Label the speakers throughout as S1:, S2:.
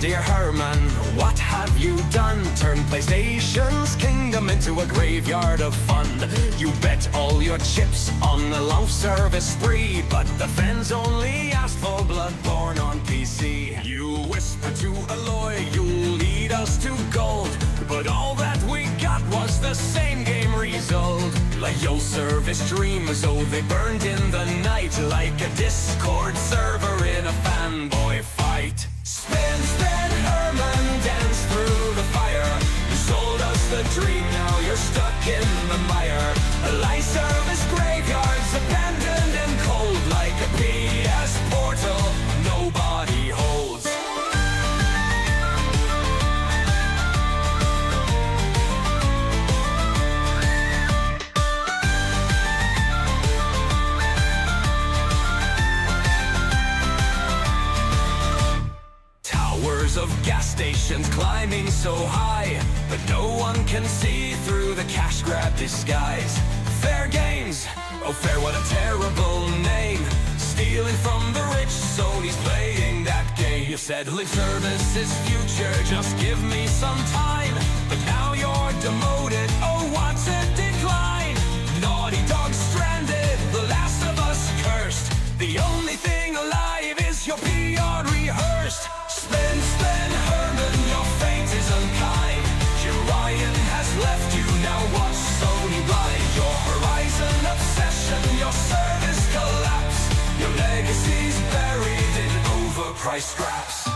S1: dear Herman, what have you done? Turned PlayStation's kingdom into a graveyard of fun. You bet all your chips on the long service spree, but the fans only asked for Bloodborne on PC. You whisper to Aloy, you'll lead us to gold, but all that we got was the same game result. Like your service dreams, oh, they burned in the night, like a Discord server in a fanboy fight. Spin, spin, Herman, dance through the fire. You sold us the dream, now you're stuck in the mire. A light service graveyards, abandoned and cold, like a PS portal nobody holds. Of gas stations climbing so high, but no one can see through the cash grab disguise. Fair games, oh fair, what a terrible name. Stealing from the rich, Sony's playing that game. You said lip service is future, just give me some time, but now you're demoted, oh what a decline. Naughty Dog stranded, The Last of Us cursed. The only thing alive is your PR rehearsed. Spin, spin, Herman, your fate is unkind. Jorian has left you, now watch Sony blind. Your Horizon obsession, your service collapse. Your legacy's buried in overpriced scraps.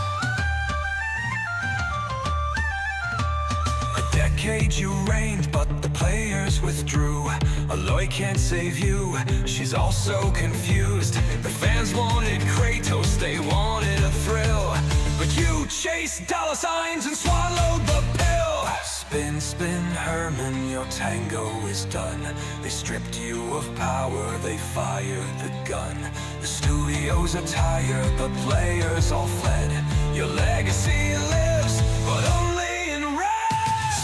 S1: A decade you reigned, but the players withdrew. Aloy can't save you, she's also confused. The fans wanted Kratos, they wanted a thrill, but you chased dollar signs and swallowed the pill. Spin, spin, Herman, your tango is done. They stripped you of power, they fired the gun. The studios are tired, the players all fled. Your legacy lives, but only in red.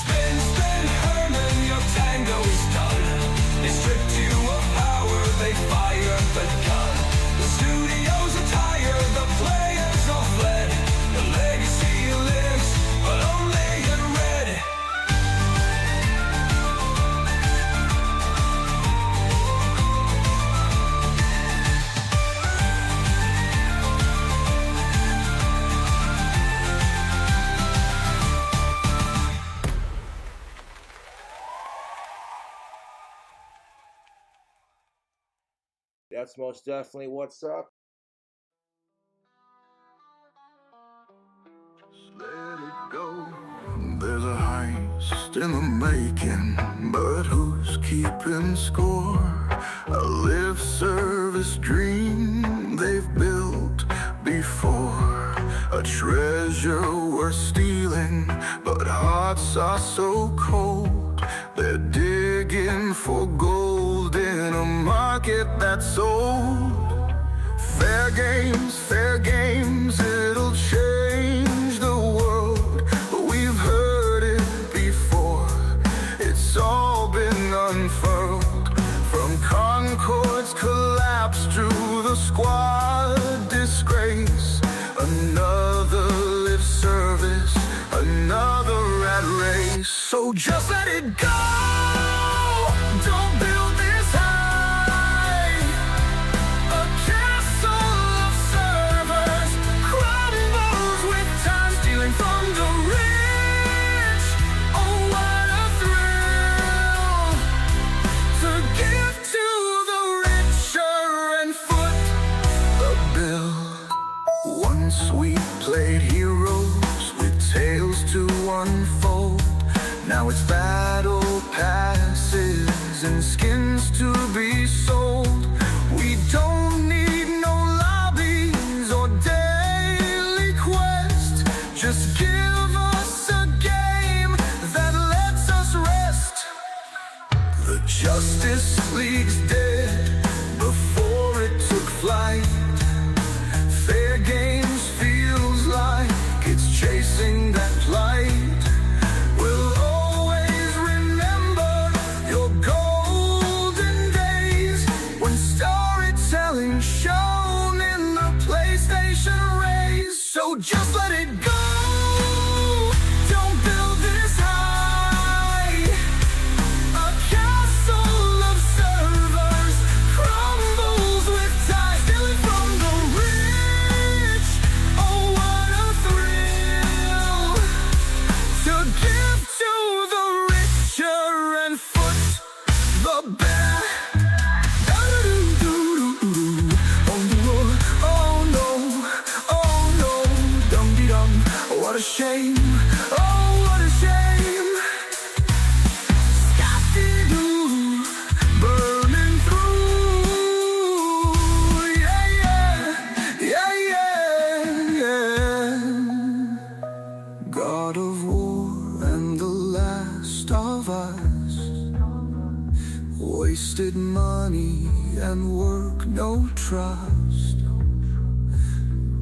S1: Spin, spin, Herman, your tango is done. They stripped you of power, they fired the gun. The studios are tired, the players all fled. The legacy lives, but only in red.
S2: That's most definitely what's up.
S3: Let it go. There's a heist in the making, but who's keeping score? A live service dream they've built before. A treasure worth stealing, but hearts are so cold. They're digging for gold in a market that's old. Fair games, it'll change the world. We've heard it before, it's all been unfurled. From Concord's collapse to the squad disgrace. Another lip service, another rat race. So just let it go, don't build this high. A castle of servers crumbles with time, stealing from the rich. Oh, what a thrill to give to the richer and foot the bill. Once we played heroes with tales to unfold. Now it's battle passes and skins to be sold. We don't need no lobbies or daily quest. Just give us a game that lets us rest. The Justice League's dead before it took flight. Fair games feels like it's chasing that plight. We'll always remember your golden days when storytelling shone in the PlayStation rays. So just let it go. wasted money and work, no trust.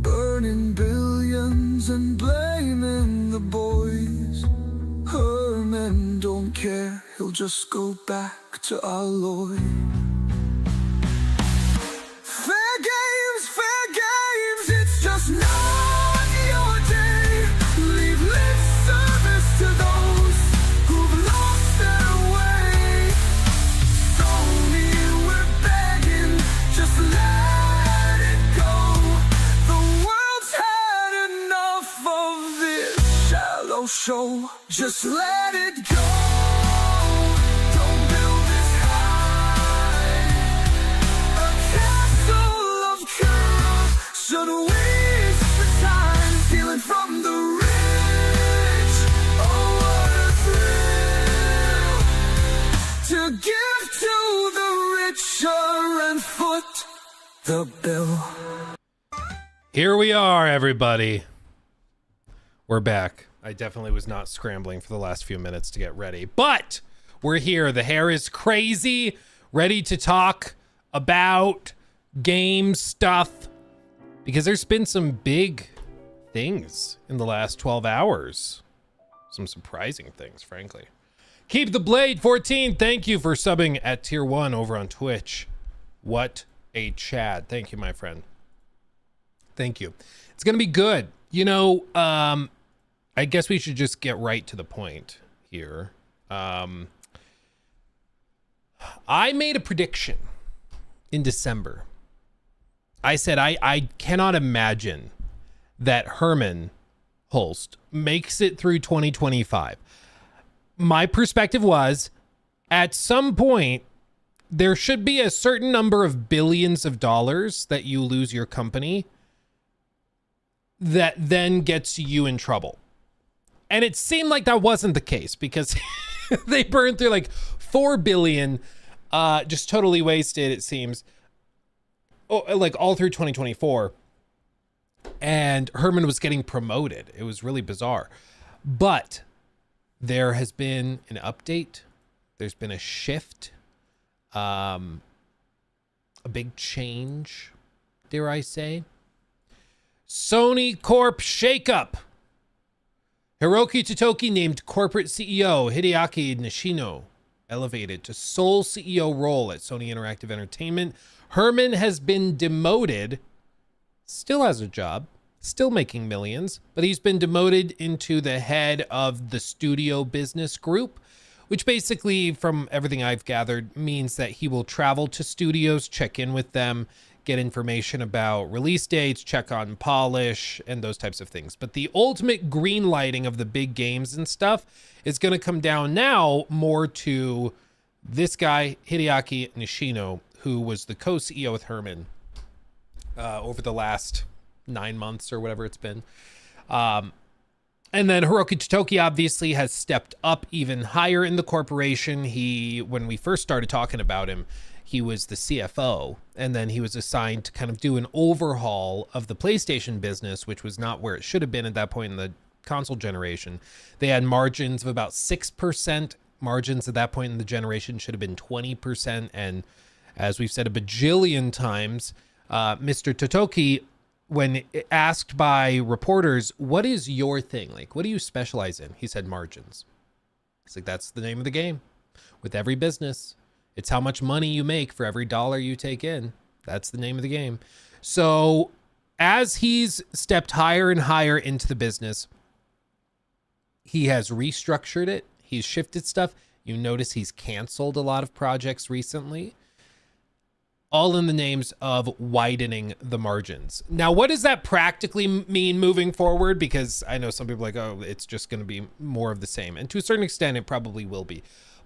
S3: Burning billions and blaming the boys. Herman don't care, he'll just go back to Alloy. Fair games, it's just not your day. Leave lip service to those who've lost their way. Sony, we're begging, just let it go. The world's had enough of this shallow show. Just let it go. Don't build this high. A castle of corruption waste the time. Stealing from the rich. Oh, what a thrill. To give to the richer and foot the bill.
S4: Here we are, everybody. We're back. I definitely was not scrambling for the last few minutes to get ready, but we're here. The hair is crazy, ready to talk about game stuff, because there's been some big things in the last 12 hours. Some surprising things, frankly. Keep the Blade 14. Thank you for subbing at tier 1 over on Twitch. What a Chad. Thank you, my friend. Thank you. It's going to be good. You know, I guess we should just get right to the point here. I made a prediction in December. I said I cannot imagine that Hermen Hulst makes it through 2025. My perspective was, at some point, there should be a certain number of billions of dollars that you lose your company that then gets you in trouble. And it seemed like that wasn't the case, because they burned through like 4 billion, just totally wasted, it seems. Oh, like all through 2024. And Herman was getting promoted. It was really bizarre. But there has been an update. There's been a shift. A big change, dare I say. Sony Corp shakeup. Hiroki Totoki named corporate CEO. Hideaki Nishino elevated to sole CEO role at Sony Interactive Entertainment. Herman has been demoted. Still has a job. Still making millions. But he's been demoted into the head of the studio business group, which basically, from everything I've gathered, means that he will travel to studios, check in with them, get information about release dates, check on polish, and those types of things. But the ultimate green lighting of the big games and stuff is going to come down now more to this guy, Hideaki Nishino, who was the co-CEO with Herman over the last 9 months or whatever it's been. And then Hiroki Totoki obviously has stepped up even higher in the corporation. When we first started talking about him, he was the CFO, and then he was assigned to kind of do an overhaul of the PlayStation business, which was not where it should have been at that point in the console generation. They had margins of about 6%. Margins at that point in the generation should have been 20%. And as we've said a bajillion times, Mr. Totoki, when asked by reporters, what is your thing? Like, what do you specialize in? He said margins. It's like, that's the name of the game with every business. It's how much money you make for every dollar you take in. That's the name of the game. So as he's stepped higher and higher into the business, he has restructured it. He's shifted stuff. You notice he's canceled a lot of projects recently, all in the names of widening the margins. Now, what does that practically mean moving forward? Because I know some people are like, oh, it's just going to be more of the same. And to a certain extent, it probably will be.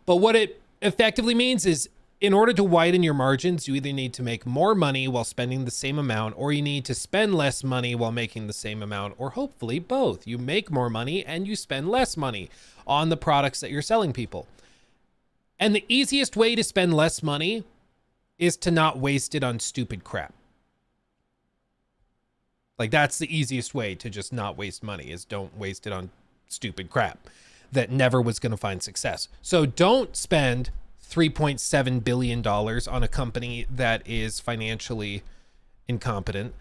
S4: But what it effectively means is, in order to widen your margins, you either need to make more money while spending the same amount, or you need to spend less money while making the same amount, or hopefully both. You make more money and you spend less money on the products that you're selling people. And the easiest way to spend less money is to not waste it on stupid crap. Like, that's the easiest way to just not waste money, is don't waste it on stupid crap that never was going to find success. So don't spend $3.7 billion on a company that is financially incompetent.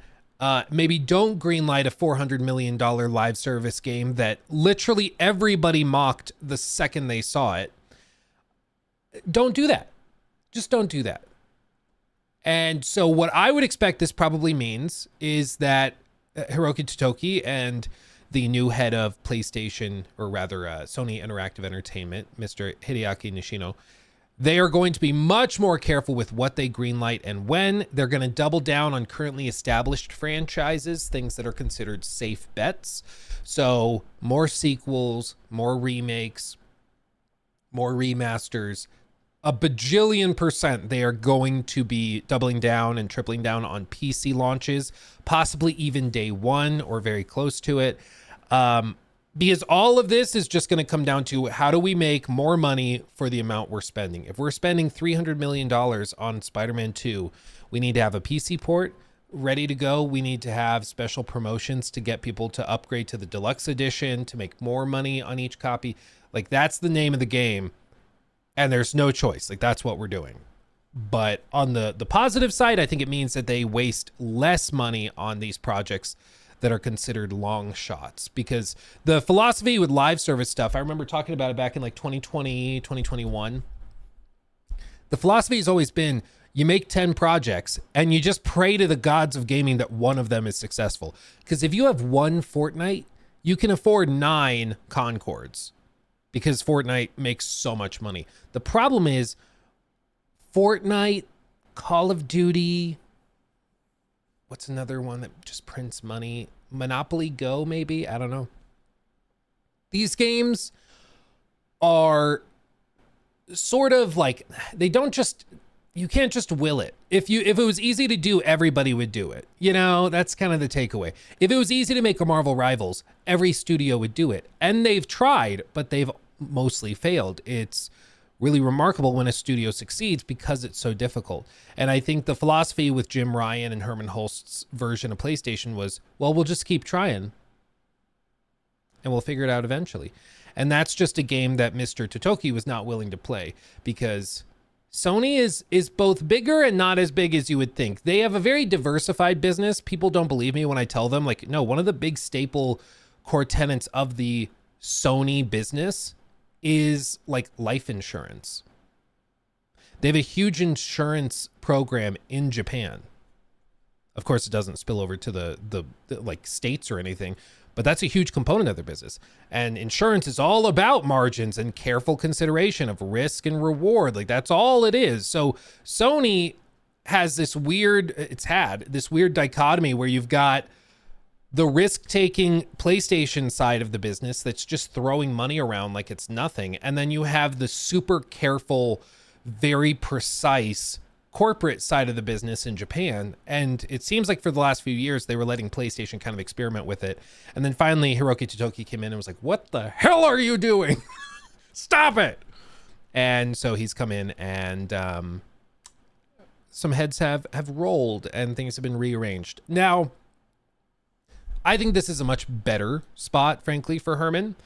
S4: Maybe don't greenlight a $400 million live service game that literally everybody mocked the second they saw it. Don't do that. Just don't do that. And so what I would expect this probably means is that Hiroki Totoki and the new head of PlayStation, or rather Sony Interactive Entertainment, Mr. Hideaki Nishino, they are going to be much more careful with what they greenlight and when. They're going to double down on currently established franchises, things that are considered safe bets. So more sequels, more remakes, more remasters. A bajillion % they are going to be doubling down and tripling down on PC launches, possibly even day one or very close to it. Because all of this is just going to come down to how do we make more money for the amount we're spending. If we're spending $300 million on Spider-Man 2, we need to have a PC port ready to go. We need to have special promotions to get people to upgrade to the deluxe edition to make more money on each copy. Like, that's the name of the game. And there's no choice. Like, that's what we're doing. But on the positive side, I think it means that they waste less money on these projects that are considered long shots, because the philosophy with live service stuff, I remember talking about it back in like 2020, 2021. The philosophy has always been you make 10 projects and you just pray to the gods of gaming that one of them is successful. Because if you have one Fortnite, you can afford 9 Concords, because Fortnite makes so much money. The problem is Fortnite, Call of Duty, what's another one that just prints money? Monopoly Go, maybe? I don't know. These games are sort of like, they don't just, you can't just will it. If it was easy to do, everybody would do it. You know, that's kind of the takeaway. If it was easy to make a Marvel Rivals, every studio would do it. And they've tried, but they've mostly failed. It's really remarkable when a studio succeeds because it's so difficult. And I think the philosophy with Jim Ryan and Herman Hulst's version of PlayStation was, well, we'll just keep trying and we'll figure it out eventually. And that's just a game that Mr. Totoki was not willing to play, because Sony is both bigger and not as big as you would think. They have a very diversified business. People don't believe me when I tell them, like, no, one of the big staple core tenets of the Sony business is like life insurance. They have a huge insurance program in Japan. Of course, it doesn't spill over to the like states or anything, but that's a huge component of their business. And insurance is all about margins and careful consideration of risk and reward. Like, that's all it is. So Sony has this weird, it's had this weird dichotomy where you've got the risk-taking PlayStation side of the business that's just throwing money around like it's nothing. And then you have the super careful, very precise corporate side of the business in Japan. And it seems like for the last few years, they were letting PlayStation kind of experiment with it. And then finally, Hiroki Totoki came in and was like, what the hell are you doing? Stop it. And so he's come in and some heads have rolled and things have been rearranged. Now, I think this is a much better spot, frankly, for Herman.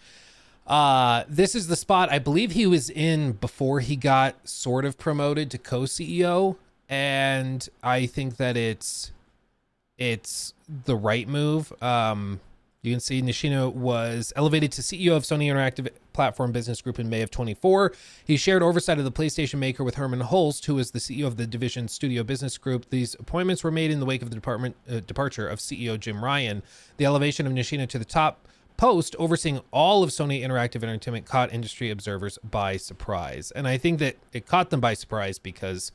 S4: This is the spot I believe he was in before he got sort of promoted to co-CEO. And I think that it's the right move. You can see Nishino was elevated to CEO of Sony Interactive Platform Business Group in May of 24. He shared oversight of the PlayStation maker with Herman Hulst, who is the CEO of the division Studio Business Group. These appointments were made in the wake of the departure of CEO Jim Ryan. The elevation of Nishino to the top post overseeing all of Sony Interactive Entertainment caught industry observers by surprise. And I think that it caught them by surprise because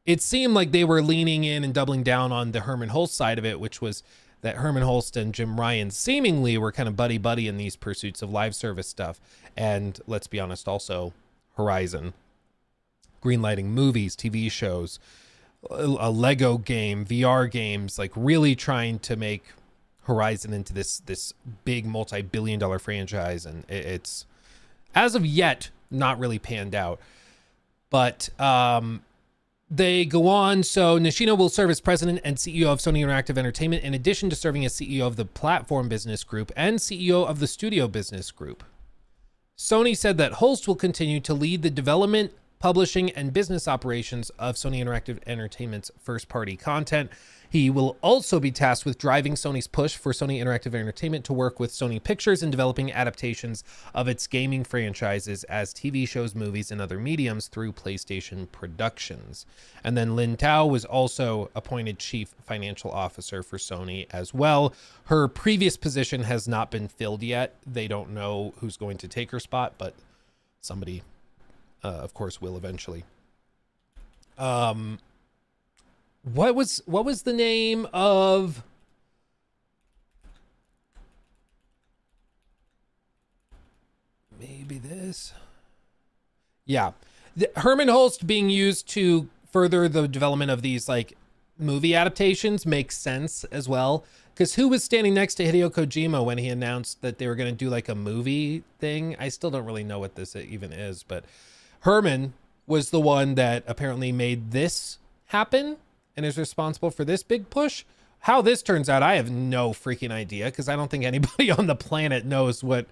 S4: it seemed like they were leaning in and doubling down on the Herman Hulst side of it, which was that Herman Hulst and Jim Ryan seemingly were kind of buddy-buddy in these pursuits of live service stuff. And let's be honest, also Horizon, greenlighting movies, TV shows, a Lego game, VR games, like really trying to make Horizon into this big multi-billion-dollar franchise. And it's, as of yet, not really panned out. But they go on. So Nishino will serve as president and CEO of Sony Interactive Entertainment, in addition to serving as CEO of the Platform Business Group and CEO of the Studio Business Group. Sony said that Hulst will continue to lead the development publishing, and business operations of Sony Interactive Entertainment's first-party content. He will also be tasked with driving Sony's push for Sony Interactive Entertainment to work with Sony Pictures in developing adaptations of its gaming franchises as TV shows, movies, and other mediums through PlayStation Productions. And then Lin Tao was also appointed Chief Financial Officer for Sony as well. Her previous position has not been filled yet. They don't know who's going to take her spot, but somebody, of course, will eventually. What was the name of maybe this? Yeah. Herman Holst being used to further the development of these like movie adaptations makes sense as well. Because who was standing next to Hideo Kojima when he announced that they were going to do like a movie thing? I still don't really know what this even is, but Herman was the one that apparently made this happen and is responsible for this big push. How this turns out, I have no freaking idea, because I don't think anybody on the planet knows what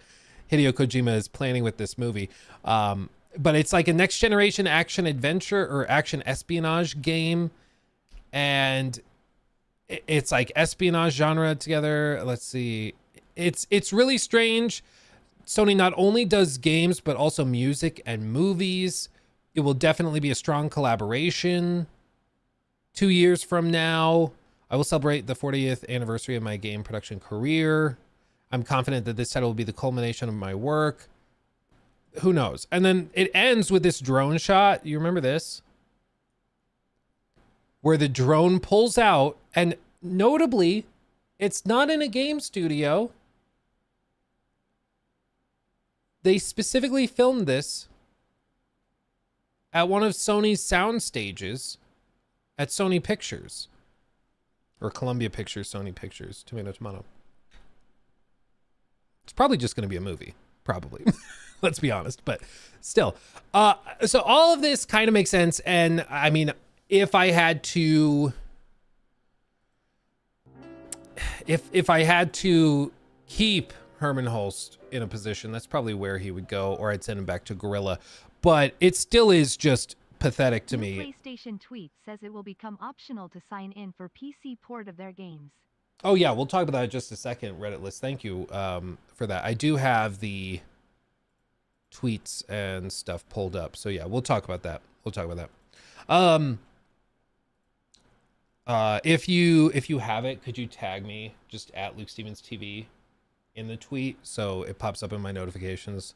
S4: Hideo Kojima is planning with this movie. But it's like a next generation action adventure or action espionage game. And it's like espionage genre together. Let's see. It's really strange. Sony not only does games, but also music and movies. It will definitely be a strong collaboration. 2 years from now, I will celebrate the 40th anniversary of my game production career. I'm confident that this title will be the culmination of my work. Who knows? And then it ends with this drone shot. You remember this? Where the drone pulls out, and notably, it's not in a game studio. They specifically filmed this at one of Sony's sound stages at Sony Pictures, or Columbia Pictures, Sony Pictures, tomato. It's probably just going to be a movie, probably. Let's be honest, but still. So all of this kind of makes sense. And I mean, if I had to, if I had to keep Herman Holst in a position, that's probably where he would go, or I'd send him back to Guerrilla. But it still is just pathetic to me.
S5: PlayStation tweet says it will become optional to sign in for PC port of their games.
S4: Oh yeah, we'll talk about that in just a second, Reddit list. Thank you for that. I do have the tweets and stuff pulled up. So yeah, we'll talk about that. If you have it, could you tag me just at Luke Stevens TV in the tweet so it pops up in my notifications,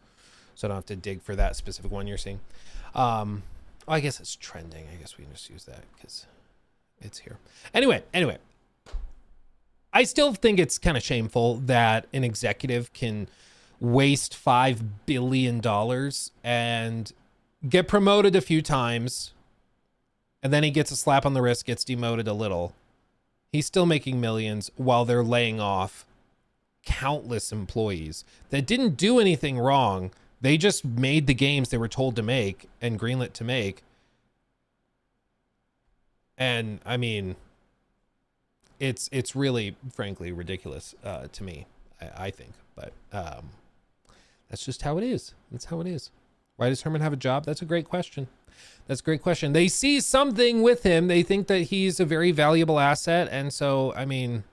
S4: so I don't have to dig for that specific one you're seeing. I guess it's trending. I guess we can just use that because it's here. Anyway, I still think it's kind of shameful that an executive can waste $5 billion and get promoted a few times, and then he gets a slap on the wrist, gets demoted a little. He's still making millions while they're laying off countless employees that didn't do anything wrong. They just made the games they were told to make and greenlit to make. And I mean, it's really, frankly, ridiculous to me, I think. But that's just how it is. That's how it is. Why does Herman have a job? That's a great question. They see something with him. They think that he's a very valuable asset. And so, I mean,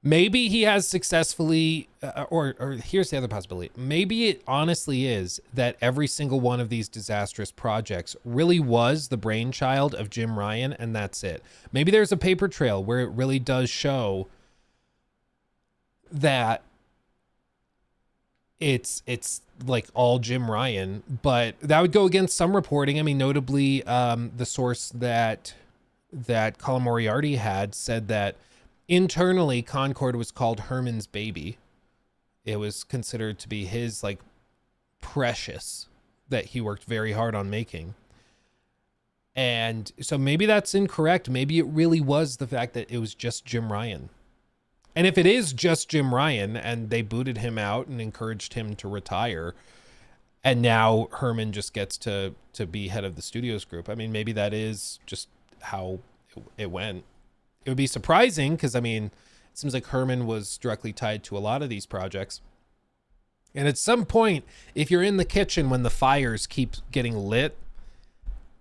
S4: maybe he has successfully, or here's the other possibility. Maybe it honestly is that every single one of these disastrous projects really was the brainchild of Jim Ryan, and that's it. Maybe there's a paper trail where it really does show that it's like all Jim Ryan, but that would go against some reporting. I mean, notably, the source that Colin Moriarty had said that internally, Concord was called Herman's baby. It was considered to be his like precious that he worked very hard on making. And so maybe that's incorrect. Maybe it really was the fact that it was just Jim Ryan. And if it is just Jim Ryan and they booted him out and encouraged him to retire, and now Herman just gets to be head of the studios group, I mean, maybe that is just how it went. It would be surprising because, I mean, it seems like Herman was directly tied to a lot of these projects. And at some point, if you're in the kitchen when the fires keep getting lit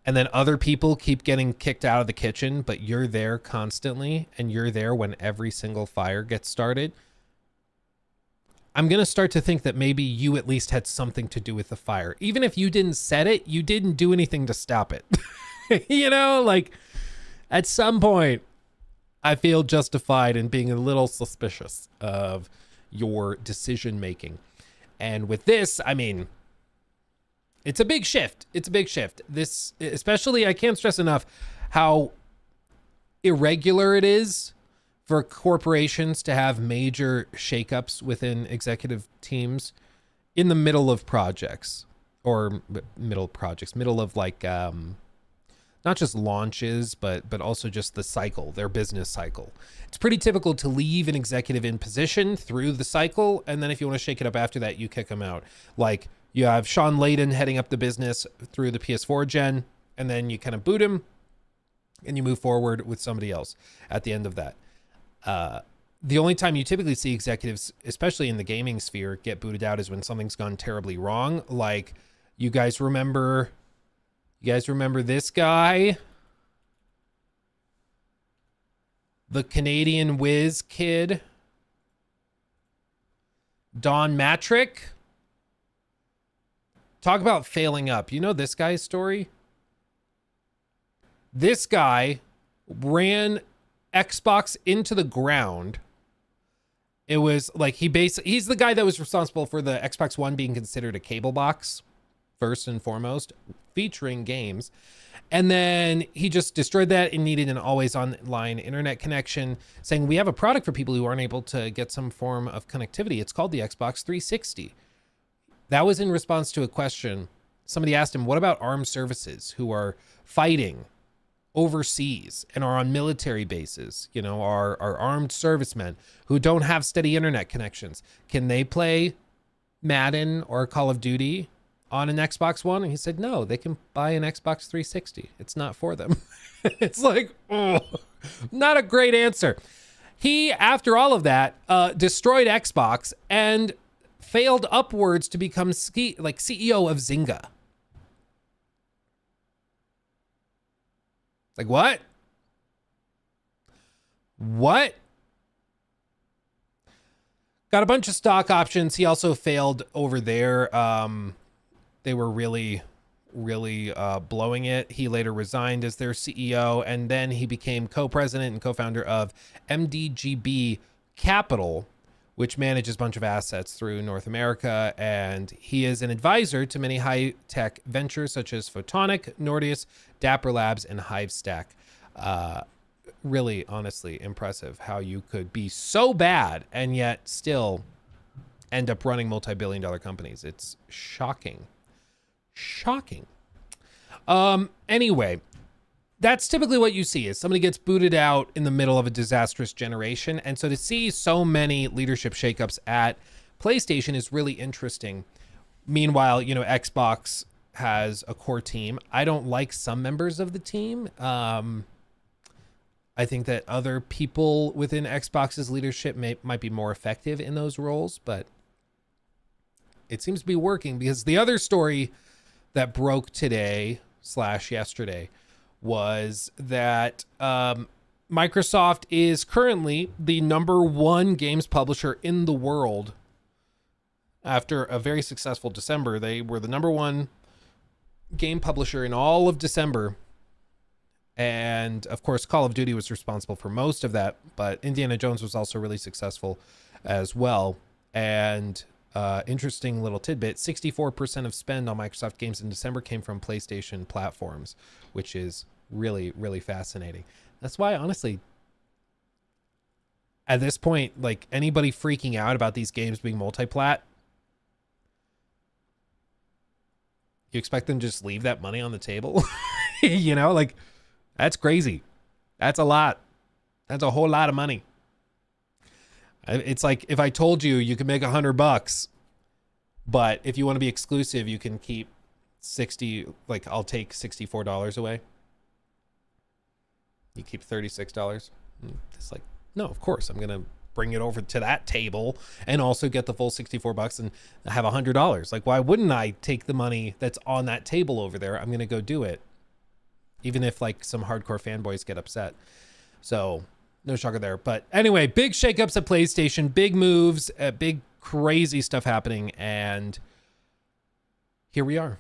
S4: and then other people keep getting kicked out of the kitchen, but you're there constantly and you're there when every single fire gets started, I'm going to start to think that maybe you at least had something to do with the fire. Even if you didn't set it, you didn't do anything to stop it. You know, like at some point, I feel justified in being a little suspicious of your decision making. And with this, I mean, it's a big shift. It's a big shift. This, especially, I can't stress enough how irregular it is for corporations to have major shakeups within executive teams in the middle of projects, or middle of like, not just launches, but also just the cycle, their business cycle. It's pretty typical to leave an executive in position through the cycle, and then if you want to shake it up after that, you kick them out. Like you have Sean Layden heading up the business through the PS4 gen, and then you kind of boot him, and you move forward with somebody else at the end of that. The only time you typically see executives, especially in the gaming sphere, get booted out is when something's gone terribly wrong. Like you guys remember this guy? The Canadian whiz kid? Don Matrick? Talk about failing up. You know this guy's story? This guy ran Xbox into the ground. It was like he's the guy that was responsible for the Xbox One being considered a cable box, first and foremost, featuring games. And then he just destroyed that and needed an always online internet connection, saying we have a product for people who aren't able to get some form of connectivity. It's called the Xbox 360. That was in response to a question. Somebody asked him, what about armed services who are fighting overseas and are on military bases, you know, are armed servicemen who don't have steady internet connections? Can they play Madden or Call of Duty on an Xbox One? And he said, no, they can buy an Xbox 360. It's not for them. It's like, oh, not a great answer. He, after all of that, destroyed Xbox and failed upwards to become CEO of Zynga. Like what? What? Got a bunch of stock options. He also failed over there. They were really blowing it. He later resigned as their CEO, and then he became co-president and co-founder of MDGB Capital, which manages a bunch of assets through North America. And he is an advisor to many high-tech ventures such as Photonic, Nordeus, Dapper Labs, and Hivestack. Really, honestly, impressive how you could be so bad and yet still end up running multi-billion-dollar companies. It's shocking. Shocking. Anyway, that's typically what you see is somebody gets booted out in the middle of a disastrous generation. And so to see so many leadership shakeups at PlayStation is really interesting. Meanwhile, you know, Xbox has a core team. I don't like some members of the team. I think that other people within Xbox's leadership might be more effective in those roles, but it seems to be working because the other story that broke today / yesterday was that Microsoft is currently the #1 games publisher in the world. After a very successful December, they were the #1 game publisher in all of December. And of course, Call of Duty was responsible for most of that, but Indiana Jones was also really successful as well. And interesting little tidbit, 64% of spend on Microsoft games in December came from PlayStation platforms, which is really, really fascinating. That's why, honestly, at this point, like anybody freaking out about these games being multi-plat, you expect them to just leave that money on the table? You know, like that's crazy. That's a lot. That's a whole lot of money. It's like if I told you you can make $100, but if you want to be exclusive, you can keep 60. Like I'll take $64 away. You keep $36. It's like, no, of course I'm gonna bring it over to that table and also get the full $64 and have $100. Like, why wouldn't I take the money that's on that table over there? I'm going to go do it. Even if like some hardcore fanboys get upset. So no shocker there. But anyway, big shakeups at PlayStation, big moves, big crazy stuff happening. And here we are.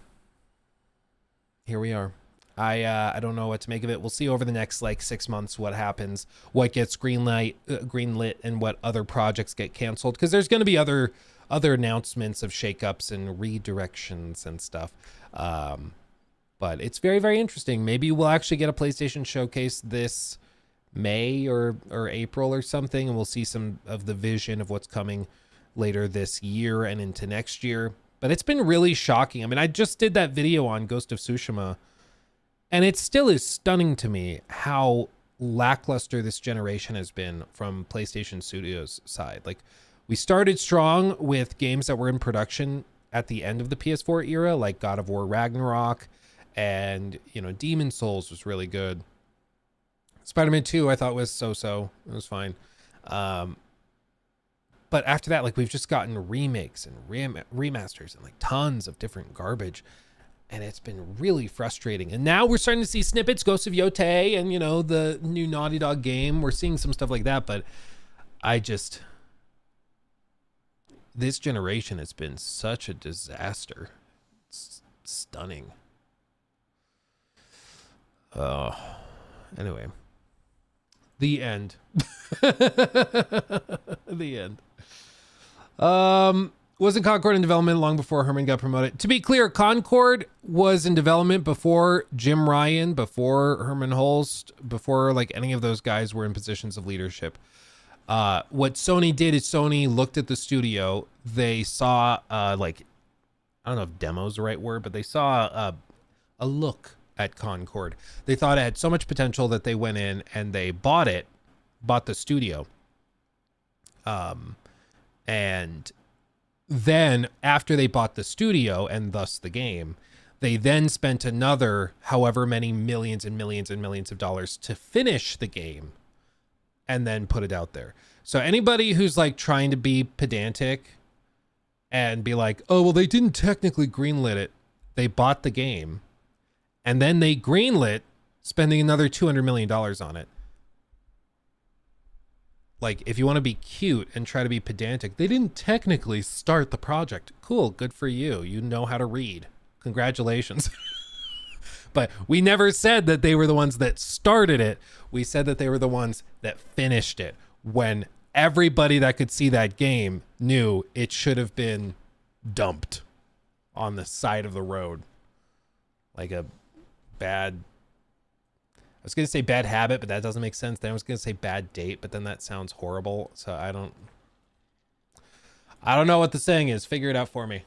S4: Here we are. I don't know what to make of it. We'll see over the next like 6 months what happens, what gets greenlit, and what other projects get canceled. Because there's going to be other announcements of shakeups and redirections and stuff. But it's very, very interesting. Maybe we'll actually get a PlayStation showcase this May or April or something, and we'll see some of the vision of what's coming later this year and into next year. But it's been really shocking. I mean, I just did that video on Ghost of Tsushima, and it still is stunning to me how lackluster this generation has been from PlayStation Studios' side. Like, we started strong with games that were in production at the end of the PS4 era, like God of War Ragnarok, and, you know, Demon Souls was really good. Spider-Man 2 I thought was so-so. It was fine. But after that, like, we've just gotten remakes and remasters and like tons of different garbage. And it's been really frustrating. And now we're starting to see snippets, Ghost of Yotei and, you know, the new Naughty Dog game. We're seeing some stuff like that. But this generation has been such a disaster. It's stunning. Anyway. The end. The end. Wasn't Concord in development long before Herman got promoted? To be clear, Concord was in development before Jim Ryan, before Herman Holst, before like any of those guys were in positions of leadership. What Sony did is Sony looked at the studio. They saw like, I don't know if demo is the right word, but they saw a look at Concord. They thought it had so much potential that they went in and they bought the studio. And then after they bought the studio and thus the game, they then spent another however many millions and millions and millions of dollars to finish the game and then put it out there. So anybody who's like trying to be pedantic and be like, oh, well, they didn't technically greenlit it. They bought the game and then they greenlit spending another $200 million on it. Like, if you want to be cute and try to be pedantic, they didn't technically start the project. Cool, good for you. You know how to read. Congratulations. But we never said that they were the ones that started it. We said that they were the ones that finished it. When everybody that could see that game knew it should have been dumped on the side of the road. Like a bad... I was going to say bad habit, but that doesn't make sense. Then I was going to say bad date, but then that sounds horrible. So I don't know what the saying is. Figure it out for me.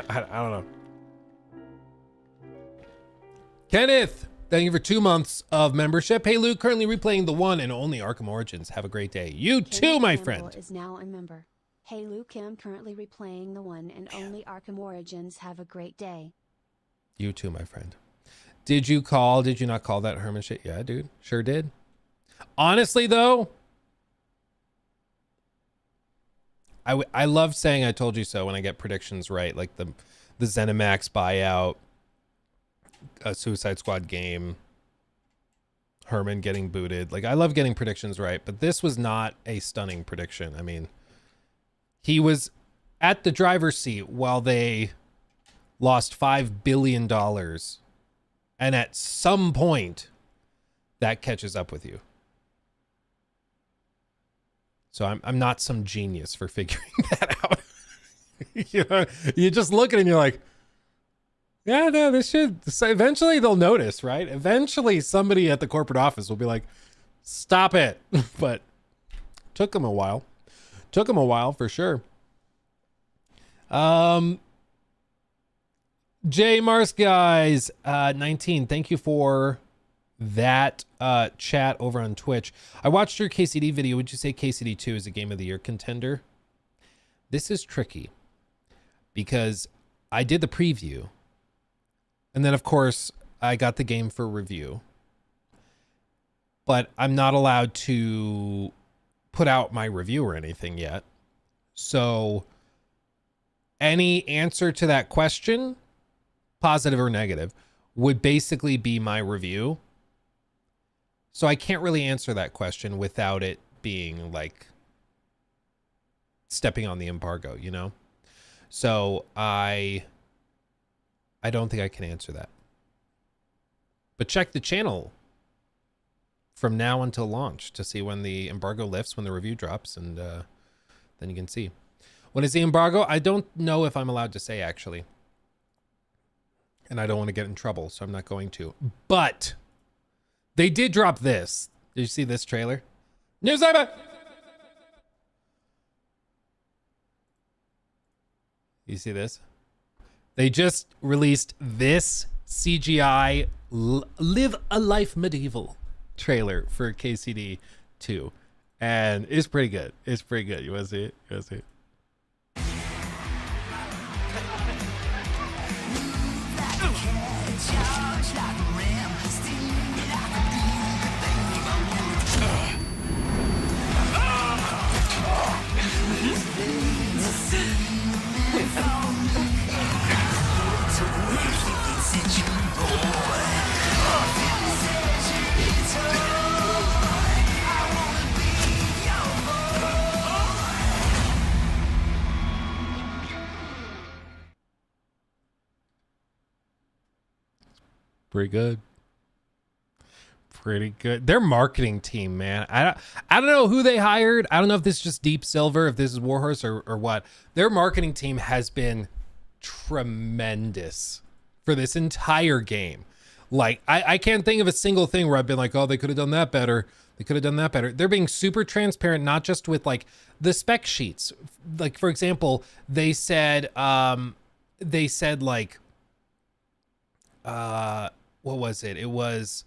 S4: I don't know. Kenneth, thank you for 2 months of membership. Hey, Luke, currently replaying the one and only Arkham Origins. Have a great day. You too, my friend.
S6: Is now a member. Hey, Luke, I'm currently replaying the one and only Arkham Origins. Have a great day.
S4: You too, my friend. Did you not call that Herman shit? Yeah, dude. Sure did. Honestly, though, I love saying I told you so when I get predictions right. Like the ZeniMax buyout, a Suicide Squad game, Herman getting booted. Like, I love getting predictions right, but this was not a stunning prediction. I mean, he was at the driver's seat while they lost $5 billion. And at some point, that catches up with you. So I'm not some genius for figuring that out. You know, you just look at it and you're like, yeah, no, this should. So eventually they'll notice, right? Eventually somebody at the corporate office will be like, stop it. But took them a while. Took them a while for sure. J Mars guys 19, thank you for that chat over on Twitch. I watched your KCD video. Would you say KCD 2 is a game of the year contender? This is tricky because I did the preview and then of course I got the game for review, but I'm not allowed to put out my review or anything yet. So any answer to that question, positive or negative, would basically be my review. So I can't really answer that question without it being like stepping on the embargo, you know? So I don't think I can answer that. But check the channel from now until launch to see when the embargo lifts, when the review drops, and then you can see. When is the embargo? I don't know if I'm allowed to say, actually. And I don't want to get in trouble, so I'm not going to. But they did drop this. Did you see this trailer? News Cyber! You see this? They just released this CGI Live a Life Medieval trailer for KCD 2. And it's pretty good. It's pretty good. You want to see it? You want to see it? Pretty good. Pretty good. Their marketing team, man. I don't know who they hired. I don't know if this is just Deep Silver, if this is Warhorse or what. Their marketing team has been tremendous for this entire game. Like, I can't think of a single thing where I've been like, oh, they could have done that better. They could have done that better. They're being super transparent, not just with like the spec sheets. Like, for example, they said like, what was it? It was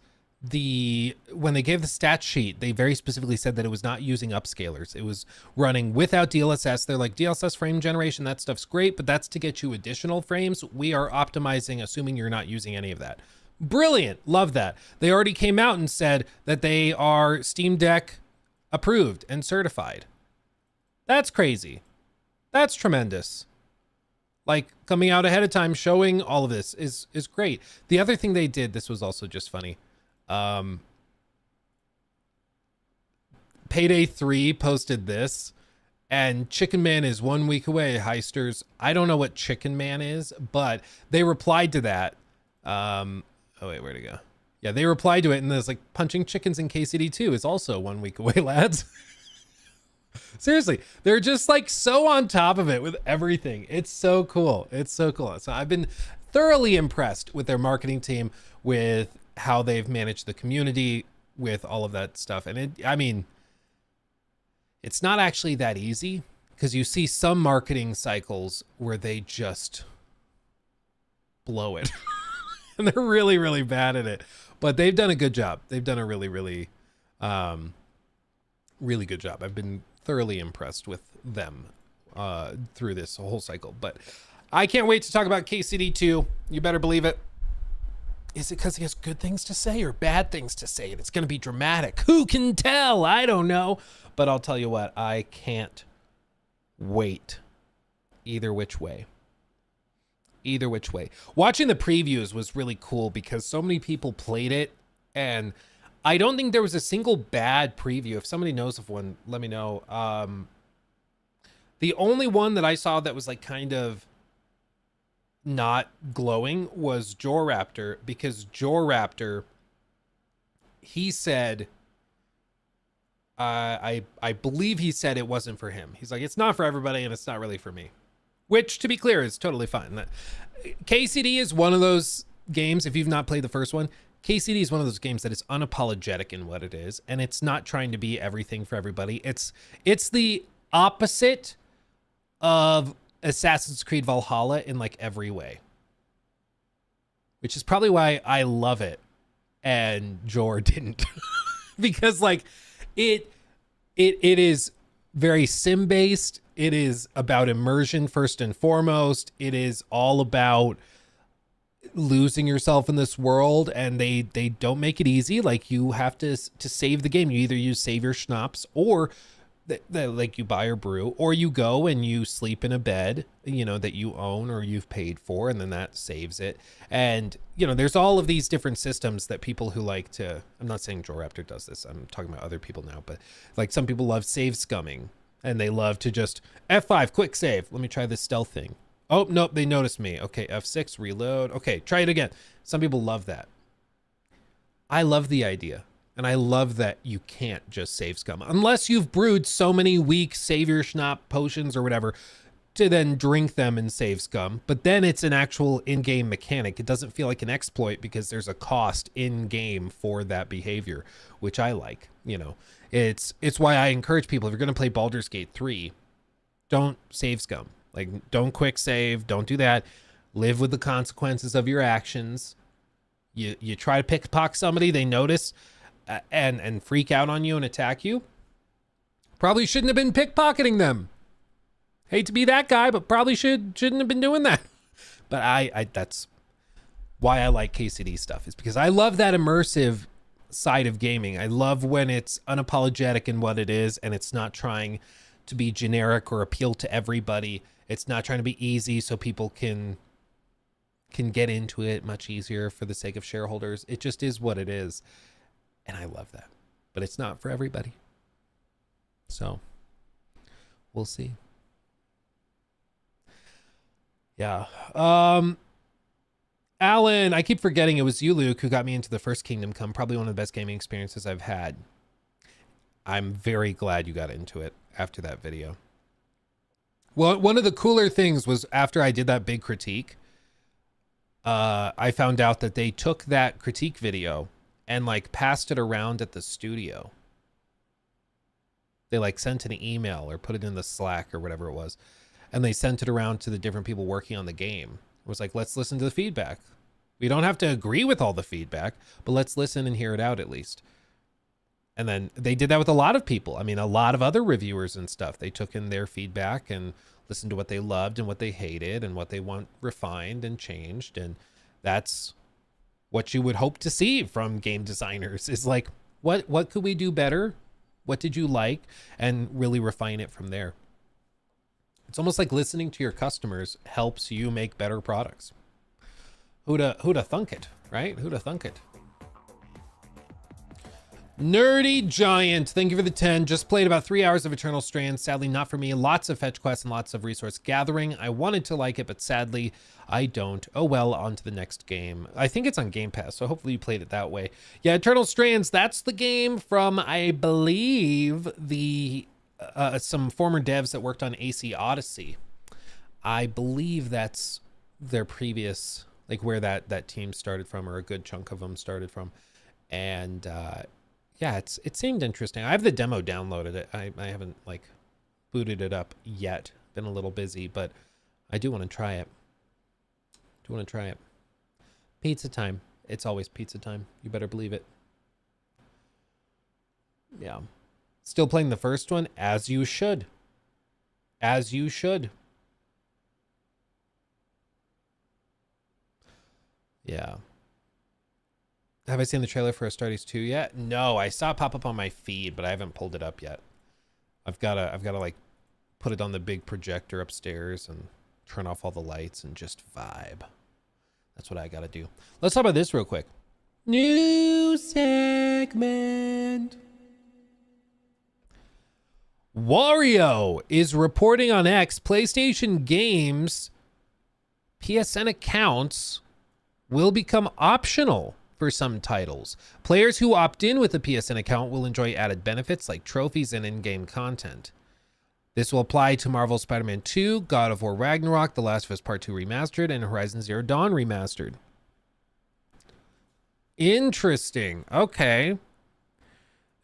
S4: when they gave the stat sheet, they very specifically said that it was not using upscalers. It was running without DLSS. They're like, DLSS frame generation, that stuff's great, but that's to get you additional frames. We are optimizing, assuming you're not using any of that. Brilliant. Love that. They already came out and said that they are Steam Deck approved and certified. That's crazy. That's tremendous. Like, coming out ahead of time, showing all of this is great. The other thing they did, this was also just funny. Payday 3 posted this, and Chicken Man is 1 week away, Heisters. I don't know what Chicken Man is, but they replied to that. Oh, wait, where'd it go? Yeah, they replied to it, and there's like, punching chickens in KCD 2 is also 1 week away, lads. Seriously, they're just like so on top of it with everything. It's so cool. It's so cool. So I've been thoroughly impressed with their marketing team, with how they've managed the community, with all of that stuff. And I mean, it's not actually that easy, because you see some marketing cycles where they just blow it. And they're really, really bad at it. But they've done a good job. They've done a really, really, really good job. I've been thoroughly impressed with them through this whole cycle. But I can't wait to talk about KCD 2. You better believe it. Is it because he has good things to say or bad things to say? And it's going to be dramatic. Who can tell? I don't know. But I'll tell you what, I can't wait either which way. Either which way. Watching the previews was really cool because so many people played it, and I don't think there was a single bad preview. If somebody knows of one, let me know. The only one that I saw that was like kind of not glowing was Joraptor, because Joraptor, he said, I believe he said it wasn't for him. He's like, it's not for everybody and it's not really for me. Which, to be clear, is totally fine. KCD is one of those games, if you've not played the first one, KCD is one of those games that is unapologetic in what it is, and it's not trying to be everything for everybody. It's the opposite of Assassin's Creed Valhalla in like every way, which is probably why I love it and Jor didn't. Because like it is very sim based. It is about immersion first and foremost. It is all about losing yourself in this world, and they don't make it easy. Like, you have to save the game. You either use save your schnapps, or that like you buy or brew, or you go and you sleep in a bed, you know, that you own or you've paid for, and then that saves it. And, you know, there's all of these different systems that people who like to, I'm not saying Joe Raptor does this, I'm talking about other people now, but like some people love save scumming and they love to just F5, quick save. Let me try this stealth thing. Oh, nope, they noticed me. Okay, F6, reload. Okay, try it again. Some people love that. I love the idea. And I love that you can't just save scum unless you've brewed so many weak savior schnapp potions or whatever to then drink them and save scum. But then it's an actual in-game mechanic. It doesn't feel like an exploit because there's a cost in-game for that behavior, which I like. You know, it's why I encourage people, if you're going to play Baldur's Gate 3, don't save scum. Like, don't quick save. Don't do that. Live with the consequences of your actions. You try to pickpocket somebody, they notice and freak out on you and attack you. Probably shouldn't have been pickpocketing them. Hate to be that guy, but probably shouldn't have been doing that. But I that's why I like KCD stuff, is because I love that immersive side of gaming. I love when it's unapologetic in what it is, and it's not trying to be generic or appeal to everybody. It's not trying to be easy so people can get into it much easier for the sake of shareholders. It just is what it is. And I love that, but it's not for everybody. So we'll see. Yeah. Alan, I keep forgetting it was you, Luke, who got me into the first Kingdom Come. Probably one of the best gaming experiences I've had. I'm very glad you got into it after that video. Well, one of the cooler things was after I did that big critique, I found out that they took that critique video and like passed it around at the studio. They like sent an email or put it in the Slack or whatever it was. And they sent it around to the different people working on the game. It was like, let's listen to the feedback. We don't have to agree with all the feedback, but let's listen and hear it out at least. And then they did that with a lot of people. I mean, a lot of other reviewers and stuff. They took in their feedback and listened to what they loved and what they hated and what they want refined and changed. And that's what you would hope to see from game designers, is like, what could we do better? What did you like? And really refine it from there. It's almost like listening to your customers helps you make better products. Who'da thunk it, right? Who'da thunk it? Nerdy Giant, thank you for the 10. Just played about 3 hours of Eternal Strands. Sadly, not for me. Lots of fetch quests and lots of resource gathering. I wanted to like it, but sadly, I don't. Oh well, on to the next game. I think it's on Game Pass, so hopefully you played it that way. Yeah, Eternal Strands, that's the game from, I believe, the some former devs that worked on AC Odyssey. I believe that's their previous, like where that team started from, or a good chunk of them started from. And yeah, it seemed interesting. I have the demo downloaded. I haven't like booted it up yet. Been a little busy, but I do want to try it. Pizza time. It's always pizza time. You better believe it. Yeah. Still playing the first one, as you should. As you should. Yeah. Have I seen the trailer for Astartes 2 yet? No, I saw it pop up on my feed, but I haven't pulled it up yet. I've gotta like put it on the big projector upstairs and turn off all the lights and just vibe. That's what I gotta do. Let's talk about this real quick. New segment. Wario is reporting on X PlayStation Games PSN accounts will become optional for some titles. Players who opt in with a PSN account will enjoy added benefits like trophies and in-game content. This will apply to Marvel's Spider-Man 2, God of War Ragnarok, The Last of Us Part 2 Remastered, and Horizon Zero Dawn Remastered. Interesting. Okay.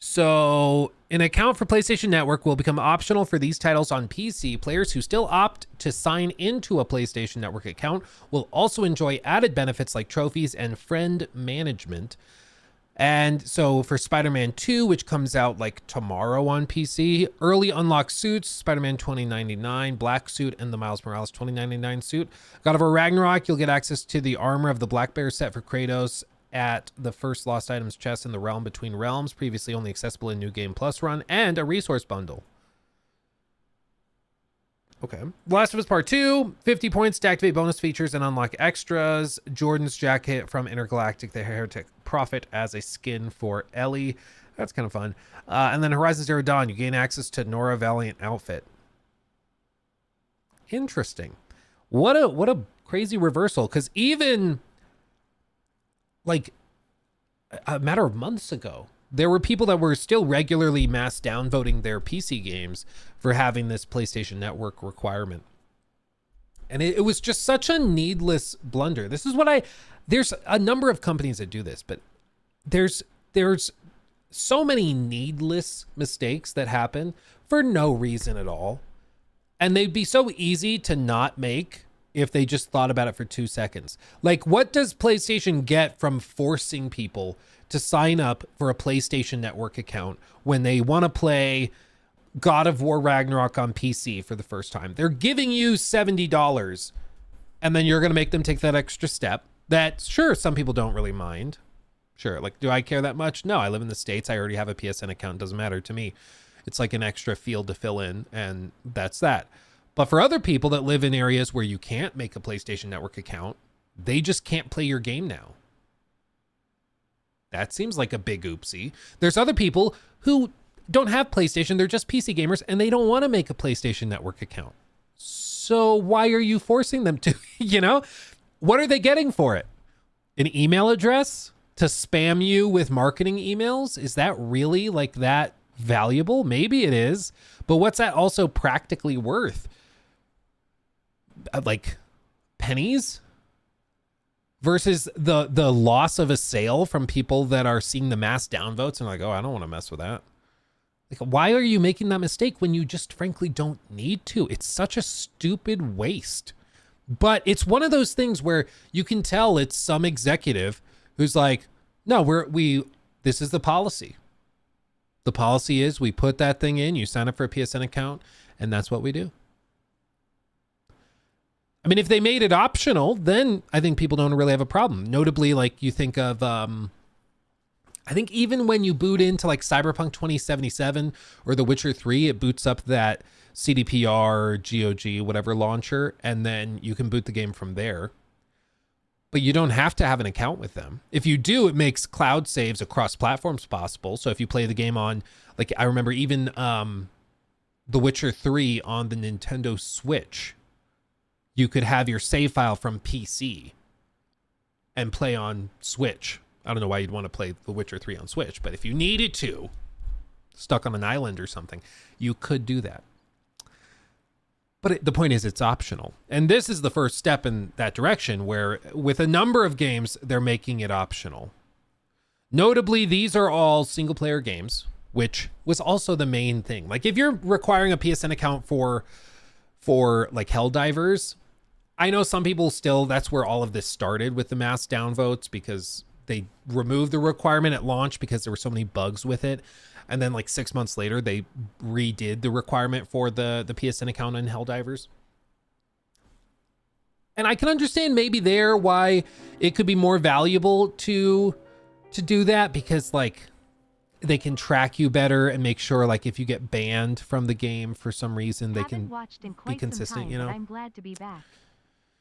S4: So, an account for PlayStation Network will become optional for these titles on PC. Players who still opt to sign into a PlayStation Network account will also enjoy added benefits like trophies and friend management. And so for Spider-Man 2, which comes out like tomorrow on PC, early unlock suits, Spider-Man 2099, Black Suit, and the Miles Morales 2099 suit. God of War Ragnarok, you'll get access to the armor of the Black Bear set for Kratos at the first Lost Items chest in the Realm Between Realms, previously only accessible in New Game Plus run, and a resource bundle. Okay. Last of Us Part 2, 50 points to activate bonus features and unlock extras. Jordan's jacket from Intergalactic, the Heretic Prophet as a skin for Ellie. That's kind of fun. And then Horizon Zero Dawn, you gain access to Nora Valiant outfit. Interesting. What a crazy reversal. Because even like a matter of months ago, there were people that were still regularly mass downvoting their PC games for having this PlayStation Network requirement. And it was just such a needless blunder. This is what there's a number of companies that do this, but there's so many needless mistakes that happen for no reason at all. And they'd be so easy to not make if they just thought about it for 2 seconds. Like, what does PlayStation get from forcing people to sign up for a PlayStation Network account when they want to play God of War Ragnarok on PC for the first time? They're giving you $70, and then you're going to make them take that extra step that, sure, some people don't really mind. Sure, like, do I care that much? No, I live in the States. I already have a PSN account. It doesn't matter to me. It's like an extra field to fill in, and that's that. But for other people that live in areas where you can't make a PlayStation Network account, they just can't play your game now. That seems like a big oopsie. There's other people who don't have PlayStation. They're just PC gamers, and they don't want to make a PlayStation Network account. So why are you forcing them to? You know, what are they getting for it? An email address to spam you with marketing emails? Is that really like that valuable? Maybe it is, but what's that also practically worth? Like pennies versus the loss of a sale from people that are seeing the mass downvotes and like, oh, I don't want to mess with that. Like, why are you making that mistake when you just frankly don't need to? It's such a stupid waste. But it's one of those things where you can tell it's some executive who's like, no, this is the policy. The policy is we put that thing in, you sign up for a PSN account, and that's what we do. I mean, if they made it optional, then I think people don't really have a problem. Notably, like you think of, I think even when you boot into like Cyberpunk 2077 or The Witcher 3, it boots up that CDPR, GOG, whatever launcher, and then you can boot the game from there. But you don't have to have an account with them. If you do, it makes cloud saves across platforms possible. So if you play the game on, like I remember even The Witcher 3 on the Nintendo Switch, you could have your save file from PC and play on Switch. I don't know why you'd want to play The Witcher 3 on Switch, but if you needed to, stuck on an island or something, you could do that. But the point is, it's optional. And this is the first step in that direction where with a number of games, they're making it optional. Notably, these are all single player games, which was also the main thing. Like if you're requiring a PSN account for like Helldivers, I know some people still, that's where all of this started with the mass downvotes because they removed the requirement at launch because there were so many bugs with it. And then like 6 months later, they redid the requirement for the PSN account in Helldivers. And I can understand maybe there why it could be more valuable to do that because like they can track you better and make sure like if you get banned from the game for some reason, they can
S5: watched in
S4: be
S5: quite
S4: consistent,
S5: some time,
S4: you know?
S5: but I'm glad to be back.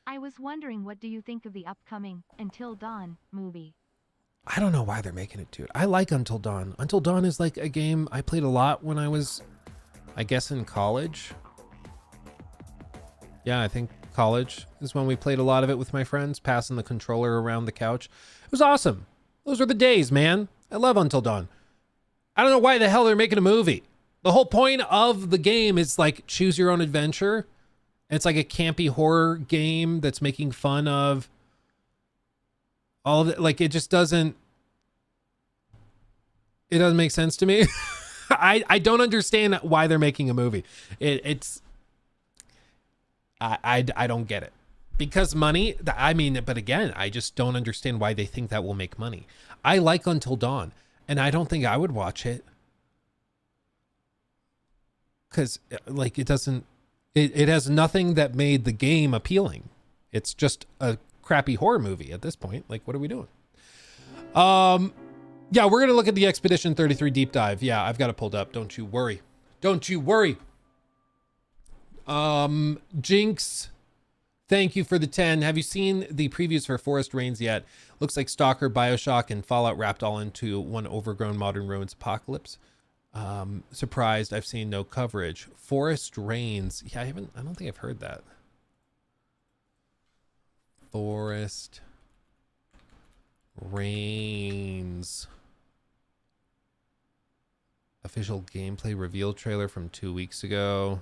S5: I was wondering, what do you think of the upcoming Until Dawn movie?
S4: I don't know why they're making it, dude. I like Until Dawn. Until Dawn is like a game I played a lot when I was, I guess, in college. Yeah, I think college is when we played a lot of it with my friends, passing the controller around the couch. It was awesome. Those were the days, man. I love Until Dawn. I don't know why the hell they're making a movie. The whole point of the game is like choose your own adventure. It's like a campy horror game that's making fun of all of it. Like it just doesn't make sense to me. I don't understand why they're making a movie. I don't get it. Because money, I mean, but again, I just don't understand why they think that will make money. I like Until Dawn, and I don't think I would watch it. Because like it doesn't, it has nothing that made the game appealing. It's just a crappy horror movie at this point. Like, what are we doing? Yeah, we're gonna look at the Expedition 33 deep dive. Yeah, I've got it pulled up. Don't you worry. Don't you worry. Jinx, thank you for the 10. Have you seen the previews for Forest Rains yet? Looks like Stalker, Bioshock, and Fallout wrapped all into one overgrown Modern Ruins apocalypse. Surprised I've seen no coverage. Forest Rains. Yeah, I don't think I've heard that. Forest Rains. Official gameplay reveal trailer from 2 weeks ago.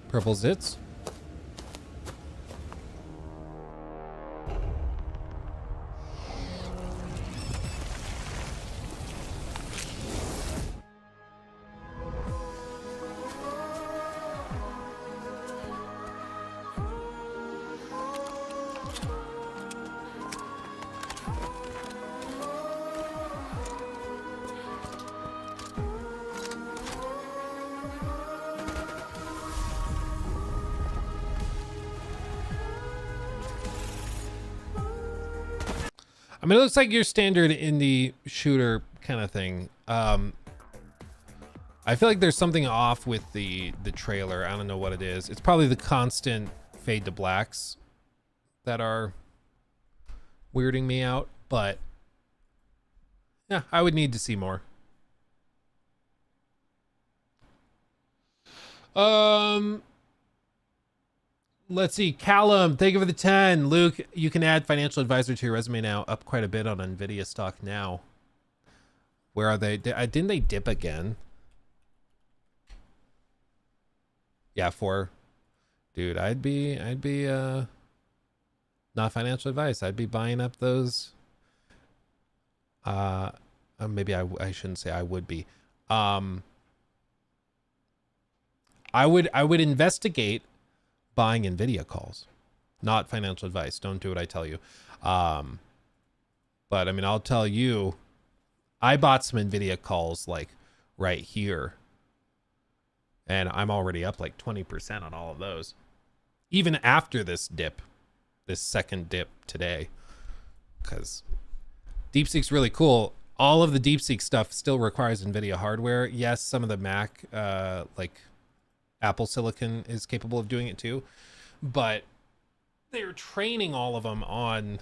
S4: Purple zits. I mean, it looks like your standard indie shooter kind of thing. I feel like there's something off with the trailer. I don't know what it is. It's probably the constant fade to blacks that are weirding me out, but yeah, I would need to see more. Let's see. Callum, thank you for the 10. Luke, you can add financial advisor to your resume now. Up quite a bit on Nvidia stock now. Where are they? Didn't they dip again? Yeah, 4. Dude, I'd be not financial advice. I'd be buying up those. Maybe I shouldn't say I would be. I would investigate buying Nvidia calls, not financial advice. Don't do what I tell you. But I mean, I'll tell you, I bought some Nvidia calls like right here, and I'm already up like 20% on all of those, even after this dip, this second dip today, because DeepSeek's really cool. All of the DeepSeek stuff still requires Nvidia hardware. Yes, some of the Mac, like Apple Silicon is capable of doing it too, but they're training all of them on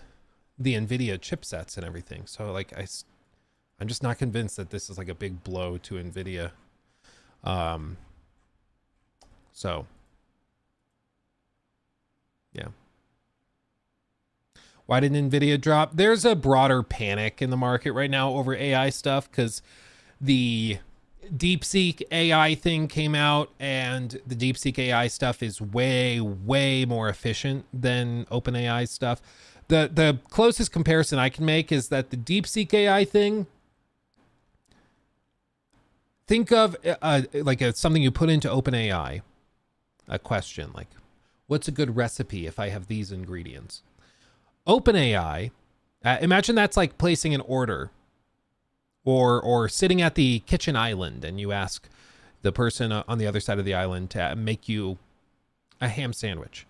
S4: the Nvidia chipsets and everything. So like I'm just not convinced that this is like a big blow to Nvidia. So yeah. Why did Nvidia drop? There's a broader panic in the market right now over AI stuff because the DeepSeek AI thing came out, and the DeepSeek AI stuff is way more efficient than OpenAI stuff. The closest comparison I can make is that the DeepSeek AI thing, think of something you put into OpenAI, a question like, what's a good recipe if I have these ingredients? OpenAI, imagine that's like placing an order. Or sitting at the kitchen island and you ask the person on the other side of the island to make you a ham sandwich.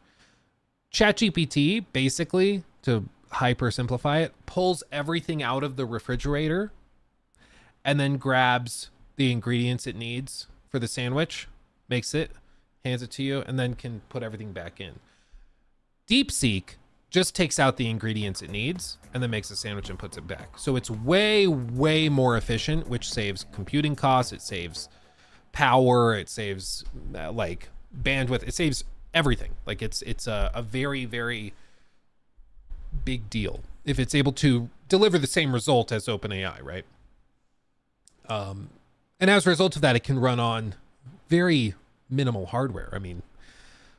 S4: ChatGPT, basically, to hyper simplify it, pulls everything out of the refrigerator and then grabs the ingredients it needs for the sandwich, makes it, hands it to you, and then can put everything back in. DeepSeek just takes out the ingredients it needs and then makes a sandwich and puts it back. So it's way more efficient, which saves computing costs. It saves power. It saves like bandwidth. It saves everything. Like it's a very big deal if it's able to deliver the same result as OpenAI, right? And as a result of that, it can run on very minimal hardware. I mean,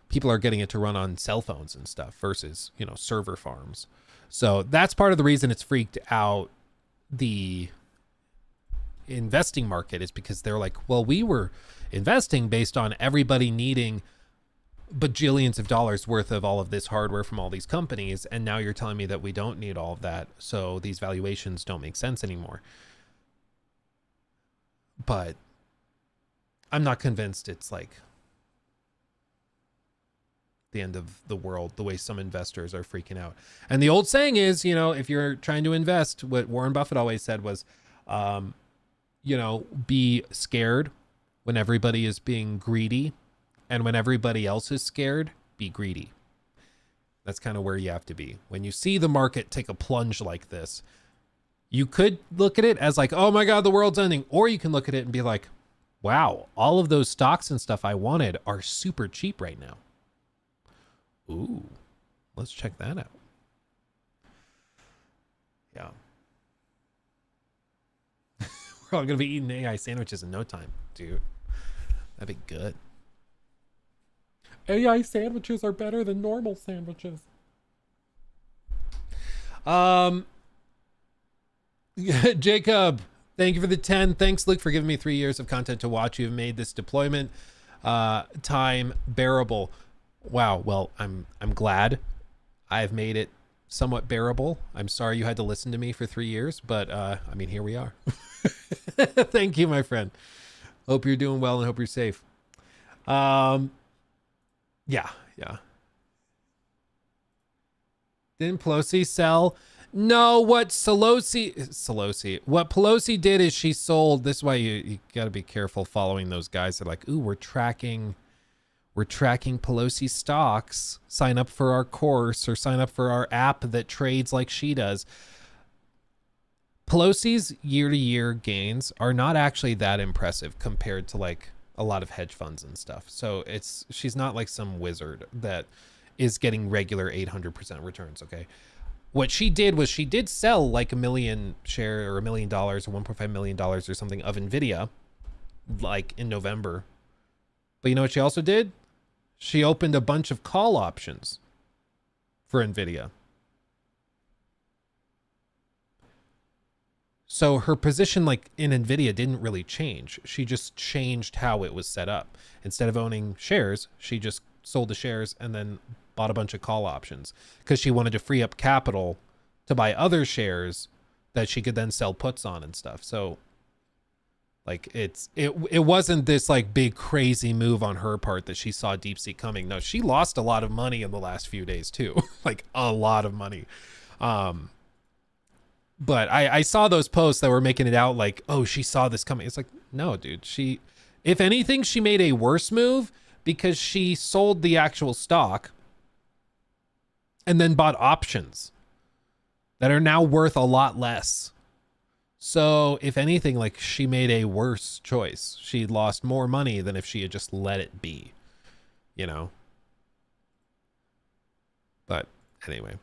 S4: people are getting it to run on cell phones and stuff versus, server farms. So that's part of the reason it's freaked out the investing market, is because they're like, well, we were investing based on everybody needing bajillions of dollars worth of all of this hardware from all these companies, and now you're telling me that we don't need all of that, so these valuations don't make sense anymore. But I'm not convinced it's like the end of the world the way some investors are freaking out. And the old saying is, you know, if you're trying to invest, what Warren Buffett always said was, you know, be scared when everybody is being greedy, and when everybody else is scared, be greedy. That's kind of where you have to be. When you see the market take a plunge like this, you could look at it as like, oh my God, the world's ending. Or you can look at it and be like, wow, all of those stocks and stuff I wanted are super cheap right now. Ooh, let's check that out. Yeah. We're all going to be eating AI sandwiches in no time, dude. That'd be good. AI sandwiches are better than normal sandwiches. Jacob, thank you for the 10. Thanks, Luke, for giving me 3 years of content to watch. You've made this deployment time bearable. Wow. Well, I'm glad I've made it somewhat bearable. I'm sorry you had to listen to me for 3 years, but I mean, here we are. Thank you, my friend. Hope you're doing well and hope you're safe. Yeah. Didn't Pelosi sell? No, what Pelosi did is she sold. This is why you got to be careful following those guys that are like, ooh, we're tracking Pelosi stocks. Sign up for our course or sign up for our app that trades like she does. Pelosi's year-to-year gains are not actually that impressive compared to like a lot of hedge funds and stuff. So she's not like some wizard that is getting regular 800% returns. Okay. What she did was she did sell like 1 million share or $1 million or $1.5 million or something of Nvidia like in November. But you know what she also did? She opened a bunch of call options for Nvidia. So her position like in Nvidia didn't really change. She just changed how it was set up. Instead of owning shares, she just sold the shares and then bought a bunch of call options because she wanted to free up capital to buy other shares that she could then sell puts on and stuff. So like it wasn't this like big crazy move on her part that she saw DeepSeek coming. No, she lost a lot of money in the last few days too. Like a lot of money. But I saw those posts that were making it out like, oh, she saw this coming. It's like, no, dude, if anything, she made a worse move because she sold the actual stock and then bought options that are now worth a lot less. So if anything, like she made a worse choice. She lost more money than if she had just let it be, you know? But anyway.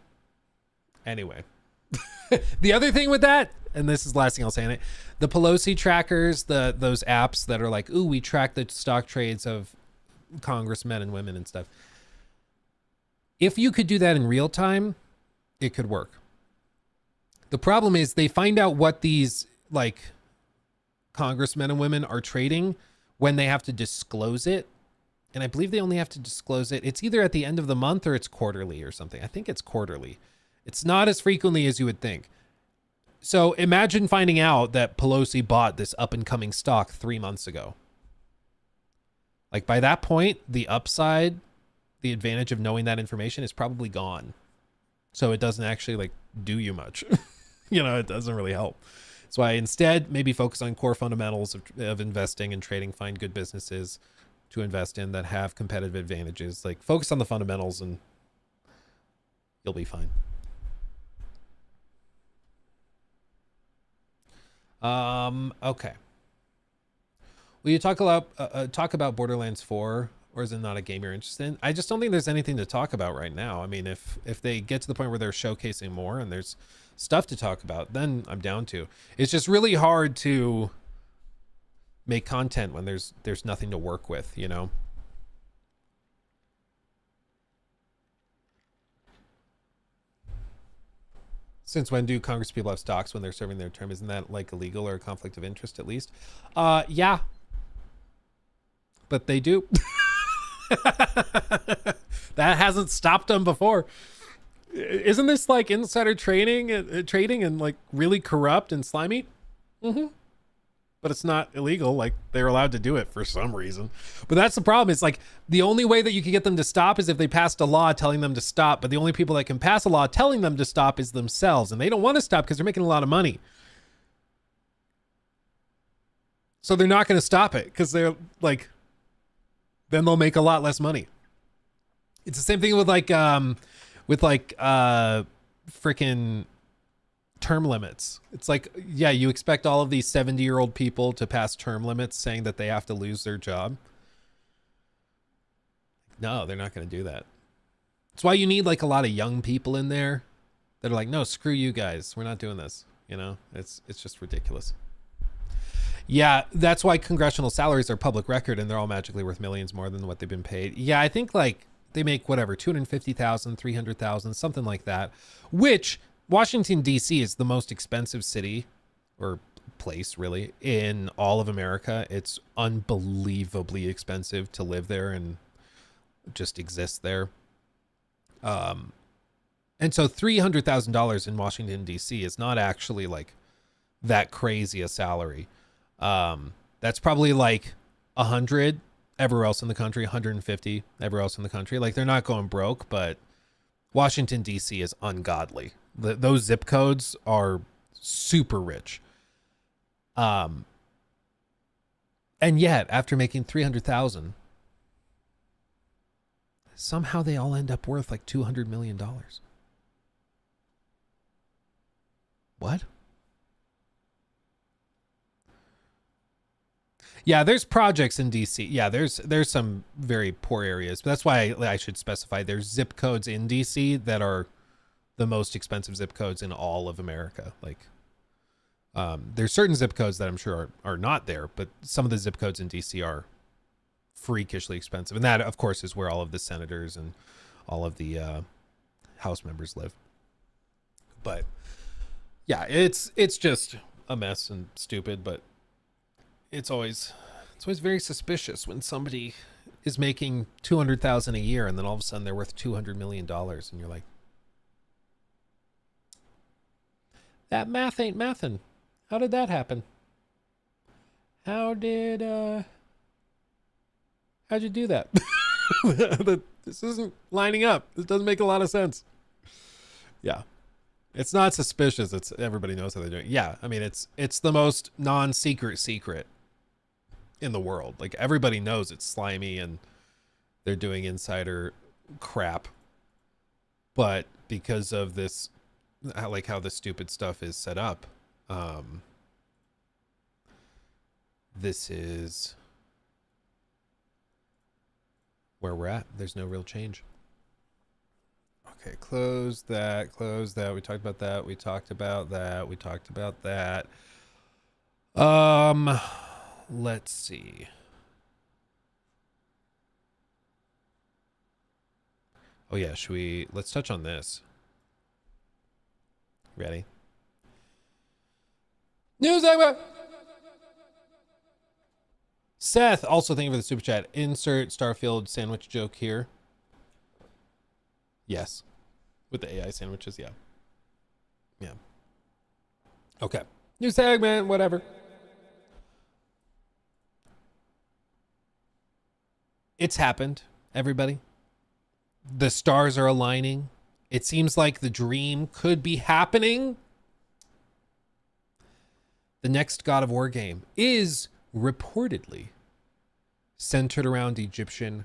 S4: The other thing with that, and this is the last thing I'll say on it, the Pelosi trackers, those apps that are like, ooh, we track the stock trades of congressmen and women and stuff. If you could do that in real time, it could work. The problem is they find out what these like congressmen and women are trading when they have to disclose it. And I believe they only have to disclose it. It's either at the end of the month or it's quarterly or something. I think it's quarterly. It's not as frequently as you would think. So imagine finding out that Pelosi bought this up and coming stock 3 months ago. Like by that point, the upside, the advantage of knowing that information is probably gone. So it doesn't actually like do you much. You know, it doesn't really help. That's why instead maybe focus on core fundamentals of investing and trading, find good businesses to invest in that have competitive advantages. Like focus on the fundamentals and you'll be fine. Okay. Will you talk about Borderlands 4, or is it not a game you're interested in? I just don't think there's anything to talk about right now. I mean, if they get to the point where they're showcasing more and there's stuff to talk about, then I'm down to. It's just really hard to make content when there's nothing to work with, you know? Since when do Congress people have stocks when they're serving their term? Isn't that like illegal or a conflict of interest at least? Yeah. But they do. That hasn't stopped them before. Isn't this like insider trading and like really corrupt and slimy? But it's not illegal. Like they're allowed to do it for some reason. But that's the problem. It's like the only way that you can get them to stop is if they passed a law telling them to stop. But the only people that can pass a law telling them to stop is themselves. And they don't want to stop because they're making a lot of money. So they're not going to stop it because they're like, then they'll make a lot less money. It's the same thing with freaking term limits. It's like, yeah, you expect all of these 70-year-old people to pass term limits saying that they have to lose their job. No, they're not going to do that. That's why you need like a lot of young people in there that are like, no, screw you guys. We're not doing this. You know, it's just ridiculous. Yeah, that's why congressional salaries are public record and they're all magically worth millions more than what they've been paid. Yeah, I think like they make whatever, 250,000, 300,000, something like that, which Washington, D.C. is the most expensive city or place really in all of America. It's unbelievably expensive to live there and just exist there. And so $300,000 in Washington, D.C. is not actually like that crazy a salary. That's probably like 100 everywhere else in the country, 150 everywhere else in the country. Like they're not going broke, but Washington, D.C. is ungodly. Those zip codes are super rich. And yet after making 300,000, somehow they all end up worth like $200 million. What? Yeah, there's projects in DC. Yeah, there's some very poor areas. But that's why I should specify there's zip codes in DC that are the most expensive zip codes in all of America. Like there's certain zip codes that I'm sure are not there, but some of the zip codes in DC are freakishly expensive. And that, of course, is where all of the senators and all of the House members live. But yeah, it's just a mess and stupid, but it's always very suspicious when somebody is making 200,000 a year and then all of a sudden they're worth $200 million and you're like, that math ain't mathin'. How did that happen? How'd you do that? This isn't lining up. This doesn't make a lot of sense. Yeah. It's not suspicious. It's everybody knows how they're doing. Yeah. I mean, it's the most non-secret secret in the world. Like everybody knows it's slimy and they're doing insider crap. But because of this, like how the stupid stuff is set up, this is where we're at. There's no real change. Okay, close that. We talked about that. We talked about that. Let's see. Oh yeah, let's touch on this. Ready? News segment. Seth, also thank you for the super chat. Insert Starfield sandwich joke here. Yes. With the AI sandwiches, yeah. Yeah. Okay. New segment, whatever. It's happened, everybody. The stars are aligning. It seems like the dream could be happening. The next God of War game is reportedly centered around Egyptian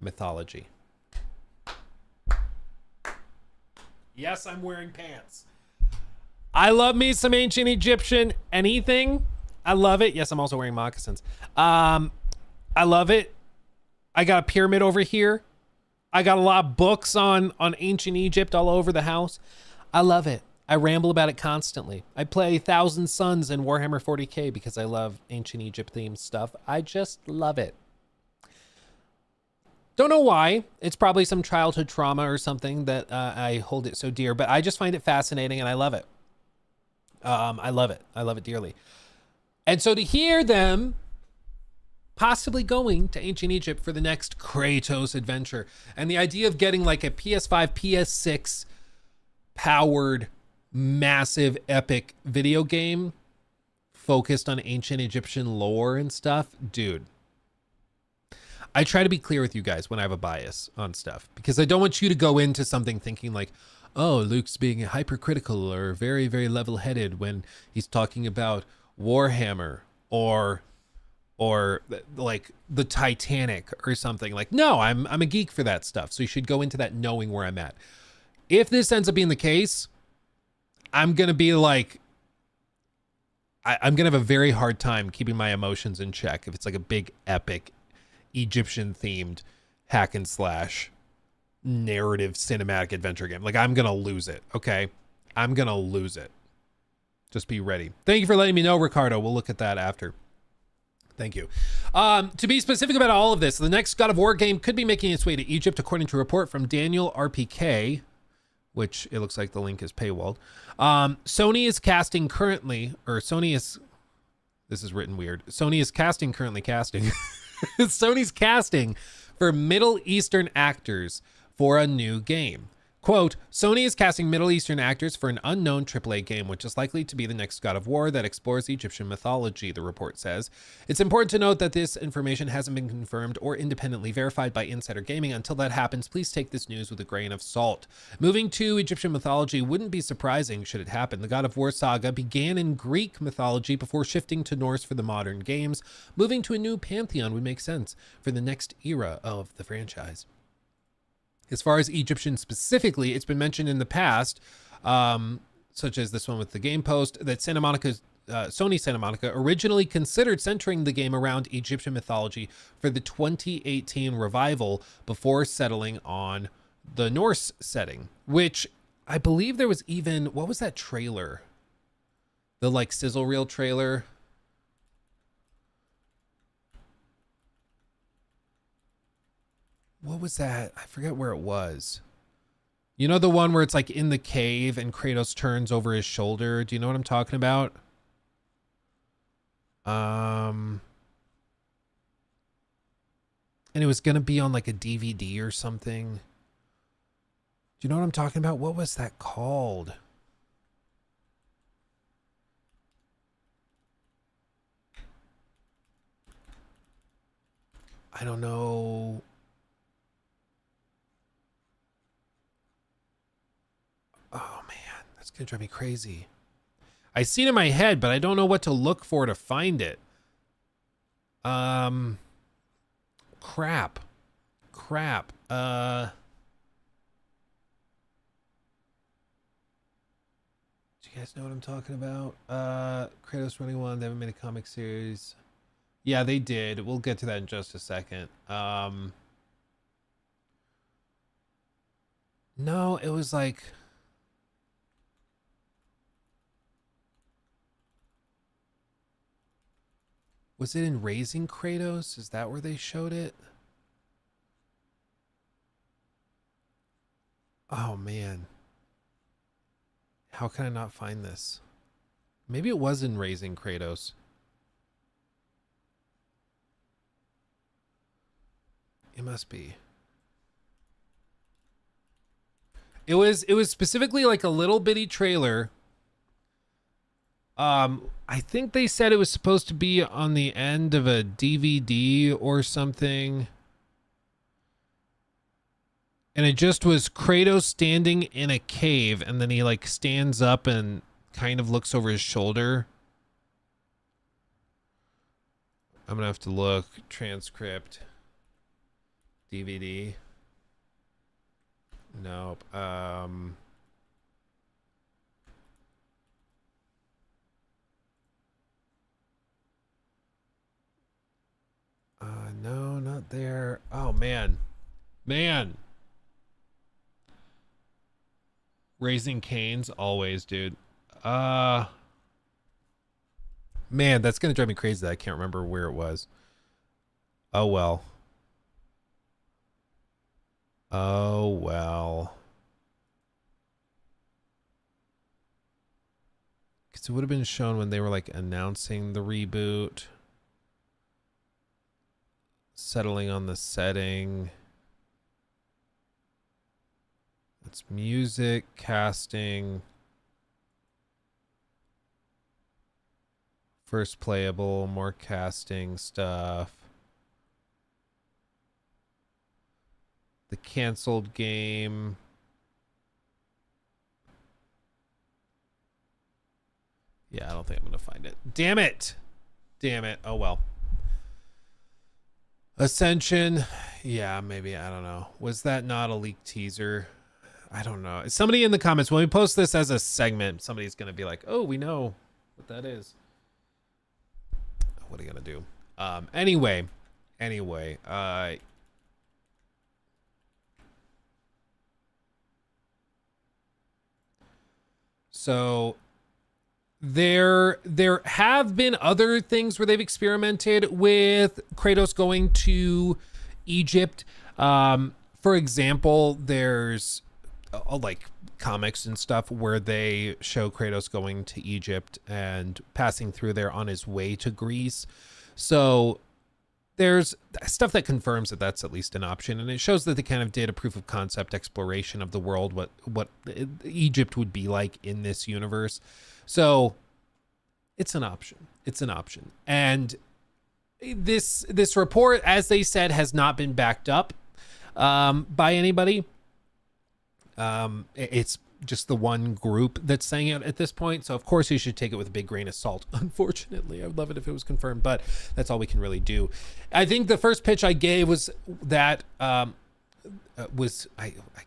S4: mythology. Yes, I'm wearing pants. I love me some ancient Egyptian anything. I love it. Yes, I'm also wearing moccasins. I love it. I got a pyramid over here. I got a lot of books on ancient Egypt all over the house. I love it. I ramble about it constantly. I play Thousand Suns in Warhammer 40k because I love ancient Egypt themed stuff. I just love it. Don't know why. It's probably some childhood trauma or something that I hold it so dear, but I just find it fascinating and I love it. I love it. I love it dearly. And so to hear them possibly going to ancient Egypt for the next Kratos adventure. And the idea of getting like a PS5, PS6 powered massive epic video game focused on ancient Egyptian lore and stuff, dude. I try to be clear with you guys when I have a bias on stuff, because I don't want you to go into something thinking like, oh, Luke's being hypercritical or very, very level-headed when he's talking about Warhammer or like the Titanic or something. Like, no, I'm a geek for that stuff. So you should go into that knowing where I'm at. If this ends up being the case, I'm going to be like, I'm going to have a very hard time keeping my emotions in check if it's like a big epic Egyptian themed hack and slash narrative cinematic adventure game. Like, I'm going to lose it. Okay. I'm going to lose it. Just be ready. Thank you for letting me know, Ricardo. We'll look at that after. Thank you. To be specific about all of this, the next God of War game could be making its way to Egypt, according to a report from Daniel RPK, which it looks like the link is paywalled. Sony is casting currently, or Sony is, this is written weird. Sony is casting, currently casting. Sony's casting for Middle Eastern actors for a new game. Quote, Sony is casting Middle Eastern actors for an unknown AAA game, which is likely to be the next God of War that explores Egyptian mythology, the report says. It's important to note that this information hasn't been confirmed or independently verified by Insider Gaming. Until that happens, please take this news with a grain of salt. Moving to Egyptian mythology wouldn't be surprising should it happen. The God of War saga began in Greek mythology before shifting to Norse for the modern games. Moving to a new pantheon would make sense for the next era of the franchise. As far as Egyptian specifically, it's been mentioned in the past, such as this one with the Game Post, that Sony Santa Monica originally considered centering the game around Egyptian mythology for the 2018 revival before settling on the Norse setting, which I believe there was even, what was that trailer? The like sizzle reel trailer. What was that? I forget where it was. You know, the one where it's like in the cave and Kratos turns over his shoulder. Do you know what I'm talking about? And it was going to be on like a DVD or something. Do you know what I'm talking about? What was that called? I don't know. Oh man, that's gonna drive me crazy. I see it in my head, but I don't know what to look for to find it. Crap. Do you guys know what I'm talking about? Kratos running one. They haven't made a comic series. Yeah, they did. We'll get to that in just a second. No, it was like. Was it in Raising Kratos? Is that where they showed it? Oh man. How can I not find this? Maybe it was in Raising Kratos. It must be. It was specifically like a little bitty trailer. I think they said it was supposed to be on the end of a DVD or something. And it just was Kratos standing in a cave, and then he like stands up and kind of looks over his shoulder. I'm gonna have to look. Transcript. DVD. Nope. No, not there. Oh man. Raising Cane's always, dude. Man, that's gonna drive me crazy that I can't remember where it was. Oh well. Because it would have been shown when they were like announcing the reboot. settling on the setting. It's music, casting, first playable, more casting stuff. The canceled game. Yeah, I don't think I'm going to find it. Damn it. Damn it. Oh, well. Ascension. Yeah, maybe. I don't know. Was that not a leaked teaser? I don't know. Somebody in the comments, when we post this as a segment, somebody's going to be like, oh, we know what that is. What are you going to do? Anyway. So there have been other things where they've experimented with Kratos going to Egypt. For example, there's like comics and stuff where they show Kratos going to Egypt and passing through there on his way to Greece. So there's stuff that confirms that that's at least an option, and it shows that they kind of did a proof of concept exploration of the world, what Egypt would be like in this universe. So it's an option. And this report, as they said, has not been backed up by anybody. It's just the one group that's saying it at this point. So of course you should take it with a big grain of salt. Unfortunately, I would love it if it was confirmed, but that's all we can really do. I think the first pitch I gave was that, I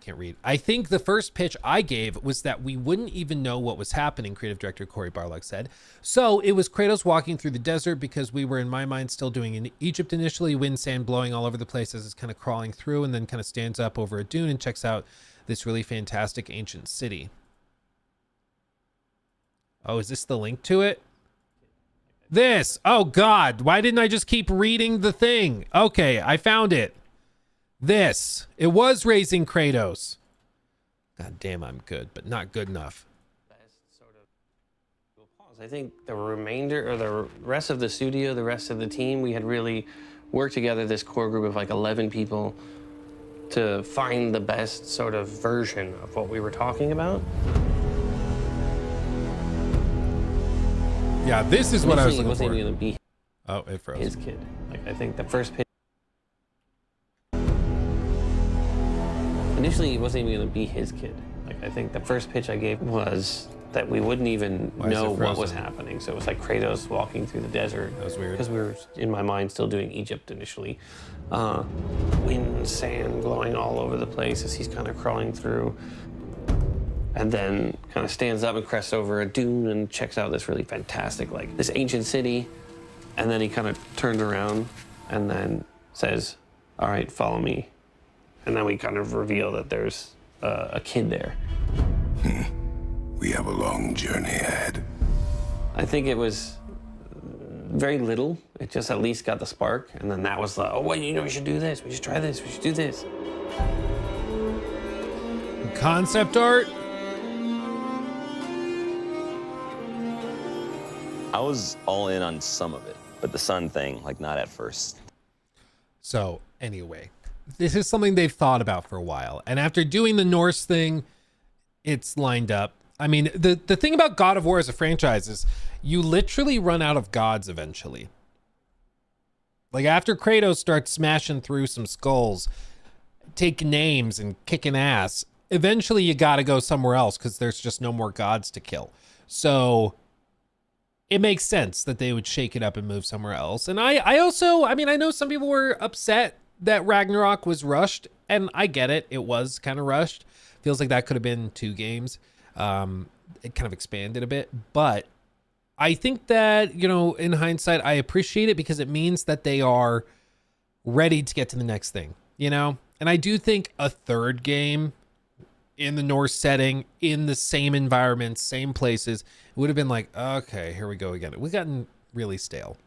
S4: can't read. I think the first pitch I gave was that we wouldn't even know what was happening, creative director Cory Barlog said. So it was Kratos walking through the desert, because we were, in my mind, still doing in Egypt initially, wind, sand blowing all over the place as it's kind of crawling through, and then kind of stands up over a dune and checks out this really fantastic ancient city. Oh, is this the link to it? This. Oh God, why didn't I just keep reading the thing? Okay, I found it. This. It was raising Kratos. God damn, I'm good, but not good enough.
S7: I think the remainder, or the rest of the studio, the rest of the team, we had really worked together, this core group of like 11 people, to find the best sort of version of what we were talking about.
S4: Yeah, this is what I was looking
S7: wasn't
S4: for.
S7: even gonna be
S4: Oh, it froze.
S7: his kid. Like, I think the first pitch. Initially, it wasn't even gonna be his kid. Like, I think the first pitch I gave was that we wouldn't even know what was happening. So it was like Kratos walking through the desert.
S4: That was weird.
S7: Because we were, in my mind, still doing Egypt initially. Wind, sand blowing all over the place as he's kind of crawling through. And then kind of stands up and crests over a dune and checks out this really fantastic, like, this ancient city. And then he kind of turns around and then says, all right, follow me. And then we kind of reveal that there's a kid there.
S8: We have a long journey ahead.
S7: I think it was very little. It just at least got the spark. And then that was like, oh, well, you know, we should do this. We should try this. We should do this.
S4: Concept art.
S9: I was all in on some of it, but the sun thing, like, not at first.
S4: So anyway, this is something they've thought about for a while. And after doing the Norse thing, it's lined up. I mean, the thing about God of War as a franchise is you literally run out of gods eventually. Like, after Kratos starts smashing through some skulls, taking names and kicking ass, eventually you got to go somewhere else because there's just no more gods to kill. So it makes sense that they would shake it up and move somewhere else. And I also, I mean, I know some people were upset that Ragnarok was rushed, and I get it. It was kind of rushed. Feels like that could have been 2 games. It kind of expanded a bit, but I think that, you know, in hindsight, I appreciate it because it means that they are ready to get to the next thing, you know? And I do think a third game in the Norse setting, in the same environments, same places, it would have been like, okay, here we go again. We've gotten really stale.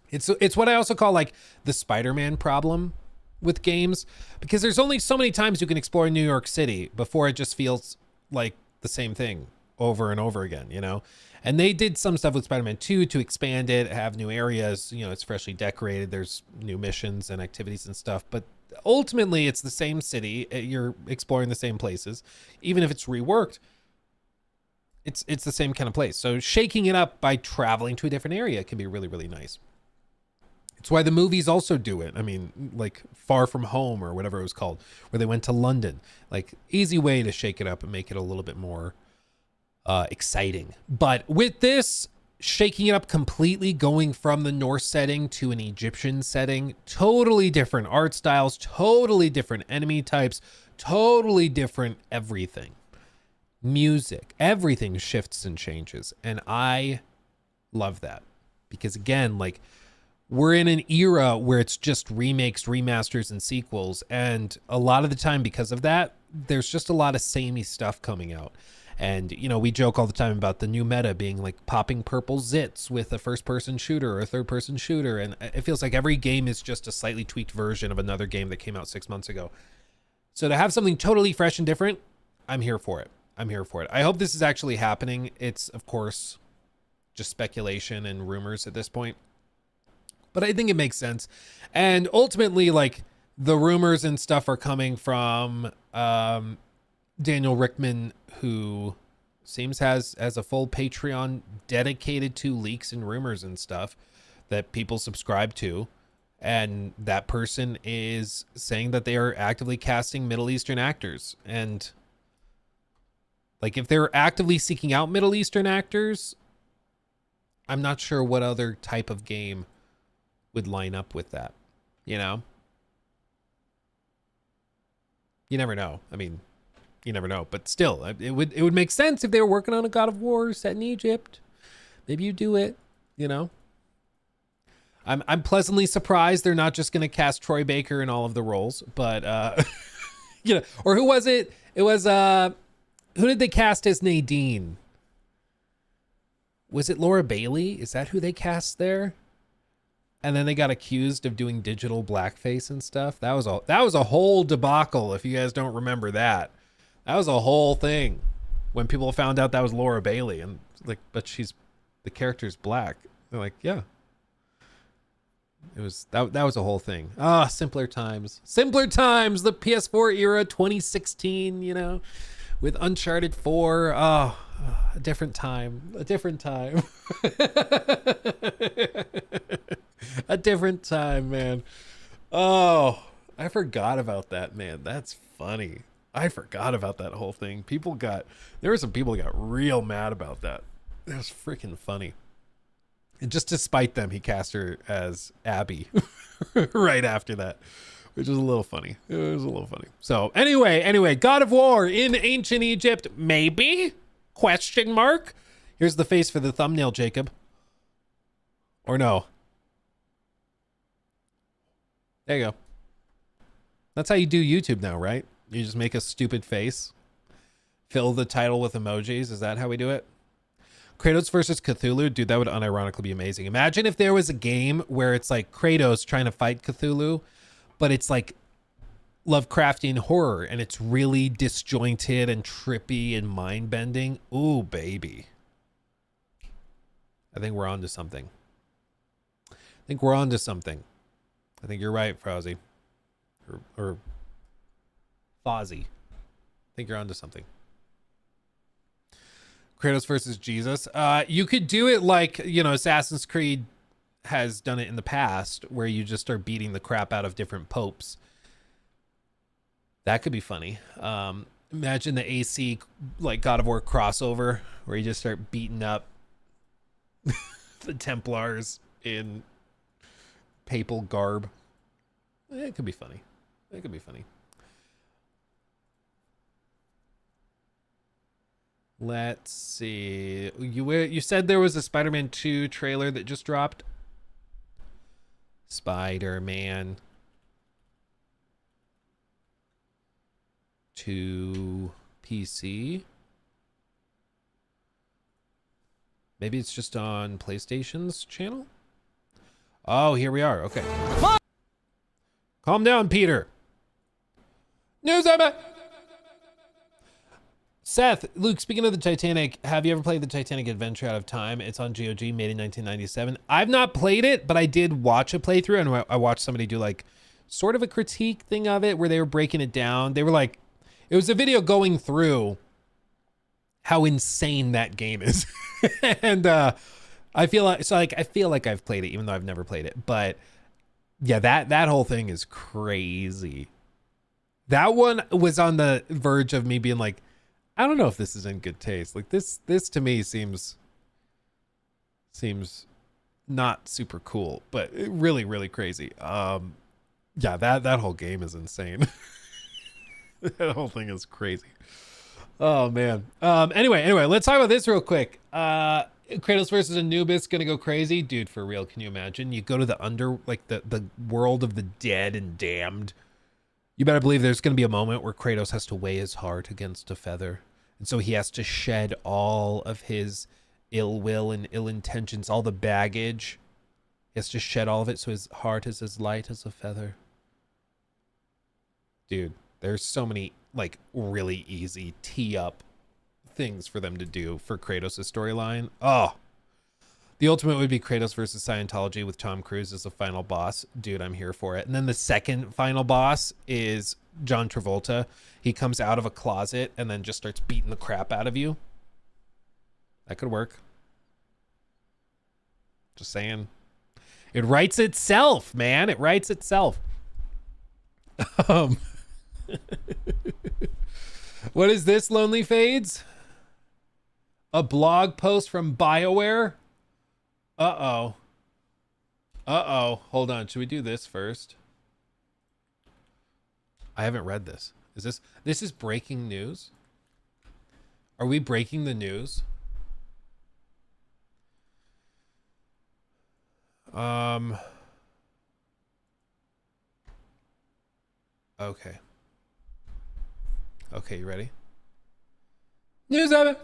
S4: It's what I also call like the Spider-Man problem with games, because there's only so many times you can explore New York City before it just feels like the same thing over and over again, you know? And they did some stuff with Spider-Man 2 to expand it, have new areas, you know, it's freshly decorated, there's new missions and activities and stuff, but ultimately it's the same city, you're exploring the same places, even if it's reworked. It's the same kind of place. So shaking it up by traveling to a different area can be really, really nice. It's why the movies also do it. I mean, like Far From Home or whatever it was called, where they went to London. Like, easy way to shake it up and make it a little bit more exciting. But with this, shaking it up completely, going from the Norse setting to an Egyptian setting, totally different art styles, totally different enemy types, totally different everything. Music, everything shifts and changes. And I love that because, again, like, we're in an era where it's just remakes, remasters, and sequels. And a lot of the time, because of that, there's just a lot of samey stuff coming out. And, you know, we joke all the time about the new meta being like popping purple zits with a first-person shooter or a third-person shooter. And it feels like every game is just a slightly tweaked version of another game that came out 6 months ago. So to have something totally fresh and different, I'm here for it. I'm here for it. I hope this is actually happening. It's, of course, just speculation and rumors at this point. But I think it makes sense. And ultimately, like, the rumors and stuff are coming from Daniel Rickman, who seems has a full Patreon dedicated to leaks and rumors and stuff that people subscribe to. And that person is saying that they are actively casting Middle Eastern actors. And like, if they're actively seeking out Middle Eastern actors, I'm not sure what other type of game would line up with that, you know? You never know. I mean, you never know, but still, it would make sense if they were working on a God of War set in Egypt. Maybe you do it, you know? I'm pleasantly surprised they're not just going to cast Troy Baker in all of the roles, but you know, or who was it? It was who did they cast as Nadine? Was it Laura Bailey? Is that who they cast there? And then they got accused of doing digital blackface and stuff. That was a whole debacle. If you guys don't remember that, that was a whole thing when people found out that was Laura Bailey and like, but the character's black. They're like, yeah, it was that was a whole thing. Simpler times, the PS4 era, 2016, you know, with Uncharted 4. A different time. A different time, man. Oh, I forgot about that, man. That's funny. I forgot about that whole thing. There were some people who got real mad about that. It was freaking funny. And just to spite them, he cast her as Abby right after that, which was a little funny. It was a little funny. So anyway, God of War in ancient Egypt, maybe? Question mark. Here's the face for the thumbnail, Jacob. Or no? There you go. That's how you do YouTube now, right? You just make a stupid face. Fill the title with emojis. Is that how we do it? Kratos versus Cthulhu. Dude, that would unironically be amazing. Imagine if there was a game where it's like Kratos trying to fight Cthulhu, but it's like Lovecraftian horror and it's really disjointed and trippy and mind-bending. Ooh, baby. I think we're on to something. I think you're right, Frowsy. Or Fozzie. I think you're onto something. Kratos versus Jesus. You could do it like, you know, Assassin's Creed has done it in the past, where you just start beating the crap out of different popes. That could be funny. Imagine the AC like God of War crossover, where you just start beating up the Templars in papal garb. It could be funny. It could be funny. Let's see. You said there was a Spider-Man 2 trailer that just dropped. Spider-Man 2 PC. Maybe it's just on PlayStation's channel. Oh, here we are. Okay. Calm down, Peter. News. Seth, Luke, speaking of the Titanic, have you ever played the Titanic Adventure Out of Time? It's on GOG, made in 1997. I've not played it, but I did watch a playthrough, and I watched somebody do like sort of a critique thing of it where they were breaking it down. They were like, it was a video going through how insane that game is. And I feel like I've played it, even though I've never played it. But yeah, that whole thing is crazy. That one was on the verge of me being like, I don't know if this is in good taste. Like this to me seems not super cool, but really, really crazy. Yeah, that whole game is insane. That whole thing is crazy. Oh man. Anyway, let's talk about this real quick. Kratos versus Anubis gonna go crazy, dude. For real, can you imagine? You go to the world of the dead and damned. You better believe there's going to be a moment where Kratos has to weigh his heart against a feather. And so he has to shed all of his ill will and ill intentions, all the baggage. He has to shed all of it so his heart is as light as a feather. Dude, there's so many like really easy tee up things for them to do for Kratos' storyline. Oh, the ultimate would be Kratos versus Scientology with Tom Cruise as the final boss. Dude, I'm here for it. And then the second final boss is John Travolta. He comes out of a closet and then just starts beating the crap out of you. That could work. Just saying. It writes itself, man. It writes itself. What is this, Lonely Fades? A blog post from BioWare? Uh-oh. Hold on. Should we do this first? I haven't read this. This is breaking news? Are we breaking the news? Okay. Okay, you ready? News of it.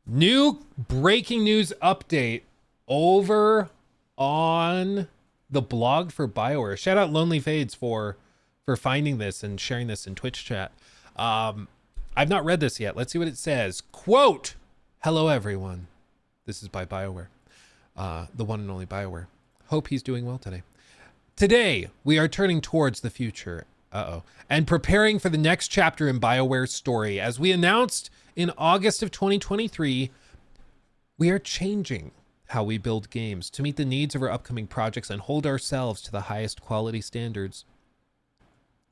S4: New breaking news update over on the blog for BioWare. Shout out Lonely Fades for finding this and sharing this in Twitch chat. I've not read this yet. Let's see what it says. Quote, "Hello everyone. This is by BioWare. The one and only BioWare. Hope he's doing well today. Today, we are turning towards the future. And preparing for the next chapter in BioWare's story. As we announced in August of 2023, we are changing how we build games to meet the needs of our upcoming projects and hold ourselves to the highest quality standards.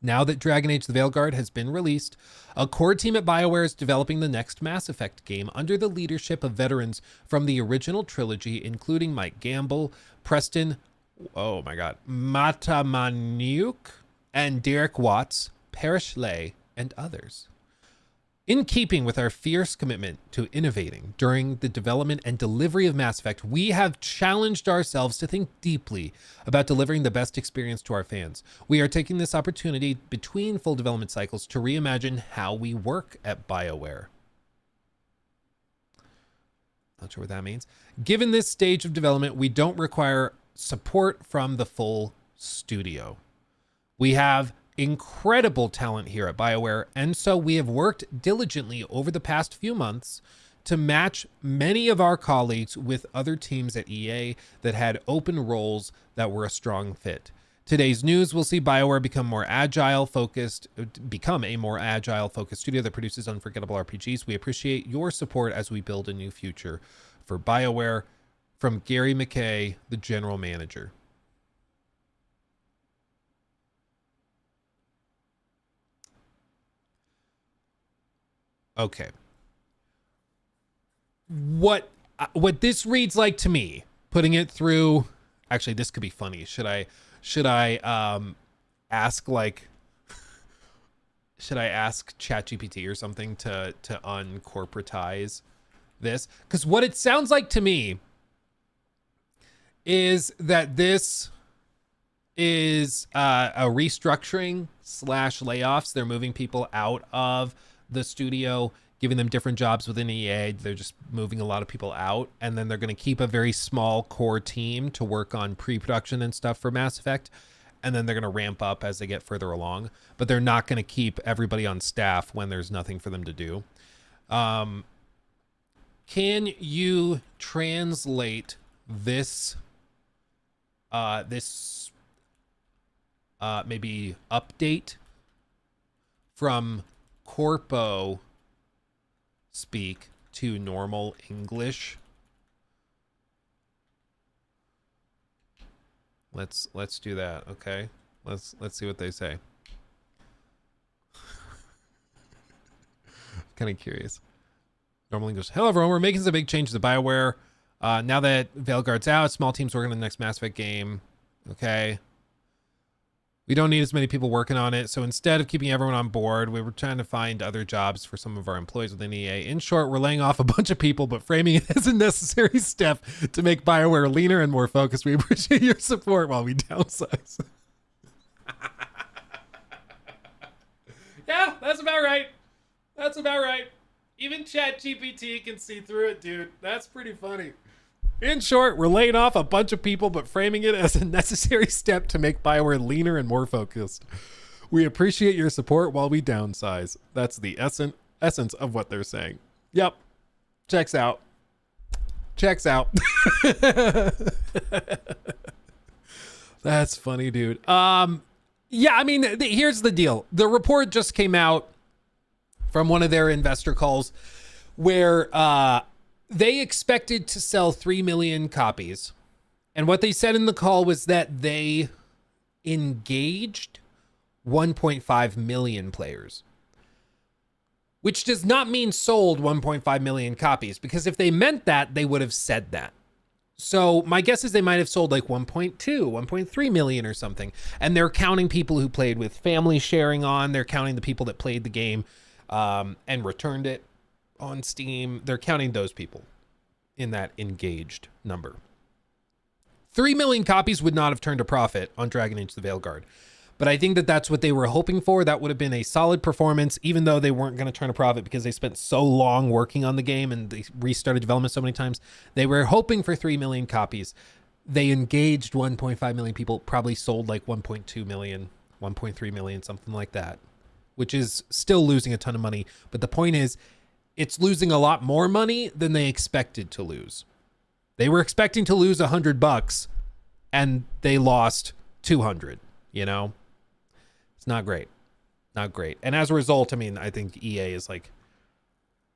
S4: Now that Dragon Age the Veilguard has been released, a core team at BioWare is developing the next Mass Effect game under the leadership of veterans from the original trilogy, including Mike Gamble, Preston, Matamaniuk, and Derek Watts, Parrish Lay, and others. In keeping with our fierce commitment to innovating during the development and delivery of Mass Effect, we have challenged ourselves to think deeply about delivering the best experience to our fans. We are taking this opportunity between full development cycles to reimagine how we work at BioWare. Not sure what that means. Given this stage of development, we don't require support from the full studio. We have incredible talent here at BioWare, and so we have worked diligently over the past few months to match many of our colleagues with other teams at EA that had open roles that were a strong fit. Today's news will see BioWare become a more agile focused studio that produces unforgettable RPGs. We appreciate your support as we build a new future for BioWare. From Gary McKay, the general manager. Okay. What this reads like to me, putting it through, actually this could be funny. Should I ask ChatGPT or something to uncorporatize this? Because what it sounds like to me is that this is a restructuring / layoffs. They're moving people out of the studio, giving them different jobs within EA. They're just moving a lot of people out, and then they're going to keep a very small core team to work on pre-production and stuff for Mass Effect. and then they're going to ramp up as they get further along, but they're not going to keep everybody on staff when there's nothing for them to do. Can you translate this maybe update from corpo speak to normal English? Let's do that. Okay. Let's see what they say. Kind of curious. Normal English. Hello everyone, we're making some big changes to BioWare. Now that Veilguard's out, small teams working on the next Mass Effect game. Okay. We don't need as many people working on it, so instead of keeping everyone on board, we were trying to find other jobs for some of our employees within EA. In short, we're laying off a bunch of people, but framing it as a necessary step to make BioWare leaner and more focused. We appreciate your support while we downsize. Yeah, that's about right. That's about right. Even ChatGPT can see through it, dude. That's pretty funny. In short, we're laying off a bunch of people, but framing it as a necessary step to make BioWare leaner and more focused. We appreciate your support while we downsize. That's the essence of what they're saying. Yep. Checks out. Checks out. That's funny, dude. Yeah, I mean, here's the deal. The report just came out from one of their investor calls where they expected to sell 3 million copies. And what they said in the call was that they engaged 1.5 million players, which does not mean sold 1.5 million copies, because if they meant that, they would have said that. So my guess is they might have sold like 1.2, 1.3 million or something. And they're counting people who played with family sharing on. They're counting the people that played the game and returned it on Steam. They're counting those people in that engaged number. 3 million copies would not have turned a profit on Dragon Age: The Veilguard. But I think that that's what they were hoping for. That would have been a solid performance, even though they weren't going to turn a profit because they spent so long working on the game and they restarted development so many times. They were hoping for 3 million copies. They engaged 1.5 million people, probably sold like 1.2 million, 1.3 million, something like that, which is still losing a ton of money. But the point is, it's losing a lot more money than they expected to lose. They were expecting to lose $100 and they lost 200, you know? It's not great. Not great. And as a result, I mean, I think EA is like,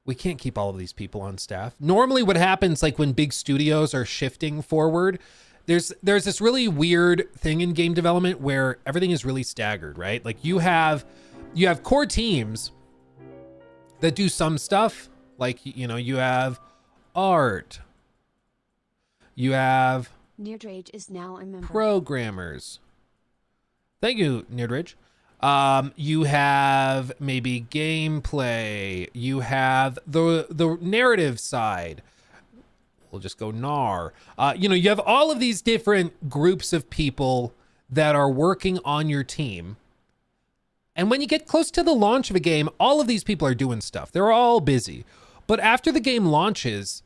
S4: we can't keep all of these people on staff. Normally what happens, like when big studios are shifting forward, there's this really weird thing in game development where everything is really staggered, right? Like you have core teams that do some stuff, like, you know, you have art, you have
S6: Neardrage is now a member.
S4: programmers. Thank you, Neardrage. You have maybe gameplay, you have the narrative side. We'll just go NAR. You know, you have all of these different groups of people that are working on your team. And when you get close to the launch of a game, all of these people are doing stuff. They're all busy. But after the game launches,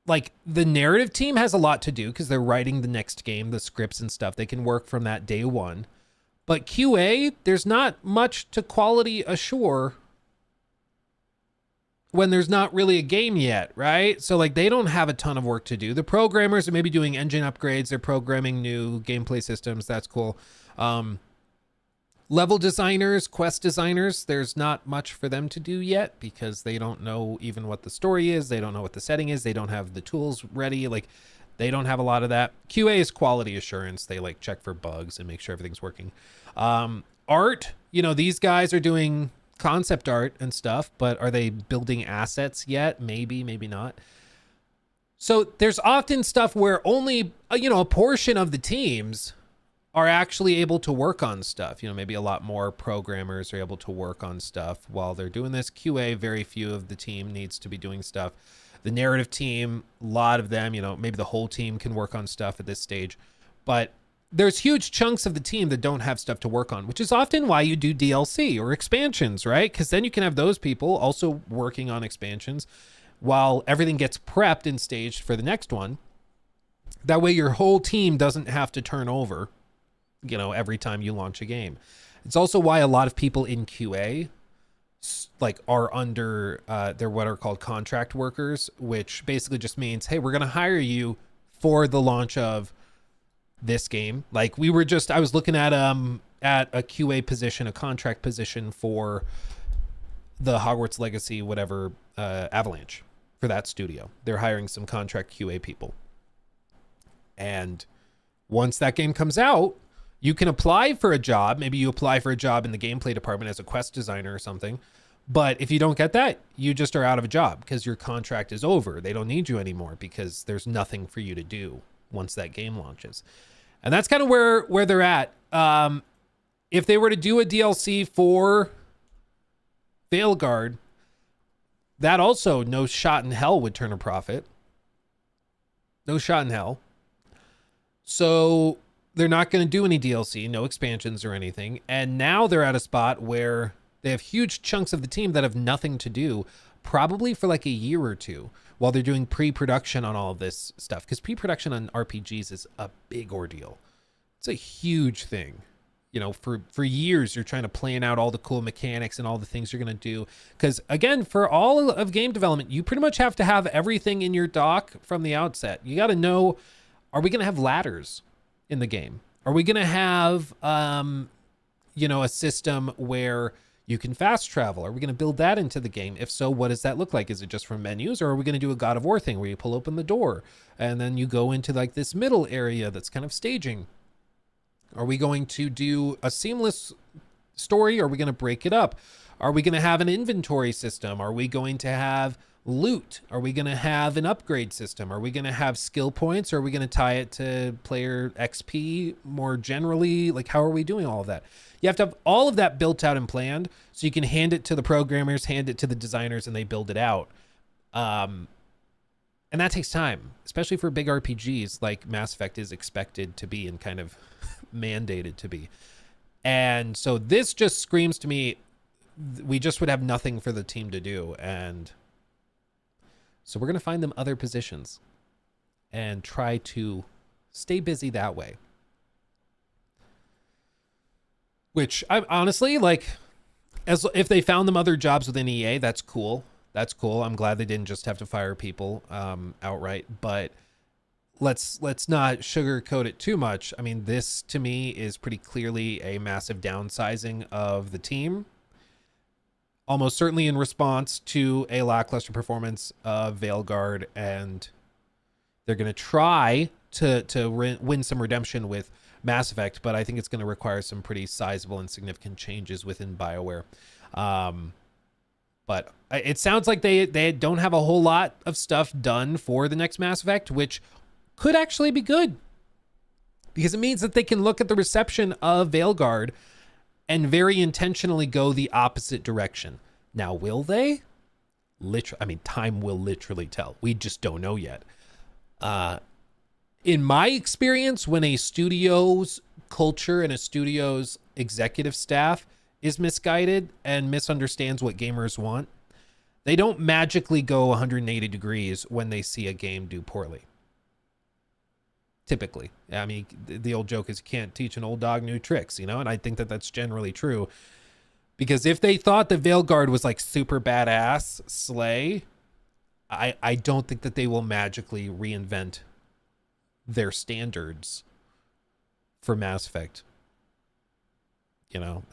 S4: like the narrative team has a lot to do because they're writing the next game, the scripts and stuff. They can work from that day one. But QA, there's not much to quality assure when there's not really a game yet, right? So like they don't have a ton of work to do. The programmers are maybe doing engine upgrades. They're programming new gameplay systems. That's cool. Level designers, quest designers, there's not much for them to do yet because they don't know even what the story is. They don't know what the setting is. They don't have the tools ready. Like they don't have a lot of that. QA is quality assurance. They like check for bugs and make sure everything's working. Art, you know, these guys are doing concept art and stuff, but are they building assets yet? Maybe, maybe not. So there's often stuff where only, you know, a portion of the teams are actually able to work on stuff. You know, maybe a lot more programmers are able to work on stuff while they're doing this. QA, very few of the team needs to be doing stuff. The narrative team, a lot of them, you know, maybe the whole team can work on stuff at this stage. But there's huge chunks of the team that don't have stuff to work on, which is often why you do DLC or expansions, right? Because then you can have those people also working on expansions while everything gets prepped and staged for the next one. That way your whole team doesn't have to turn over every time you launch a game. It's also why a lot of people in QA like are under they're what are called contract workers, which basically just means, hey, we're going to hire you for the launch of this game. Like I was looking at a QA position, a contract position for the Hogwarts Legacy whatever Avalanche, for that studio. They're hiring some contract QA people. And once that game comes out, you can apply for a job. Maybe you apply for a job in the gameplay department as a quest designer or something. But if you don't get that, you just are out of a job because your contract is over. They don't need you anymore because there's nothing for you to do once that game launches. And that's kind of where they're at. If they were to do a DLC for Veilguard, that also no shot in hell would turn a profit. No shot in hell. So they're not going to do any DLC, no expansions or anything. And now they're at a spot where they have huge chunks of the team that have nothing to do, probably for like a year or two, while they're doing pre-production on all of this stuff. Because pre-production on RPGs is a big ordeal. It's a huge thing. For years, you're trying to plan out all the cool mechanics and all the things you're going to do. Because again, for all of game development, you pretty much have to have everything in your dock from the outset. You got to know, are we going to have ladders in the game? Are we going to have, a system where you can fast travel? Are we going to build that into the game? If so, what does that look like? Is it just from menus, or are we going to do a God of War thing where you pull open the door and then you go into like this middle area that's kind of staging? Are we going to do a seamless story? Or are we going to break it up? Are we going to have an inventory system? Are we going to have loot? Are we going to have an upgrade system? Are we going to have skill points? Or are we going to tie it to player XP more generally? Like, how are we doing all of that? You have to have all of that built out and planned so you can hand it to the programmers, hand it to the designers, and they build it out. And that takes time, especially for big RPGs like Mass Effect is expected to be and kind of mandated to be. And so this just screams to me, we just would have nothing for the team to do. And so we're going to find them other positions and try to stay busy that way. Which I honestly like, as if they found them other jobs within EA, that's cool. That's cool. I'm glad they didn't just have to fire people outright, but let's not sugarcoat it too much. I mean, this to me is pretty clearly a massive downsizing of the team. Almost certainly in response to a lackluster performance of Veilguard, and they're going to try to win some redemption with Mass Effect, but I think it's going to require some pretty sizable and significant changes within BioWare. But it sounds like they don't have a whole lot of stuff done for the next Mass Effect, which could actually be good, because it means that they can look at the reception of Veilguard and very intentionally go the opposite direction. Now, will they? Time will literally tell. We just don't know yet. In my experience, when a studio's culture and a studio's executive staff is misguided and misunderstands what gamers want, they don't magically go 180 degrees when they see a game do poorly. Typically. I mean, the old joke is you can't teach an old dog new tricks, and I think that that's generally true. Because if they thought that Veilguard was like super badass slay, I don't think that they will magically reinvent their standards for Mass Effect.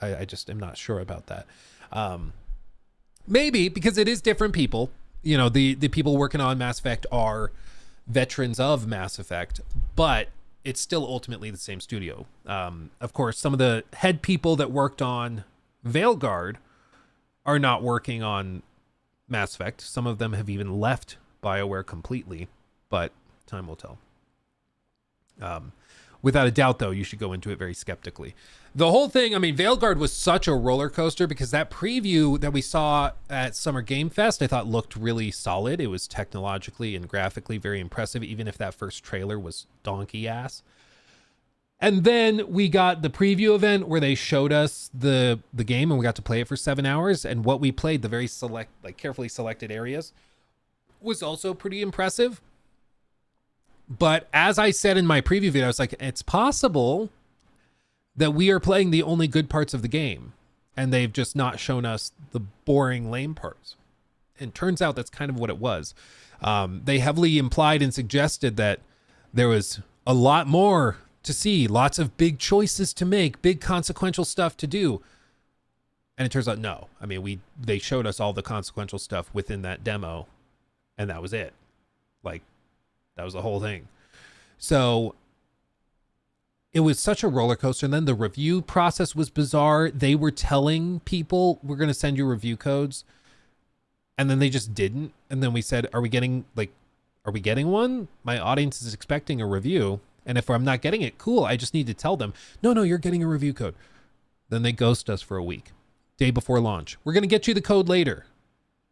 S4: I just am not sure about that. Maybe because it is different people. The people working on Mass Effect are veterans of Mass Effect, but it's still ultimately the same studio. Of course, some of the head people that worked on Veilguard are not working on Mass Effect. Some of them have even left BioWare completely, but time will tell. Without a doubt, though, you should go into it very skeptically. The whole thing, Veilguard was such a roller coaster because that preview that we saw at Summer Game Fest, I thought looked really solid. It was technologically and graphically very impressive, even if that first trailer was donkey ass. And then we got the preview event where they showed us the game and we got to play it for 7 hours. And what we played, the very carefully selected areas, was also pretty impressive. But as I said in my preview video, I was like, it's possible that we are playing the only good parts of the game, and they've just not shown us the boring, lame parts. And turns out that's kind of what it was. They heavily implied and suggested that there was a lot more to see, lots of big choices to make, big consequential stuff to do. And it turns out no. I mean, they showed us all the consequential stuff within that demo, and that was it. Like, that was the whole thing. So it was such a roller coaster. And then the review process was bizarre. They were telling people, we're going to send you review codes. And then they just didn't. And then we said, are we getting one? My audience is expecting a review. And if I'm not getting it, cool. I just need to tell them, no, you're getting a review code. Then they ghost us for a week. Day before launch. We're going to get you the code later.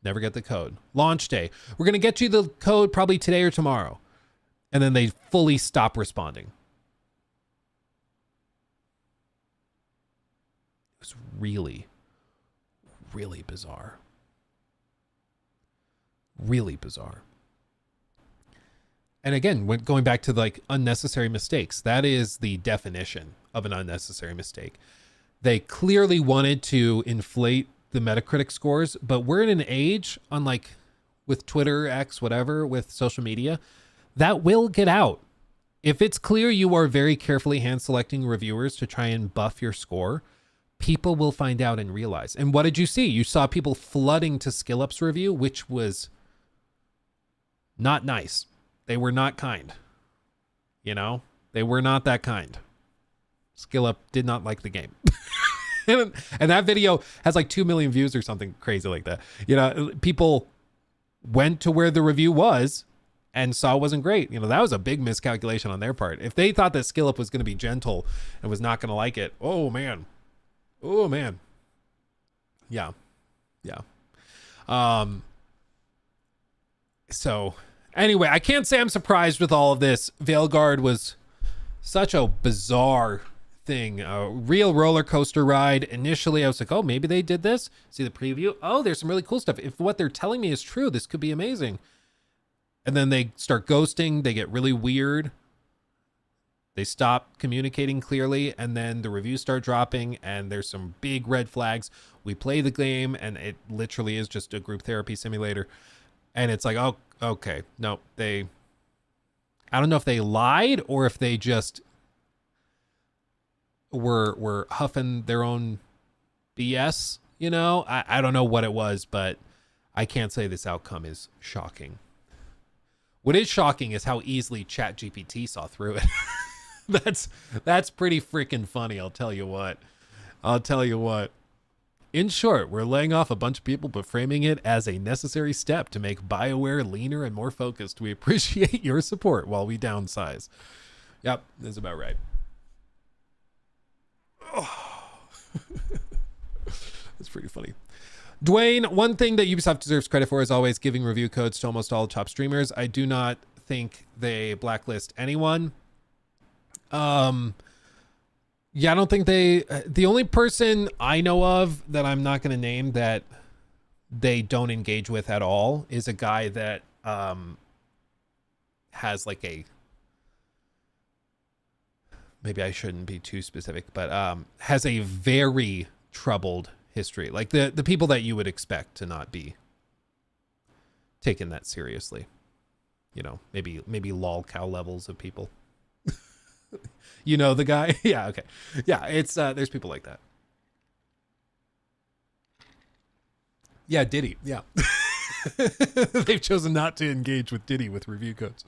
S4: Never get the code. Launch day. We're going to get you the code probably today or tomorrow. And then they fully stop responding. It was really, really bizarre. Really bizarre. And again, going back to like unnecessary mistakes, that is the definition of an unnecessary mistake. They clearly wanted to inflate the Metacritic scores, but we're in an age, unlike with Twitter, X, whatever, with social media, that will get out. If it's clear you are very carefully hand selecting reviewers to try and buff your score, people will find out and realize. And what did you see? You saw people flooding to SkillUp's review, which was not nice. They were not kind. You know, they were not that kind. SkillUp did not like the game. and that video has like 2 million views or something crazy like that. You know, people went to where the review was and saw it wasn't great. You know, that was a big miscalculation on their part. If they thought that SkillUp was going to be gentle and was not going to like it, oh man. Yeah. So anyway, I can't say I'm surprised with all of this. Veilguard was such a bizarre thing, a real roller coaster ride. Initially, I was like, oh, maybe they did this. See the preview. Oh, there's some really cool stuff. If what they're telling me is true, this could be amazing. And then they start ghosting. They get really weird. They stop communicating clearly, and then the reviews start dropping, and there's some big red flags. We play the game, and it literally is just a group therapy simulator. And it's like, oh, okay. No, I don't know if they lied or if they just were huffing their own BS, you know? I don't know what it was, but I can't say this outcome is shocking. What is shocking is how easily ChatGPT saw through it. That's pretty freaking funny, I'll tell you what. In short, we're laying off a bunch of people, but framing it as a necessary step to make BioWare leaner and more focused. We appreciate your support while we downsize. Yep, that's about right. Oh. That's pretty funny. Dwayne, one thing that Ubisoft deserves credit for is always giving review codes to almost all top streamers. I do not think they blacklist anyone. Yeah, I don't think the only person I know of that I'm not going to name that they don't engage with at all is a guy that has like maybe I shouldn't be too specific, but has a very troubled history. Like the people that you would expect to not be taken that seriously. You know, maybe lolcow levels of people. You know the guy? Yeah, okay. Yeah, it's there's people like that. Yeah, Diddy. Yeah. They've chosen not to engage with Diddy with review codes.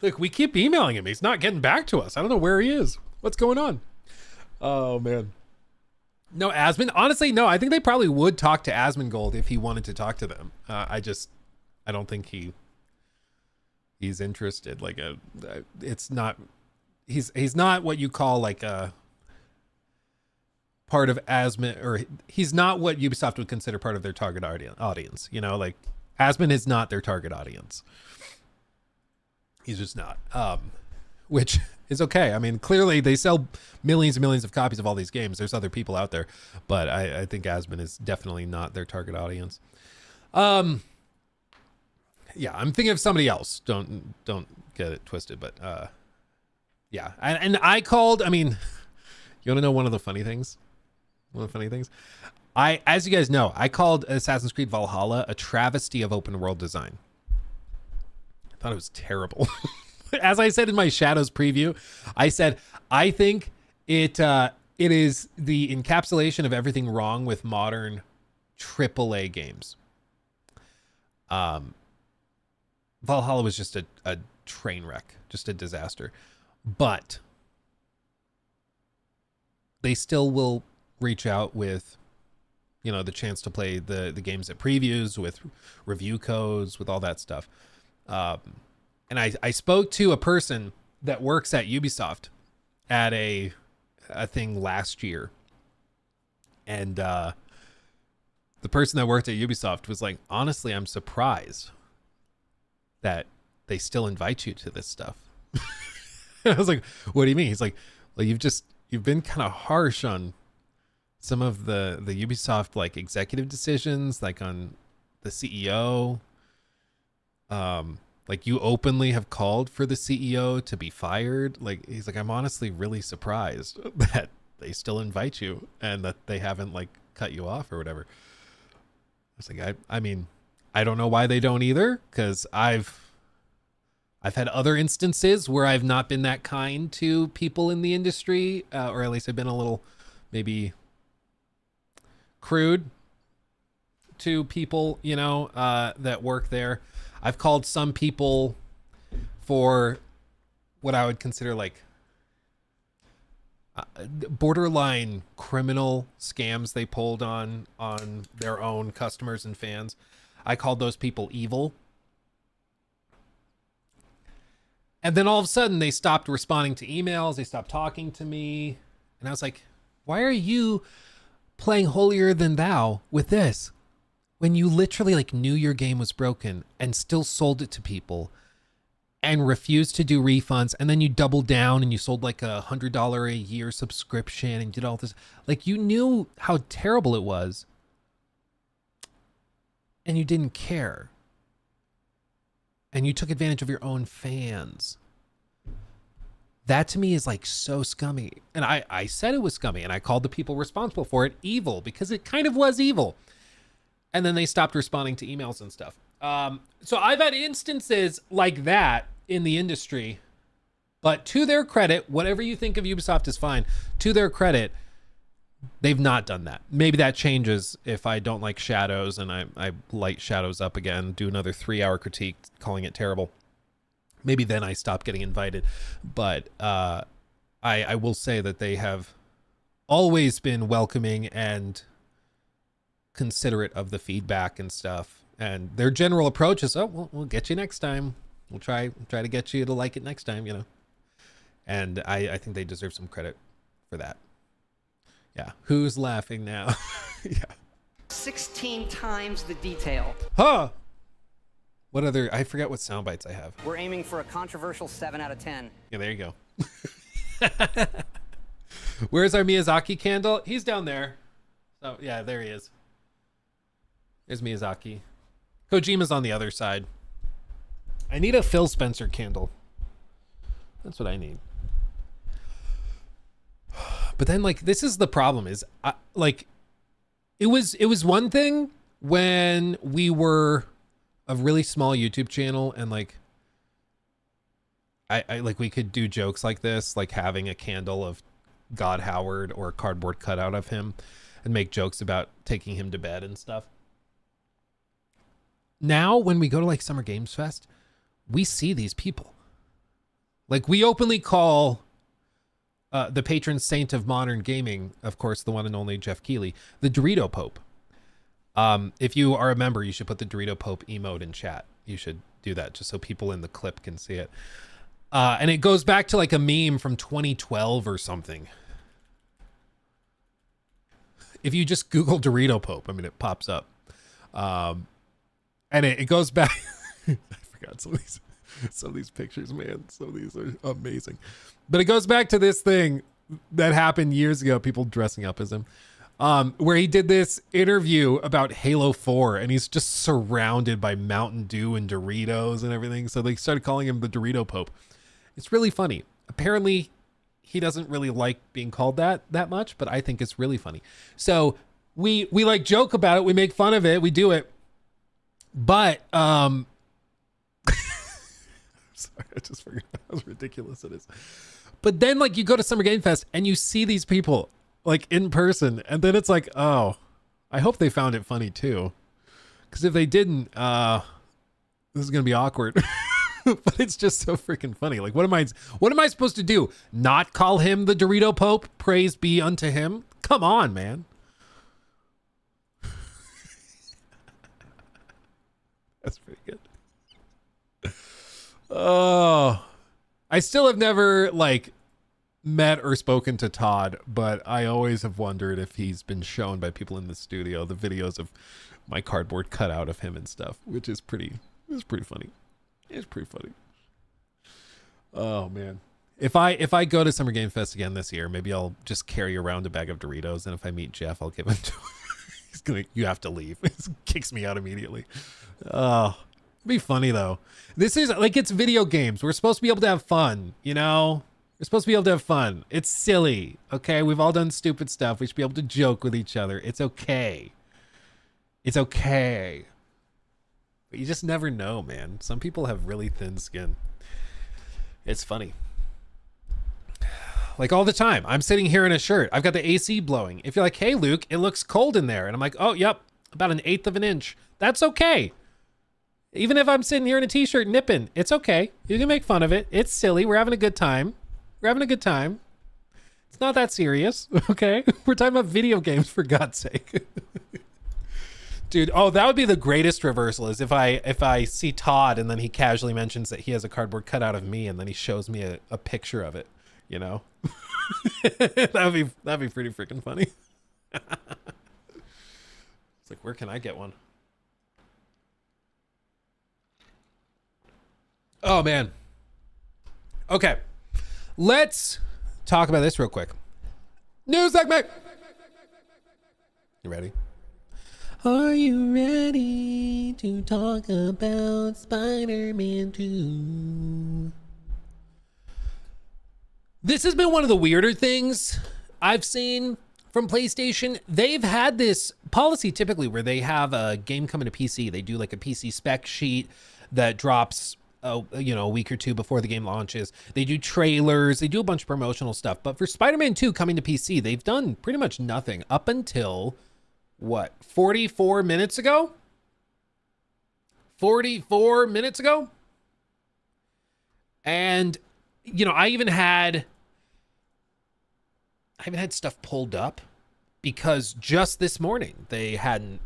S4: Look, we keep emailing him. He's not getting back to us. I don't know where he is. What's going on? Oh, man. No, Asmon. Honestly, no. I think they probably would talk to Asmongold if he wanted to talk to them. I don't think he's interested. Like it's not. He's not what you call like a part of Asmon, or he's not what Ubisoft would consider part of their target audience. You know, like Asmon is not their target audience. He's just not. Which is okay. I mean, clearly they sell millions and millions of copies of all these games. There's other people out there, but I think Asmon is definitely not their target audience. Yeah, I'm thinking of somebody else. Don't get it twisted, but Yeah. And I called, I mean, you want to know one of the funny things? As you guys know, I called Assassin's Creed Valhalla a travesty of open world design. I thought it was terrible. As I said in my Shadows preview, I said, I think it is the encapsulation of everything wrong with modern AAA games. Valhalla was just a train wreck, just a disaster. But they still will reach out with, you know, the chance to play the games at previews, with review codes, with all that stuff. And I spoke to a person that works at Ubisoft at a thing last year. And the person that worked at Ubisoft was like, honestly, I'm surprised that they still invite you to this stuff. I was like, what do you mean? He's like, well, you've been kind of harsh on some of the Ubisoft like executive decisions, like on the CEO. Like you openly have called for the CEO to be fired. Like, he's like, I'm honestly really surprised that they still invite you and that they haven't like cut you off or whatever. I was like, I mean, I don't know why they don't either, because I've had other instances where I've not been that kind to people in the industry, or at least I've been a little maybe crude to people, you know, that work there. I've called some people for what I would consider like borderline criminal scams they pulled on their own customers and fans. I called those people evil. And then all of a sudden they stopped responding to emails. They stopped talking to me. And I was like, why are you playing holier than thou with this? When you literally like knew your game was broken and still sold it to people and refused to do refunds. And then you doubled down and you sold like $100 a year subscription and did all this. Like, you knew how terrible it was and you didn't care. And you took advantage of your own fans. That to me is like so scummy. And I said it was scummy, and I called the people responsible for it evil, because it kind of was evil. And then they stopped responding to emails and stuff. So I've had instances like that in the industry, but to their credit, whatever you think of Ubisoft is fine. To their credit, they've not done that. Maybe that changes if I don't like Shadows and I light Shadows up again, do another 3-hour critique calling it terrible. Maybe then I stop getting invited. But I will say that they have always been welcoming and considerate of the feedback and stuff. And their general approach is, oh, we'll get you next time. We'll try to get you to like it next time, you know. And I think they deserve some credit for that. Yeah. Who's laughing now? Yeah.
S10: 16 times the detail.
S4: Huh. What other, I forget what sound bites I have.
S10: We're aiming for a controversial 7 out of 10.
S4: Yeah, there you go. Where's our Miyazaki candle? He's down there. Oh, yeah, there he is. There's Miyazaki. Kojima's on the other side. I need a Phil Spencer candle. That's what I need. But then, like, this is the problem is, like, it was one thing when we were a really small YouTube channel and, like, I like, we could do jokes like this, like having a candle of God Howard or a cardboard cutout of him and make jokes about taking him to bed and stuff. Now, when we go to, like, Summer Games Fest, we see these people. Like, we openly call the patron saint of modern gaming, of course, the one and only Jeff Keighley, the Dorito Pope. If you are a member, you should put the Dorito Pope emote in chat. You should do that just so people in the clip can see it. And it goes back to like a meme from 2012 or something. If you just Google Dorito Pope, I mean, it pops up. And it goes back. I forgot some of these pictures, man. Some of these are amazing. But it goes back to this thing that happened years ago, people dressing up as him, where he did this interview about Halo 4, and he's just surrounded by Mountain Dew and Doritos and everything. So they started calling him the Dorito Pope. It's really funny. Apparently, he doesn't really like being called that much, but I think it's really funny. So we like joke about it, we make fun of it, we do it. But sorry, I just forgot how ridiculous it is. But then like you go to Summer Game Fest and you see these people like in person, and then it's like, oh, I hope they found it funny too. Because if they didn't, this is gonna be awkward. But it's just so freaking funny. Like, what am I supposed to do? Not call him the Dorito Pope? Praise be unto him. Come on, man. That's pretty good. Oh, I still have never like met or spoken to Todd, but I always have wondered if he's been shown by people in the studio the videos of my cardboard cutout of him and stuff, which is pretty funny. It's pretty funny. Oh man. If I go to Summer Game Fest again this year, maybe I'll just carry around a bag of Doritos, and if I meet Jeff, I'll give him to him. He's gonna, you have to leave. He kicks me out immediately. Oh, it'd be funny though. This is like, it's video games. We're supposed to be able to have fun, you know? We're supposed to be able to have fun. It's silly, okay? We've all done stupid stuff. We should be able to joke with each other. It's okay. It's okay. But you just never know, man. Some people have really thin skin. It's funny. Like all the time. I'm sitting here in a shirt. I've got the AC blowing. If you're like, hey, Luke, it looks cold in there. And I'm like, oh, yep, about 1/8 of an inch. That's okay. Even if I'm sitting here in a t-shirt nipping, it's okay. You can make fun of it. It's silly. We're having a good time. We're having a good time. It's not that serious, okay? We're talking about video games, for God's sake. Dude, oh, that would be the greatest reversal, is if I see Todd and then he casually mentions that he has a cardboard cutout of me, and then he shows me a picture of it, you know? that'd be pretty freaking funny. It's like, where can I get one? Oh man. Okay. Let's talk about this real quick. News segment. You ready? Are you ready to talk about Spider-Man 2? This has been one of the weirder things I've seen from PlayStation. They've had this policy typically where they have a game coming to PC. They do like a PC spec sheet that drops a week or two before the game launches. They do trailers, they do a bunch of promotional stuff. But for Spider-Man 2 coming to PC, they've done pretty much nothing up until what, 44 minutes ago? 44 minutes ago? And, you know, I even had stuff pulled up because just this morning they hadn't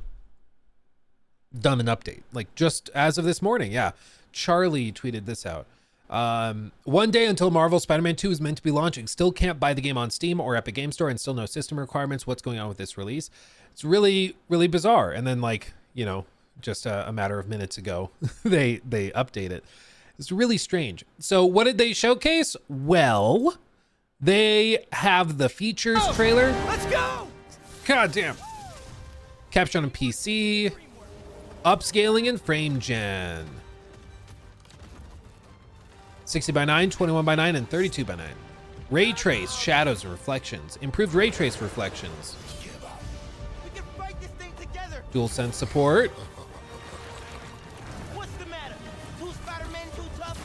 S4: done an update. Like just as of this morning, yeah. Charlie tweeted this out. 1 day until Marvel Spider-Man 2 is meant to be launching. Still can't buy the game on Steam or Epic Game Store, and still no system requirements. What's going on with this release? It's really, really bizarre. And then, like, you know, just a matter of minutes ago, they update it. It's really strange. So what did they showcase? Well, they have the features trailer.
S1: Let's go!
S4: God damn. Captured on PC. Upscaling and frame gen. 60x9, 21x9, and 32x9. Ray trace, shadows, and reflections. Improved ray trace reflections.
S1: We can fight this thing together.
S4: DualSense support.
S1: What's the matter? Two Spider-Men too tough?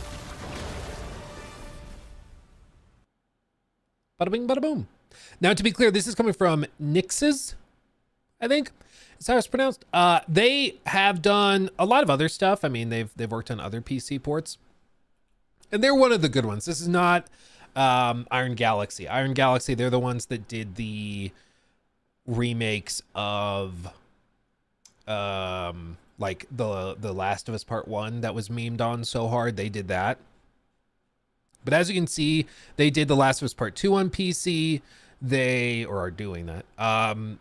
S4: Bada bing, bada boom. Now, to be clear, this is coming from Nixes, I think. Is how it's pronounced. They have done a lot of other stuff. I mean, they've worked on other PC ports. And they're one of the good ones. This is not Iron Galaxy. Iron Galaxy, they're the ones that did the remakes of like the Last of Us Part 1 that was memed on so hard. They did that. But as you can see, they did The Last of Us Part 2 on PC. They are doing that.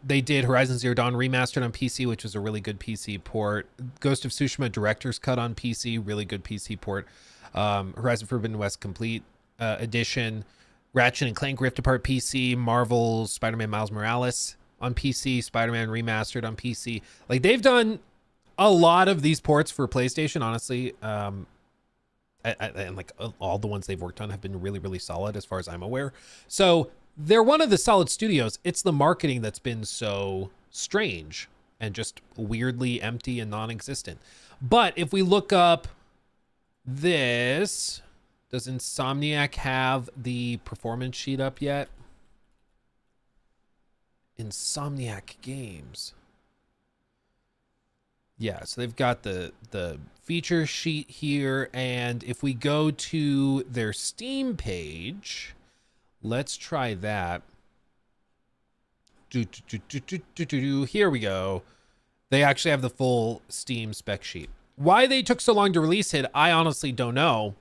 S4: They did Horizon Zero Dawn Remastered on PC, which was a really good PC port. Ghost of Tsushima Director's Cut on PC, really good PC port. Horizon Forbidden West Complete Edition, Ratchet and Clank Rift Apart PC, Marvel's Spider-Man Miles Morales on PC, Spider-Man Remastered on PC. Like, they've done a lot of these ports for PlayStation, honestly. And like all the ones they've worked on have been really, really solid as far as I'm aware. So they're one of the solid studios. It's the marketing that's been so strange and just weirdly empty and non-existent. But if we look up this, does Insomniac have the performance sheet up yet? Insomniac Games. Yeah, so they've got the feature sheet here, and if we go to their Steam page, let's try that. Here we go. They actually have the full Steam spec sheet. Why they took so long to release it, I honestly don't know.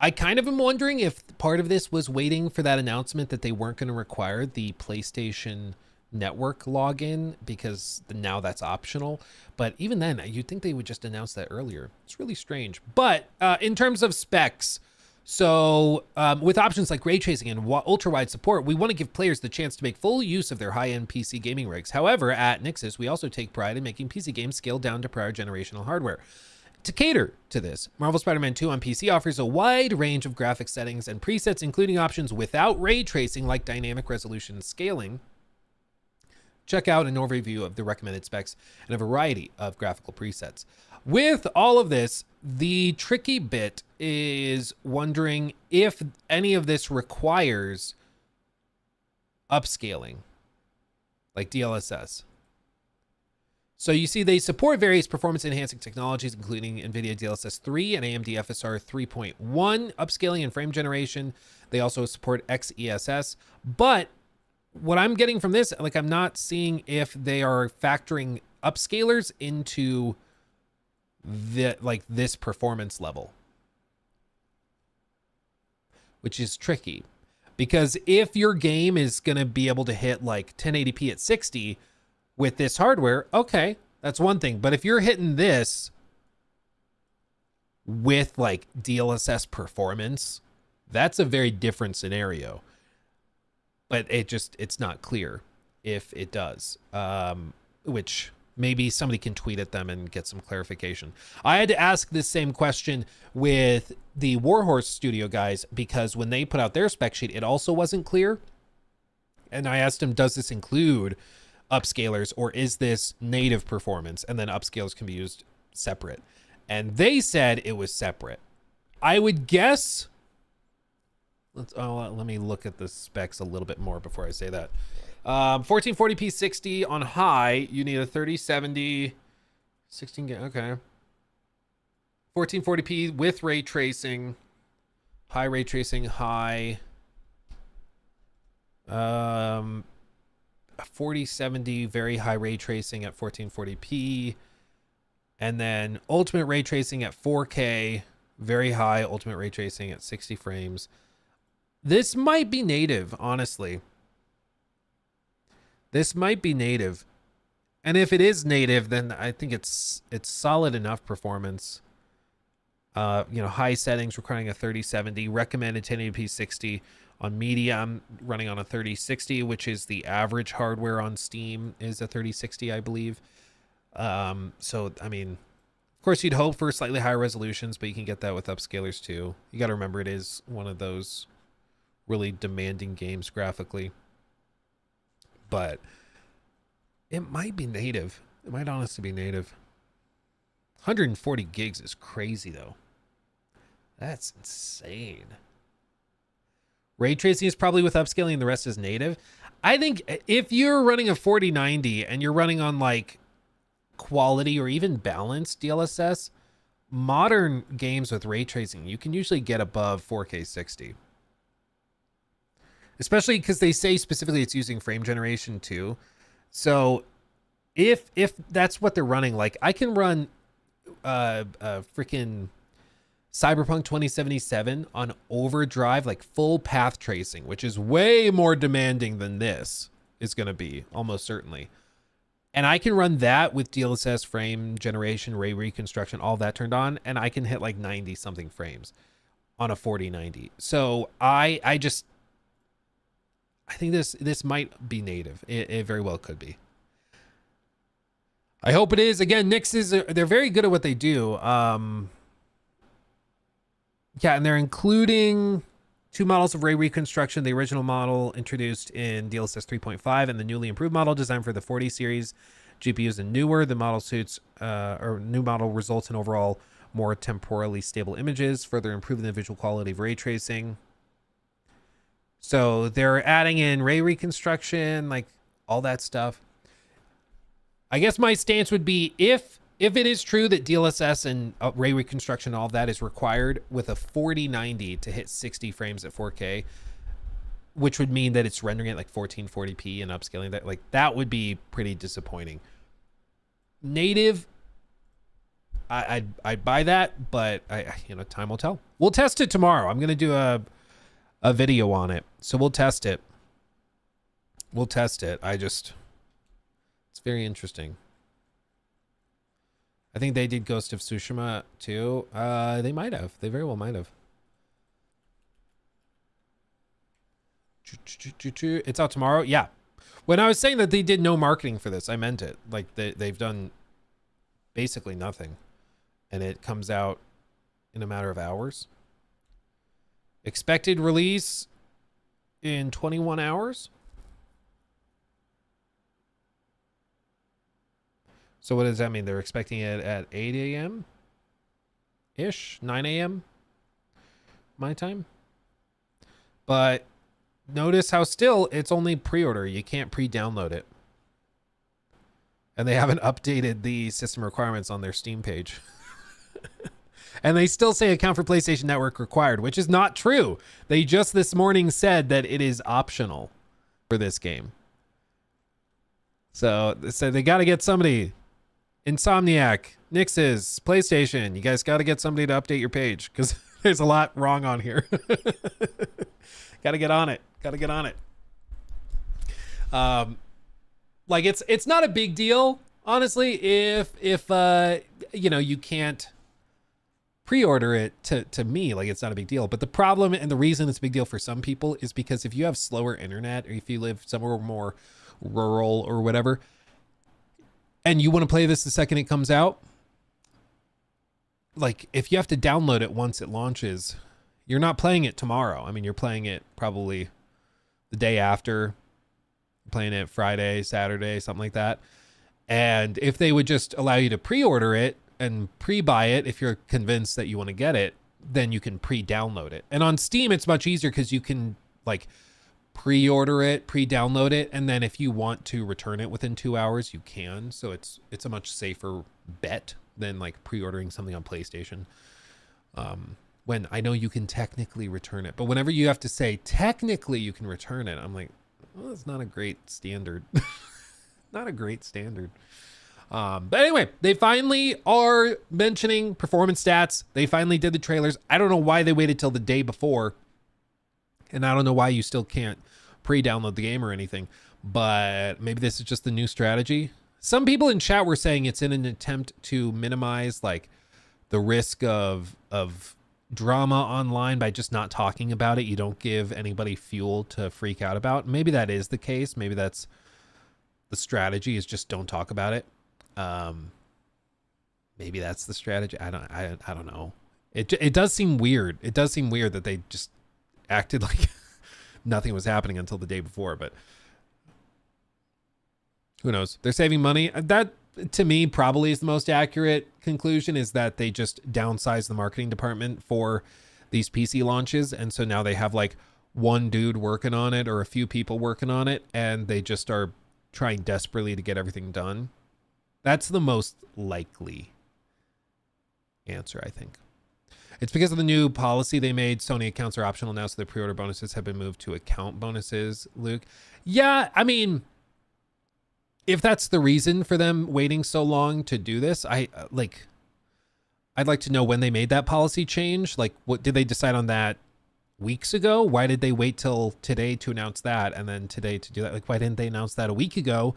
S4: I kind of am wondering if part of this was waiting for that announcement that they weren't going to require the PlayStation Network login, because now that's optional. But even then, you'd think they would just announce that earlier. It's really strange. But in terms of specs, so with options like ray tracing and ultra-wide support, we want to give players the chance to make full use of their high-end PC gaming rigs. However, at Nixxes, we also take pride in making PC games scaled down to prior generational hardware. To cater to this, Marvel Spider-Man 2 on PC offers a wide range of graphic settings and presets, including options without ray tracing like dynamic resolution scaling. Check out an overview of the recommended specs and a variety of graphical presets. With all of this, the tricky bit is wondering if any of this requires upscaling, like DLSS. So you see they support various performance enhancing technologies, including NVIDIA DLSS 3 and AMD FSR 3.1 upscaling and frame generation. They also support XESS, but what I'm getting from this, like, I'm not seeing if they are factoring upscalers into this performance level, which is tricky, because if your game is going to be able to hit like 1080p at 60 with this hardware, okay, that's one thing. But if you're hitting this with like DLSS performance, that's a very different scenario. But it's not clear if it does, which maybe somebody can tweet at them and get some clarification. I had to ask this same question with the Warhorse Studio guys, because when they put out their spec sheet, it also wasn't clear. And I asked them, does this include upscalers or is this native performance? And then upscalers can be used separate. And they said it was separate. I would guess... let me look at the specs a little bit more before I say that. 1440p 60 on high, you need a 3070 16 okay. 1440p with ray tracing, high ray tracing, high 4070 very high ray tracing at 1440p, and then ultimate ray tracing at 4K, very high ultimate ray tracing at 60 frames. This might be native, honestly. This might be native. And if it is native, then I think it's solid enough performance. High settings requiring a 3070, recommended 1080p 60 on media. I'm running on a 3060, which is the average hardware on Steam is a 3060, I believe. So, I mean, of course you'd hope for slightly higher resolutions, but you can get that with upscalers too. You got to remember it is one of those really demanding games graphically, but it might be native. It might honestly be native. 140 gigs is crazy though. That's insane. Ray tracing is probably with upscaling and the rest is native. I think if you're running a 4090 and you're running on like quality or even balanced DLSS, modern games with ray tracing, you can usually get above 4K 60. Especially because they say specifically it's using frame generation too. So if that's what they're running, like I can run freaking Cyberpunk 2077 on overdrive, like full path tracing, which is way more demanding than this is going to be, almost certainly. And I can run that with DLSS, frame generation, ray reconstruction, all that turned on, and I can hit like 90 something frames on a 4090. So I think this might be native. It very well could be. I hope it is. Again, Nixxes, they're very good at what they do. Yeah, and they're including 2 models of Ray reconstruction, the original model introduced in DLSS 3.5 and the newly improved model designed for the 40 series GPUs and newer. The model suits or new model results in overall more temporally stable images, further improving the visual quality of ray tracing. So they're adding in ray reconstruction, like all that stuff. I guess my stance would be if it is true that DLSS and ray reconstruction, all of that is required with a 4090 to hit 60 frames at 4K, which would mean that it's rendering at like 1440p and upscaling that, like that would be pretty disappointing. Native, I'd buy that, but time will tell. We'll test it tomorrow. I'm gonna do a video on it, so we'll test it. It's very interesting. I think they did Ghost of Tsushima too. They might have. They very well might have. It's out tomorrow. Yeah. When I was saying that they did no marketing for this, I meant it. Like they've done basically nothing, and it comes out in a matter of hours. Expected release in 21 hours. So what does that mean? They're expecting it at 8 a.m. ish, 9 a.m. my time. But notice how still it's only pre-order. You can't pre-download it. And they haven't updated the system requirements on their Steam page. And they still say account for PlayStation Network required, which is not true. They just this morning said that it is optional for this game. So they got to get somebody. Insomniac, Nix's, PlayStation. You guys got to get somebody to update your page because there's a lot wrong on here. Got to get on it. Like it's not a big deal, honestly, if you can't pre-order it. To me, like, it's not a big deal. But the problem and the reason it's a big deal for some people is because if you have slower internet, or if you live somewhere more rural or whatever, and you want to play this the second it comes out, like if you have to download it once it launches, you're not playing it tomorrow. I mean, you're playing it probably the day after, playing it Friday, Saturday, something like that. And if they would just allow you to pre-order it and pre-buy it, if you're convinced that you want to get it, then you can pre-download it. And on Steam, it's much easier because you can like pre-order it, pre-download it, and then if you want to return it within 2 hours, you can. So it's a much safer bet than like pre-ordering something on PlayStation. When I know you can technically return it, but whenever you have to say technically you can return it, I'm like, well, it's not a great standard. Not a great standard. But anyway, they finally are mentioning performance stats. They finally did the trailers. I don't know why they waited till the day before, and I don't know why you still can't pre-download the game or anything, but maybe this is just the new strategy. Some people in chat were saying it's in an attempt to minimize like the risk of drama online by just not talking about it. You don't give anybody fuel to freak out about. Maybe that is the case. Maybe that's the strategy, is just don't talk about it. Maybe that's the strategy. I don't know. It does seem weird. It does seem weird that they just acted like nothing was happening until the day before, but who knows? They're saving money. That, to me, probably is the most accurate conclusion, is that they just downsized the marketing department for these PC launches. And so now they have like one dude working on it or a few people working on it, and they just are trying desperately to get everything done. That's the most likely answer, I think. It's because of the new policy they made. Sony accounts are optional now, so the pre-order bonuses have been moved to account bonuses, Luke. Yeah, I mean, if that's the reason for them waiting so long to do this, I'd like to know when they made that policy change. Like, what did they decide on that weeks ago? Why did they wait till today to announce that, and then today to do that? Like, why didn't they announce that a week ago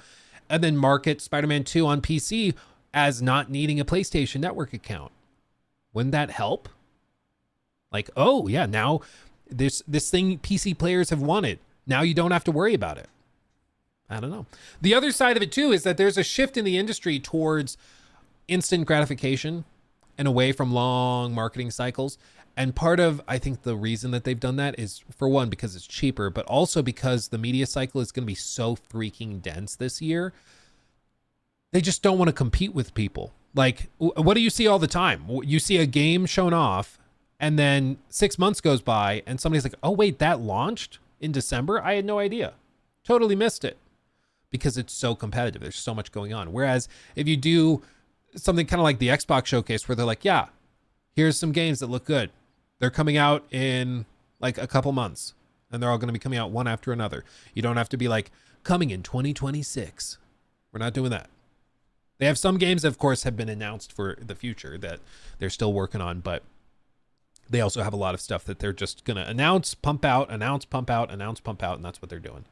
S4: and then market Spider-Man 2 on PC as not needing a PlayStation Network account? Wouldn't that help? Like, oh yeah, now this thing PC players have wanted. Now you don't have to worry about it. I don't know. The other side of it too is that there's a shift in the industry towards instant gratification and away from long marketing cycles. And part of, I think, the reason that they've done that is, for one, because it's cheaper, but also because the media cycle is going to be so freaking dense this year. They just don't want to compete with people. Like, what do you see all the time? You see a game shown off, and then 6 months goes by, and somebody's like, oh, wait, that launched in December? I had no idea. Totally missed it. Because it's so competitive. There's so much going on. Whereas if you do something kind of like the Xbox showcase where they're like, yeah, here's some games that look good. They're coming out in like a couple months, and they're all going to be coming out one after another. You don't have to be like, coming in 2026. We're not doing that. They have some games that, of course, have been announced for the future that they're still working on, but they also have a lot of stuff that they're just going to announce, pump out, announce, pump out, announce, pump out, and that's what they're doing.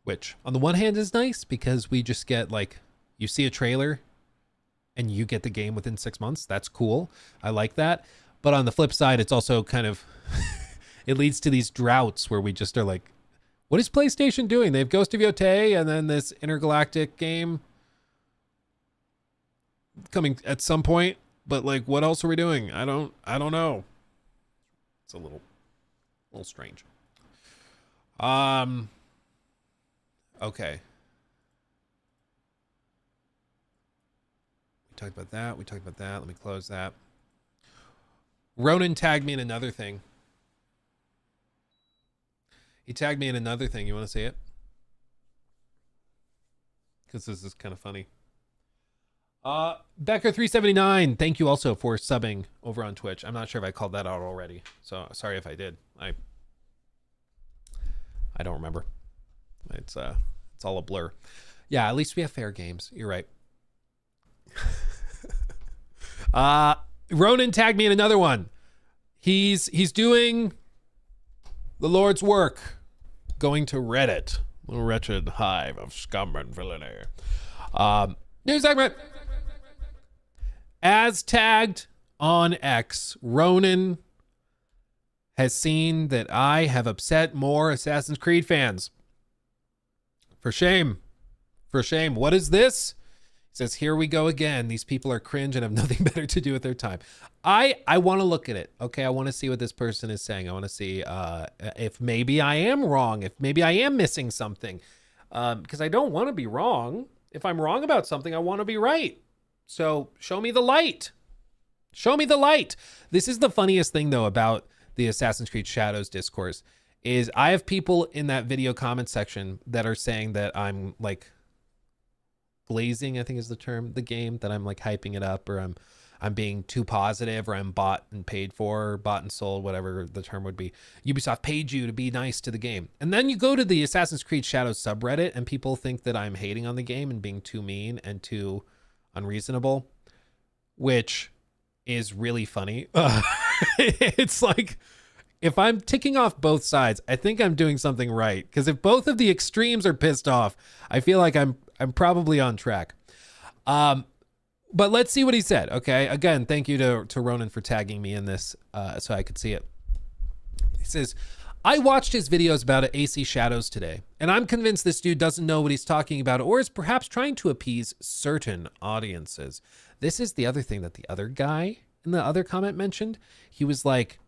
S4: Which, on the one hand, is nice because we just get, like, you see a trailer and you get the game within 6 months. That's cool. I like that. But on the flip side, it's also kind of, it leads to these droughts where we just are like, what is PlayStation doing? They have Ghost of Yotei and then this intergalactic game coming at some point. But like, what else are we doing? I don't know. It's a little strange. Okay. We talked about that. Let me close that. Ronan tagged me in another thing. He tagged me in another thing. You want to see it? Because this is kind of funny. Becker379, thank you also for subbing over on Twitch. I'm not sure if I called that out already, so sorry if I did. I don't remember. It's all a blur. Yeah, at least we have fair games. You're right. Ronan tagged me in another one. He's doing the Lord's work, going to Reddit, the wretched hive of scum and villainy. New segment. As tagged on X, Ronan has seen that I have upset more Assassin's Creed fans. For shame. For shame. What is this? He says, here we go again. These people are cringe and have nothing better to do with their time. I want to look at it. Okay, I want to see what this person is saying. I want to see if maybe I am wrong, if maybe I am missing something. Because I don't want to be wrong. If I'm wrong about something, I want to be right. So show me the light. Show me the light. This is the funniest thing, though, about the Assassin's Creed Shadows discourse, is I have people in that video comment section that are saying that I'm like glazing, I think is the term, the game, that I'm like hyping it up, or I'm being too positive, or I'm bought and paid for, bought and sold, whatever the term would be. Ubisoft paid you to be nice to the game. And then you go to the Assassin's Creed Shadows subreddit and people think that I'm hating on the game and being too mean and too unreasonable, which is really funny. It's like, if I'm ticking off both sides, I think I'm doing something right. Because if both of the extremes are pissed off, I feel like I'm probably on track. But let's see what he said. Okay. Again, thank you to Ronan for tagging me in this so I could see it. He says, I watched his videos about AC Shadows today, and I'm convinced this dude doesn't know what he's talking about, or is perhaps trying to appease certain audiences. This is the other thing that the other guy in the other comment mentioned. He was like,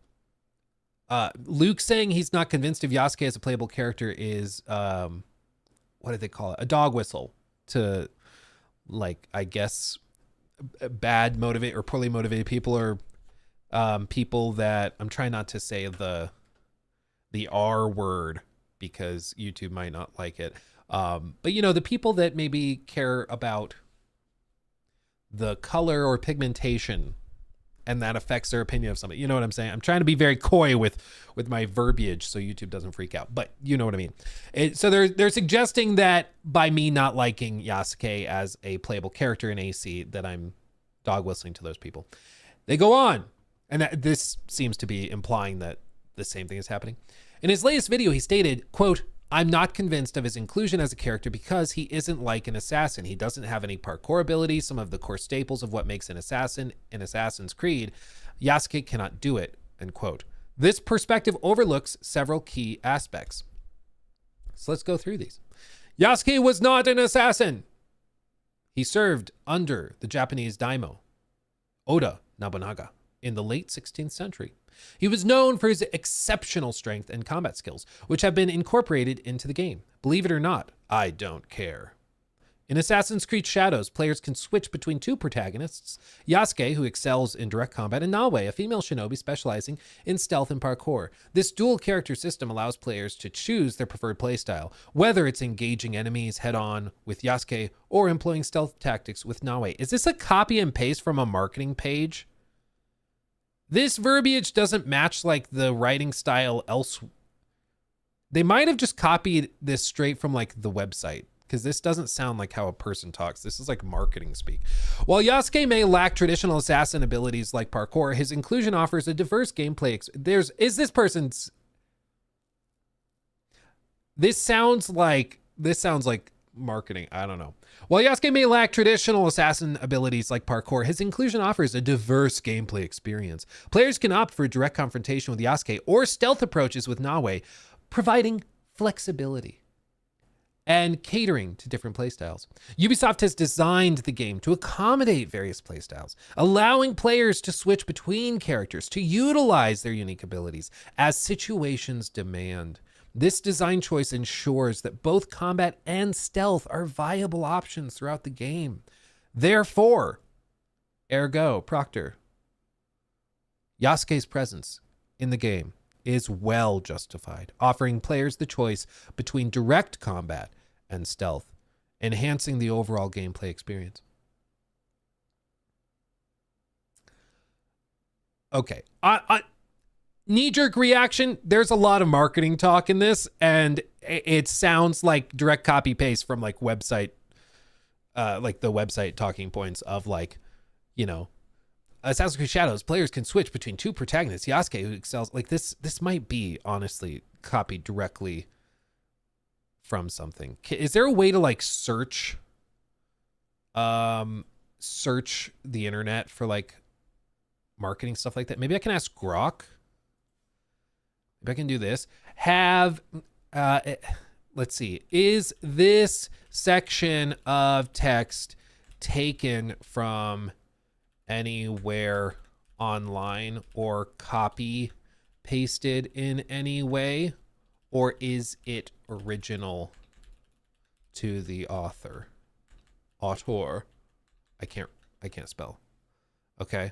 S4: Luke saying he's not convinced if Yasuke as a playable character is, what did they call it? A dog whistle to, like, I guess, bad motivate or poorly motivated people, or people that, I'm trying not to say the R word because YouTube might not like it. But you know, the people that maybe care about the color or pigmentation and that affects their opinion of something. You know what I'm saying? I'm trying to be very coy with my verbiage so YouTube doesn't freak out, but you know what I mean? So they're suggesting that by me not liking Yasuke as a playable character in AC, that I'm dog whistling to those people. They go on, and this seems to be implying that the same thing is happening. In his latest video, he stated, quote, I'm not convinced of his inclusion as a character because he isn't like an assassin. He doesn't have any parkour ability, some of the core staples of what makes an assassin in Assassin's Creed. Yasuke cannot do it, end quote. This perspective overlooks several key aspects. So let's go through these. Yasuke was not an assassin. He served under the Japanese daimyo, Oda, Nobunaga in the late 16th century. He was known for his exceptional strength and combat skills, which have been incorporated into the game. Believe it or not, I don't care. In Assassin's Creed Shadows, players can switch between two protagonists, Yasuke, who excels in direct combat, and Naoe, a female shinobi specializing in stealth and parkour. This dual character system allows players to choose their preferred playstyle, whether it's engaging enemies head-on with Yasuke or employing stealth tactics with Naoe. Is this a copy and paste from a marketing page? This verbiage doesn't match like the writing style else. They might have just copied this straight from like the website, because this doesn't sound like how a person talks. This is like marketing speak. While Yasuke may lack traditional assassin abilities like parkour, his inclusion offers a diverse gameplay. This sounds like marketing. I don't know. While Yasuke may lack traditional assassin abilities like parkour, his inclusion offers a diverse gameplay experience. Players can opt for direct confrontation with Yasuke or stealth approaches with Naoe, providing flexibility and catering to different playstyles. Ubisoft has designed the game to accommodate various playstyles, allowing players to switch between characters to utilize their unique abilities as situations demand. This design choice ensures that both combat and stealth are viable options throughout the game. Therefore, ergo, Proctor, Yasuke's presence in the game is well justified, offering players the choice between direct combat and stealth, enhancing the overall gameplay experience. Okay, knee-jerk reaction, there's a lot of marketing talk in this, and it sounds like direct copy-paste from like website, like the website talking points of like, you know, Assassin's Creed Shadows, players can switch between two protagonists, Yasuke, who excels, like this might be honestly copied directly from something. Is there a way to like search the internet for like marketing stuff like that? Maybe I can ask Grok. Maybe I can do this. Let's see. Is this section of text taken from anywhere online or copy pasted in any way, or is it original to the author? Auteur. I can't spell. Okay.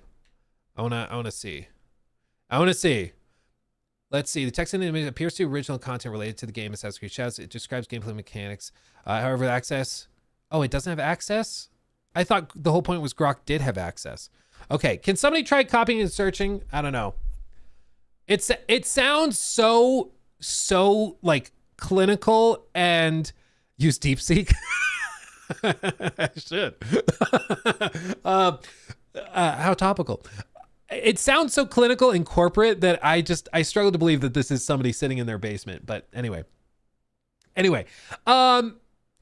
S4: I wanna see. Let's see. The text in the image appears to be original content related to the game Assassin's Creed Shadows. It describes gameplay mechanics. However, access. Oh, it doesn't have access? I thought the whole point was Grok did have access. Okay, can somebody try copying and searching? I don't know. It sounds so like clinical, and use DeepSeek. I should. How topical. It sounds so clinical and corporate that I struggle to believe that this is somebody sitting in their basement. But anyway,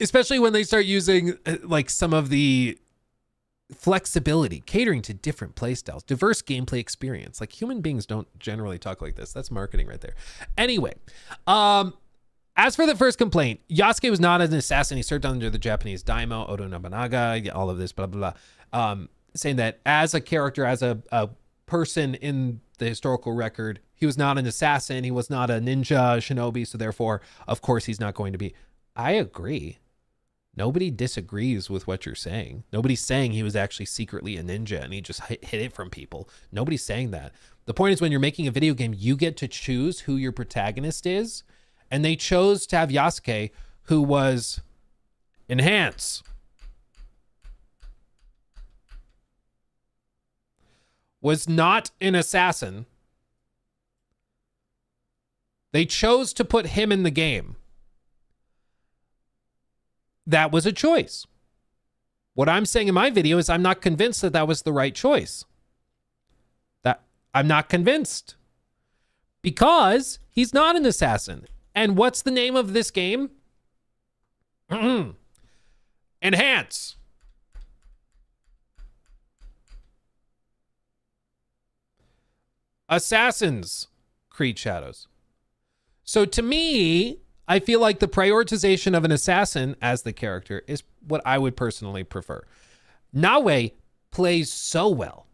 S4: especially when they start using like some of the flexibility, catering to different playstyles, diverse gameplay experience. Like human beings don't generally talk like this. That's marketing right there. Anyway, as for the first complaint, Yasuke was not an assassin. He served under the Japanese daimyo Oda Nobunaga, all of this, blah, blah, blah. Saying that as a character, as a person in the historical record, he was not an assassin. He was not a ninja, shinobi. So therefore, of course, he's not going to be. I agree. Nobody disagrees with what you're saying. Nobody's saying he was actually secretly a ninja and he just hit it from people. Nobody's saying that. The point is, when you're making a video game, you get to choose who your protagonist is. And they chose to have Yasuke, who was Enhance. Was not an assassin. They chose to put him in the game. That was a choice. What I'm saying in my video is I'm not convinced that that was the right choice. That I'm not convinced. Because he's not an assassin. And what's the name of this game? Enhance. Assassin's Creed Shadows. So to me, I feel like the prioritization of an assassin as the character is what I would personally prefer. Naoe plays so well.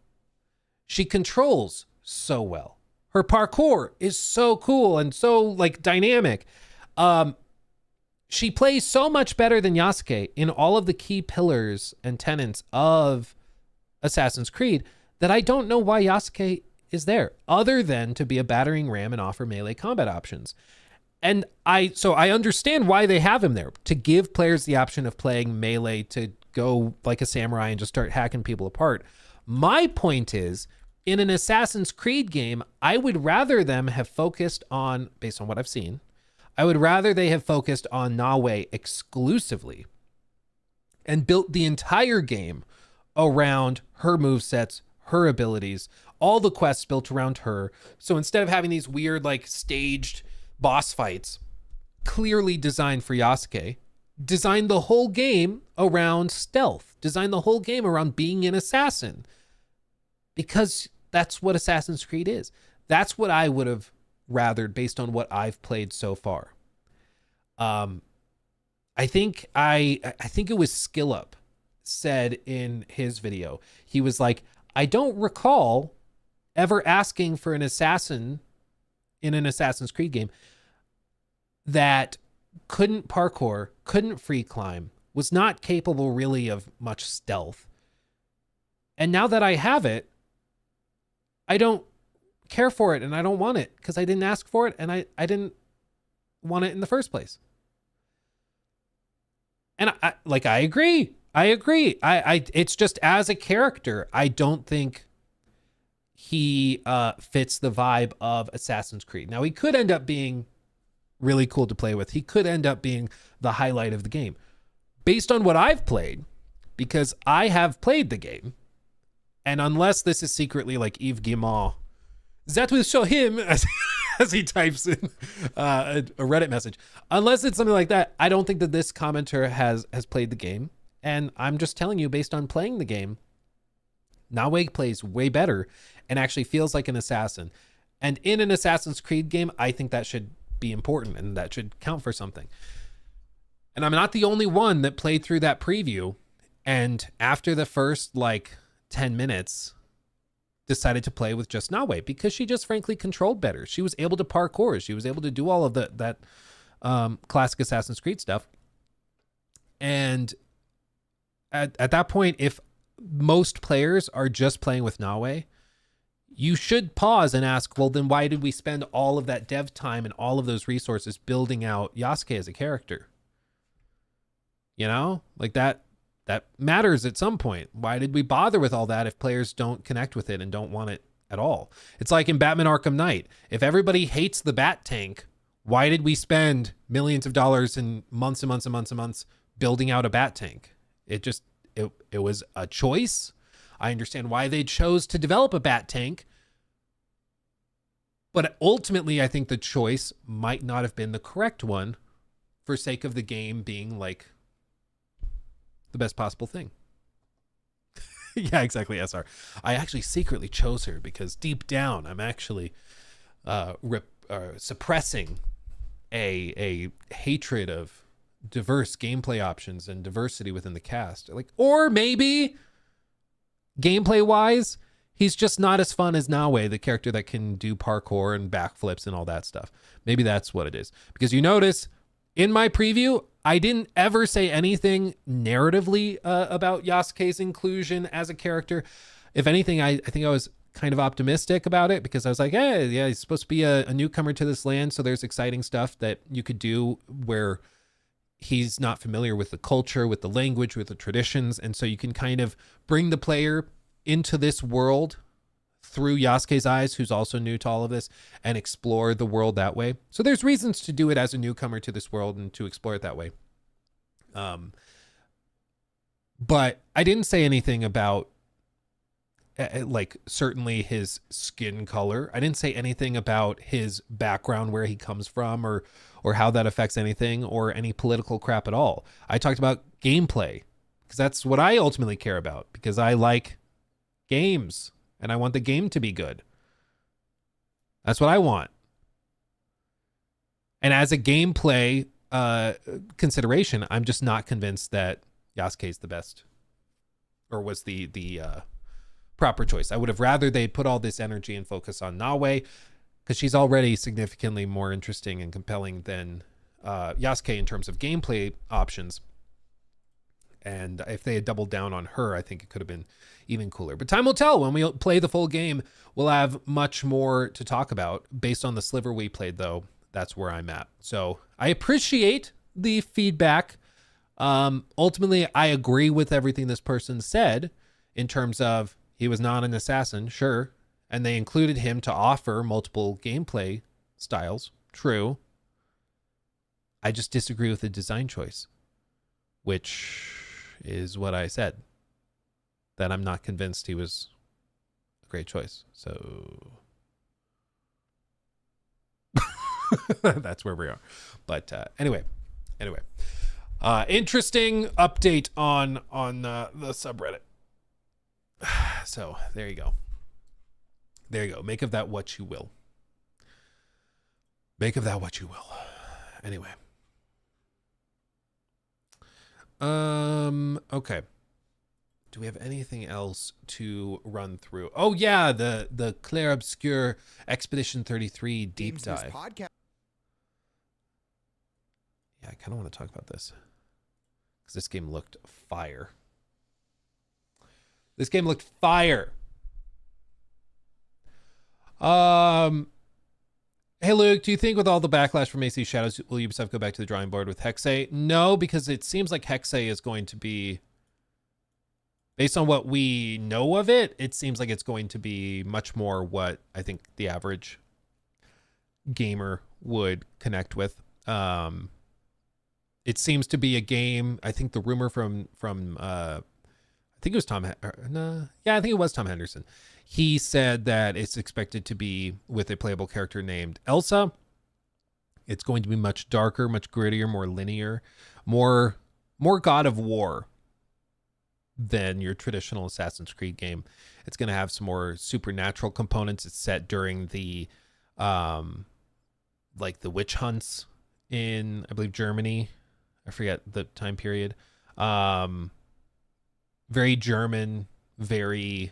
S4: She controls so well. Her parkour is so cool and so like dynamic. She plays so much better than Yasuke in all of the key pillars and tenets of Assassin's Creed that I don't know why Yasuke is there, other than to be a battering ram and offer melee combat options. And so I understand why they have him there, to give players the option of playing melee, to go like a samurai and just start hacking people apart. My point is, in an Assassin's Creed game, I would rather them have focused on, based on what I've seen, I would rather they have focused on Naoe exclusively and built the entire game around her movesets, her abilities, all the quests built around her. So instead of having these weird, like, staged boss fights clearly designed for Yasuke, design the whole game around stealth, design the whole game around being an assassin, because that's what Assassin's Creed is. That's what I would have rathered based on what I've played so far. I think it was SkillUp said in his video, he was like, I don't recall ever asking for an assassin in an Assassin's Creed game that couldn't parkour, couldn't free climb, was not capable really of much stealth. And now that I have it, I don't care for it and I don't want it because I didn't ask for it and I didn't want it in the first place. And I agree. It's just, as a character, I don't think he fits the vibe of Assassin's Creed. Now, he could end up being really cool to play with. He could end up being the highlight of the game. Based on what I've played, because I have played the game, and unless this is secretly like Yves Guillemot, that will show him, as he types in a Reddit message, unless it's something like that, I don't think that this commenter has played the game. And I'm just telling you, based on playing the game, Naoe plays way better and actually feels like an assassin. And in an Assassin's Creed game, I think that should be important and that should count for something. And I'm not the only one that played through that preview, and after the first like 10 minutes decided to play with just Naoe because she just frankly controlled better. She was able to parkour. She was able to do all of that classic Assassin's Creed stuff. And at that point, if most players are just playing with Naoe, you should pause and ask, well, then why did we spend all of that dev time and all of those resources building out Yasuke as a character? You know, like that matters at some point. Why did we bother with all that if players don't connect with it and don't want it at all? It's like in Batman Arkham Knight. If everybody hates the Bat Tank, why did we spend millions of dollars and months and months and months and months building out a Bat Tank? It was a choice. I understand why they chose to develop a Bat Tank, but ultimately I think the choice might not have been the correct one for sake of the game being like the best possible thing. Yeah, exactly, SR. I actually secretly chose her because deep down I'm actually suppressing a hatred of diverse gameplay options and diversity within the cast. Like, or maybe gameplay wise, he's just not as fun as Naoe, the character that can do parkour and backflips and all that stuff. Maybe that's what it is. Because you notice in my preview, I didn't ever say anything narratively about Yasuke's inclusion as a character. If anything, I think I was kind of optimistic about it because I was like, hey, yeah, he's supposed to be a newcomer to this land. So there's exciting stuff that you could do where he's not familiar with the culture, with the language, with the traditions. And so you can kind of bring the player into this world through Yasuke's eyes, who's also new to all of this, and explore the world that way. So there's reasons to do it as a newcomer to this world and to explore it that way. But I didn't say anything about like certainly his skin color. I didn't say anything about his background, where he comes from, or how that affects anything, or any political crap at all. I talked about gameplay because that's what I ultimately care about, because I like games and I want the game to be good. That's what I want. And as a gameplay consideration, I'm just not convinced that Yasuke is the best, or was the proper choice. I would have rather they put all this energy and focus on Nawe, because she's already significantly more interesting and compelling than Yasuke in terms of gameplay options. And if they had doubled down on her, I think it could have been even cooler. But time will tell. When we play the full game, we'll have much more to talk about. Based on the sliver we played, though, that's where I'm at. So I appreciate the feedback. Ultimately, I agree with everything this person said in terms of he was not an assassin, sure. And they included him to offer multiple gameplay styles, true. I just disagree with the design choice, which is what I said, that I'm not convinced he was a great choice. So that's where we are. But anyway, interesting update on the subreddit. So there you go. Make of that what you will. Anyway. Okay. Do we have anything else to run through? Oh yeah, the Clair Obscur Expedition 33 deep dive. Yeah, I kind of want to talk about this because this game looked fire. Hey Luke, do you think with all the backlash from AC Shadows, will Ubisoft go back to the drawing board with Hexe? No, because it seems like Hexe is going to be, based on what we know of it, it seems like it's going to be much more what I think the average gamer would connect with. It seems to be a game, I think the rumor from I think it was Tom Henderson. He said that it's expected to be with a playable character named Elsa. It's going to be much darker, much grittier, more linear, more God of War than your traditional Assassin's Creed game. It's going to have some more supernatural components. It's set during the like the witch hunts in, I believe, Germany. I forget the time period. Very German, very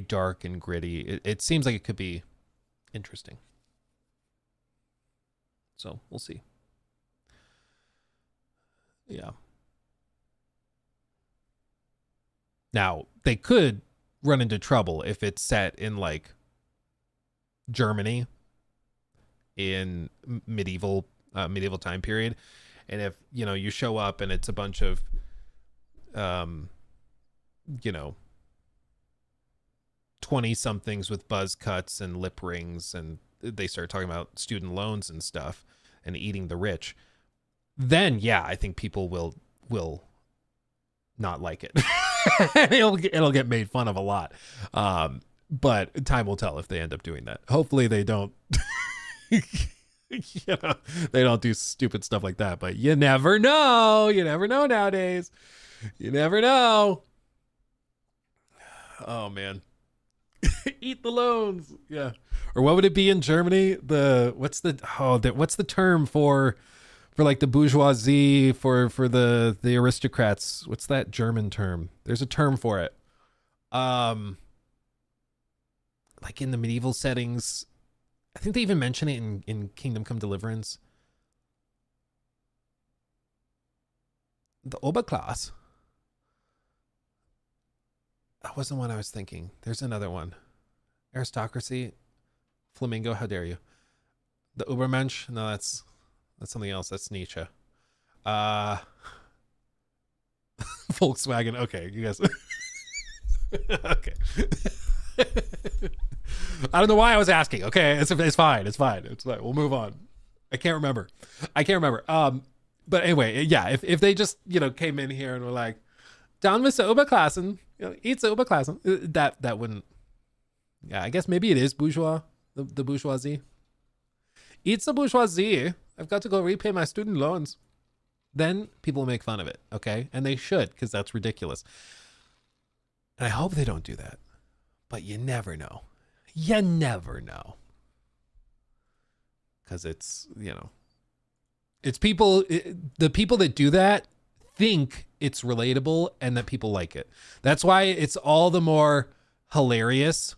S4: dark and gritty. It seems like it could be interesting. So we'll see. Yeah. Now, they could run into trouble if it's set in like Germany in medieval time period. And if, you show up and it's a bunch of 20 somethings with buzz cuts and lip rings, and they start talking about student loans and stuff and eating the rich, then yeah, I think people will not like it. It'll get made fun of a lot. But time will tell if they end up doing that. Hopefully they don't they don't do stupid stuff like that, but you never know nowadays. You never know. Oh man. Eat the loans. Yeah. Or what would it be in Germany? What's the term for like the bourgeoisie, for the aristocrats? What's that German term? There's a term for it. Like in the medieval settings, I think they even mention it in Kingdom Come Deliverance. The Oberklasse. That wasn't one I was thinking. There's another one. Aristocracy. Flamingo, how dare you? The Ubermensch? No, that's something else. That's Nietzsche. Volkswagen. Okay, you guys. Okay. I don't know why I was asking. Okay, it's fine. It's fine. We'll move on. I can't remember. But anyway, yeah, if they just, came in here and were like, down with the Oberklassen, eat the Oberklassen, that wouldn't, yeah, I guess maybe it is bourgeois, the bourgeoisie. Eat the bourgeoisie. I've got to go repay my student loans. Then people will make fun of it, okay? And they should, because that's ridiculous. And I hope they don't do that. But you never know. You never know. Because it's, it's people, the people that do that think it's relatable and that people like it. That's why it's all the more hilarious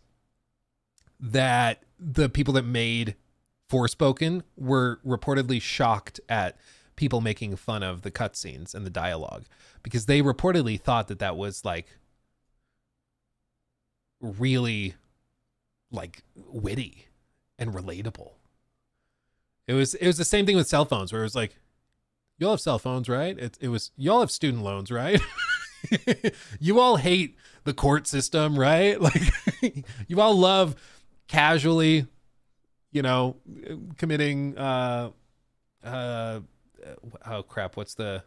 S4: that the people that made Forspoken were reportedly shocked at people making fun of the cutscenes and the dialogue, because they reportedly thought that that was like really like witty and relatable. It was the same thing with cell phones, where it was like, you all have cell phones, right? It was, you all have student loans, right? You all hate the court system, right? Like, you all love casually, you know, committing, oh crap, what's the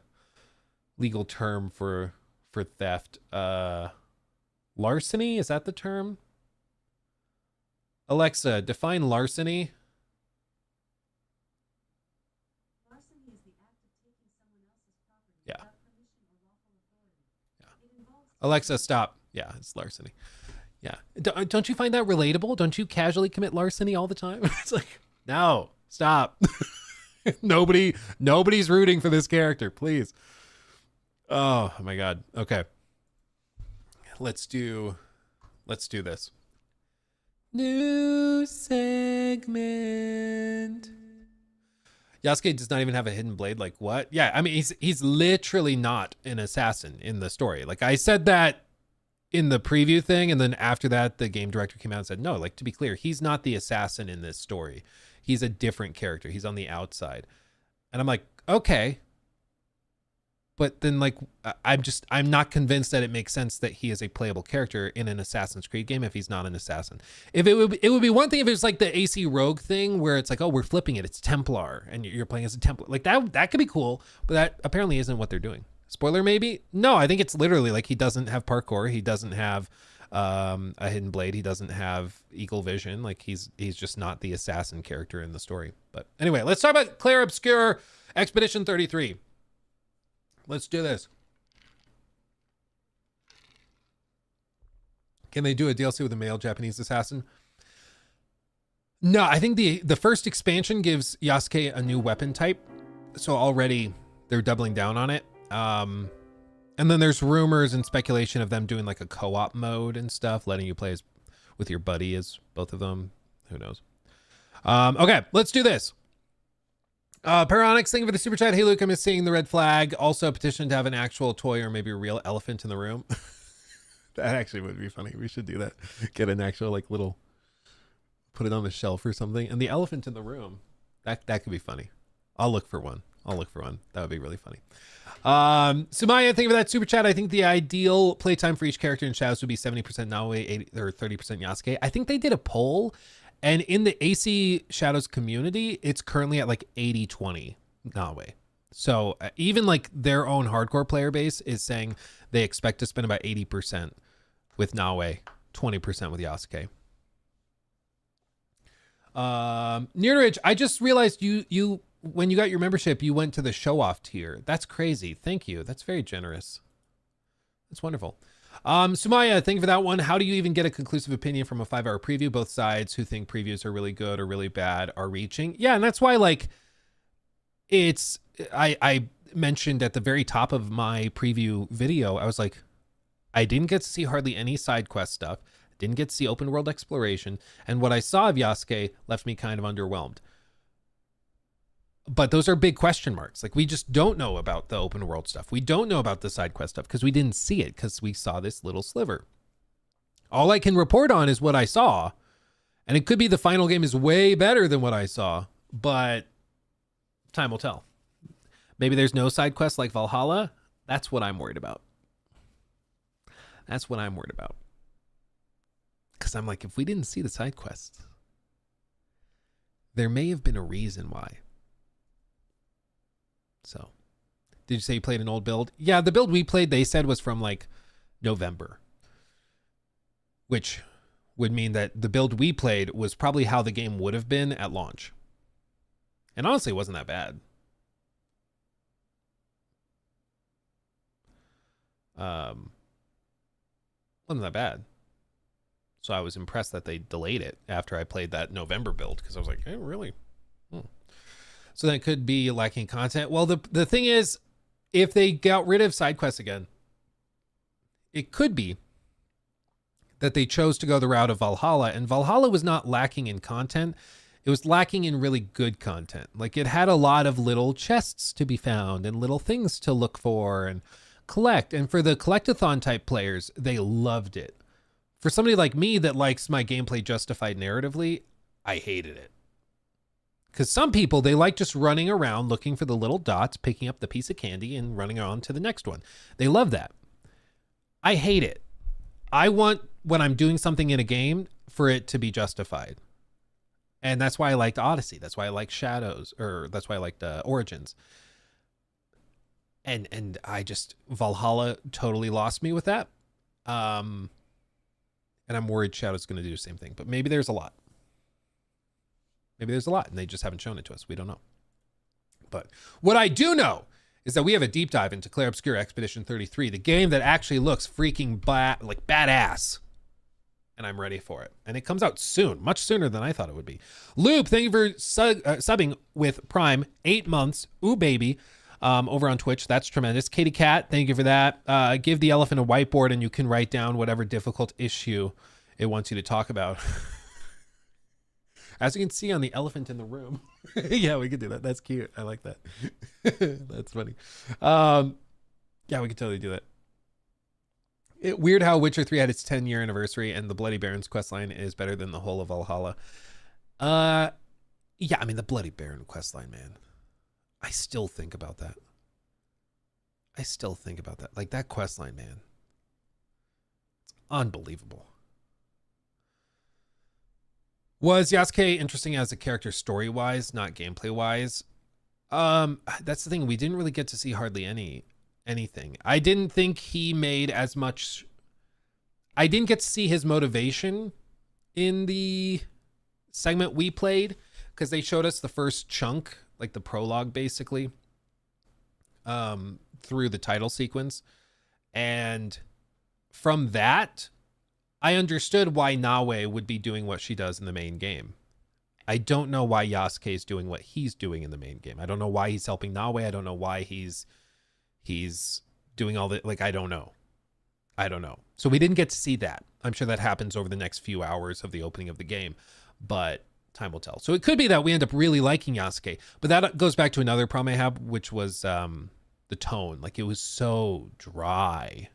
S4: legal term for theft? Larceny, is that the term? Alexa, define larceny. Yeah. Alexa, stop. Yeah, it's larceny. Yeah. Don't you find that relatable? Don't you casually commit larceny all the time? It's like, no, stop. Nobody's rooting for this character, please. Oh my God. Okay. Let's do this. New segment. Yasuke does not even have a hidden blade. Like, what? Yeah, I mean, he's literally not an assassin in the story. Like, I said that in the preview thing, and then after that, the game director came out and said, no, like, to be clear, he's not the assassin in this story. He's a different character. He's on the outside. And I'm like, okay. But then, like, I'm not convinced that it makes sense that he is a playable character in an Assassin's Creed game if he's not an assassin. If it would be one thing if it was like the AC Rogue thing where it's like, oh, we're flipping it. It's Templar and you're playing as a Templar. Like that could be cool, but that apparently isn't what they're doing. Spoiler maybe? No, I think it's literally like he doesn't have parkour. He doesn't have a hidden blade. He doesn't have eagle vision. Like he's just not the assassin character in the story. But anyway, let's talk about Clair Obscur Expedition 33. Let's do this. Can they do a DLC with a male Japanese assassin? No, I think the first expansion gives Yasuke a new weapon type. So already they're doubling down on it. And then there's rumors and speculation of them doing like a co-op mode and stuff, letting you play with your buddy as both of them. Who knows? Okay, let's do this. Paronix, thank you for the super chat. Hey Luke, I'm just seeing the red flag. Also a petition to have an actual toy or maybe a real elephant in the room. That actually would be funny. We should do that. Get an actual like little, put it on the shelf or something. And the elephant in the room, that could be funny. I'll look for one. That would be really funny. Sumaya, thank you for that super chat. I think the ideal playtime for each character in Shadows would be 70% Naoe, 80 or 30% Yasuke. I think they did a poll. And in the AC Shadows community, it's currently at like 80-20 Naoe. So even like their own hardcore player base is saying they expect to spend about 80% with Naoe, 20% with Yasuke. Nearridge, I just realized you when you got your membership, you went to the show off tier. That's crazy. Thank you. That's very generous. That's wonderful. Sumaya, thank you for that one. How do you even get a conclusive opinion from a 5-hour preview? Both sides who think previews are really good or really bad are reaching. Yeah, and that's why like I mentioned at the very top of my preview video, I was like, I didn't get to see hardly any side quest stuff, didn't get to see open world exploration, and what I saw of Yasuke left me kind of underwhelmed. But those are big question marks. Like we just don't know about the open world stuff. We don't know about the side quest stuff because we didn't see it because we saw this little sliver. All I can report on is what I saw. And it could be the final game is way better than what I saw, but time will tell. Maybe there's no side quest like Valhalla. That's what I'm worried about. Because I'm like, if we didn't see the side quests, there may have been a reason why. So, did you say you played an old build? Yeah, the build we played, they said was from like November, which would mean that the build we played was probably how the game would have been at launch. And honestly, it wasn't that bad. Wasn't that bad. So I was impressed that they delayed it after I played that November build because I was like, hey, really? So that could be lacking content. Well, the thing is, if they got rid of side quests again, it could be that they chose to go the route of Valhalla, and Valhalla was not lacking in content. It was lacking in really good content. Like, it had a lot of little chests to be found and little things to look for and collect. And for the collectathon type players, they loved it. For somebody like me that likes my gameplay justified narratively, I hated it. Because some people, they like just running around looking for the little dots, picking up the piece of candy and running on to the next one. They love that. I hate it. I want, when I'm doing something in a game, for it to be justified. And that's why I liked Odyssey. That's why I like Shadows, or that's why I liked Origins. And I just, Valhalla totally lost me with that. And I'm worried Shadow's going to do the same thing. But maybe there's a lot. Maybe there's a lot, and they just haven't shown it to us. We don't know. But what I do know is that we have a deep dive into Clair Obscur Expedition 33, the game that actually looks freaking like badass. And I'm ready for it. And it comes out soon, much sooner than I thought it would be. Loop, thank you for subbing with Prime, 8 months. Ooh, baby. Over on Twitch. That's tremendous. Katie Cat, thank you for that. Give the elephant a whiteboard and you can write down whatever difficult issue it wants you to talk about. As you can see on the elephant in the room. Yeah, we could do that. That's cute. I like that. That's funny. Yeah, we could totally do that. Weird how Witcher 3 had its 10-year anniversary and the Bloody Baron's questline is better than the whole of Valhalla. Yeah, I mean, the Bloody Baron questline, man. I still think about that. Like, that questline, man. It's unbelievable. Was Yasuke interesting as a character story-wise, not gameplay-wise? That's the thing. We didn't really get to see hardly anything. I didn't think he made as much. I didn't get to see his motivation in the segment we played because they showed us the first chunk, like the prologue, basically, through the title sequence. And from that, I understood why Nawe would be doing what she does in the main game. I don't know why Yasuke is doing what he's doing in the main game. I don't know why he's helping Nawe. I don't know why he's doing all that. Like, I don't know. So we didn't get to see that. I'm sure that happens over the next few hours of the opening of the game, but time will tell. So it could be that we end up really liking Yasuke, but that goes back to another problem I have, which was the tone. Like, it was so dry.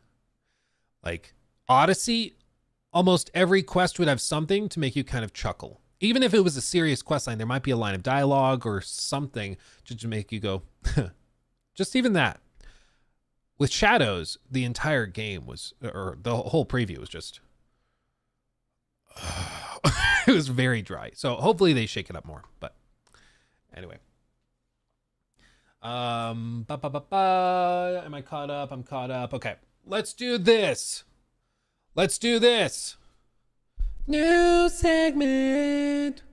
S4: Like, Odyssey, almost every quest would have something to make you kind of chuckle. Even if it was a serious quest line, there might be a line of dialogue or something to make you go, just even that. With Shadows, the entire game was, or the whole preview was just, it was very dry. So hopefully they shake it up more. But anyway. Am I caught up? I'm caught up. Okay. Let's do this. New segment.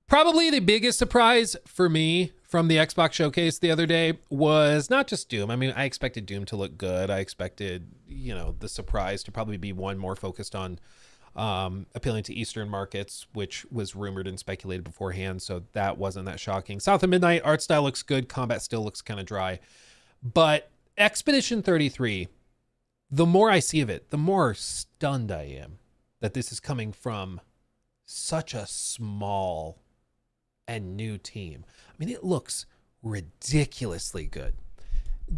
S4: Probably the biggest surprise for me from the Xbox showcase the other day was not just Doom. I mean, I expected Doom to look good. I expected, the surprise to probably be one more focused on appealing to Eastern markets, which was rumored and speculated beforehand. So that wasn't that shocking. South of Midnight, art style looks good. Combat still looks kind of dry. But Expedition 33, the more I see of it, the more stunned I am that this is coming from such a small and new team. I mean, it looks ridiculously good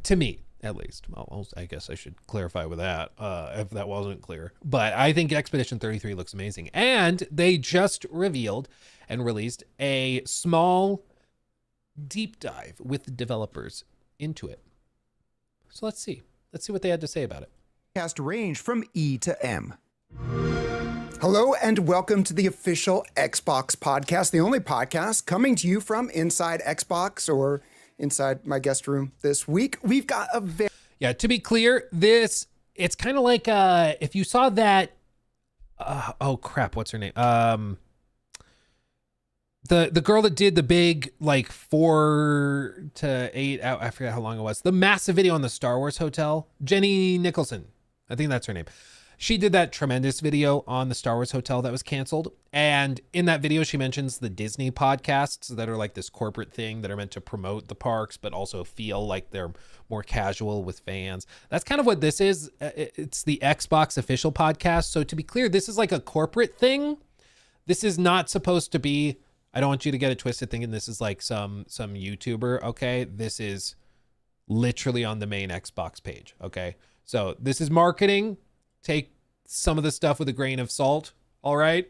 S4: to me, at least. Well, I guess I should clarify with that if that wasn't clear. But I think Expedition 33 looks amazing. And they just revealed and released a small deep dive with the developers into it. So let's see what they had to say about it.
S11: Cast range from E to M. Hello and welcome to the official Xbox podcast, the only podcast coming to you from inside Xbox or inside my guest room this week. We've got a
S4: Yeah, to be clear, it's kind of like if you saw that oh crap, what's her name? The girl that did the big like 4 to 8 I forget how long it was. The massive video on the Star Wars hotel, Jenny Nicholson. I think that's her name. she did that tremendous video on the Star Wars hotel that was canceled. And in that video, she mentions the Disney podcasts that are like this corporate thing that are meant to promote the parks, but also feel like they're more casual with fans. That's kind of what this is. It's the Xbox official podcast. So to be clear, this is like a corporate thing. This is not supposed to be, I don't want you to get it twisted thinking this is like some YouTuber. Okay. This is literally on the main Xbox page. Okay. So this is marketing. Take some of the stuff with a grain of salt. All right.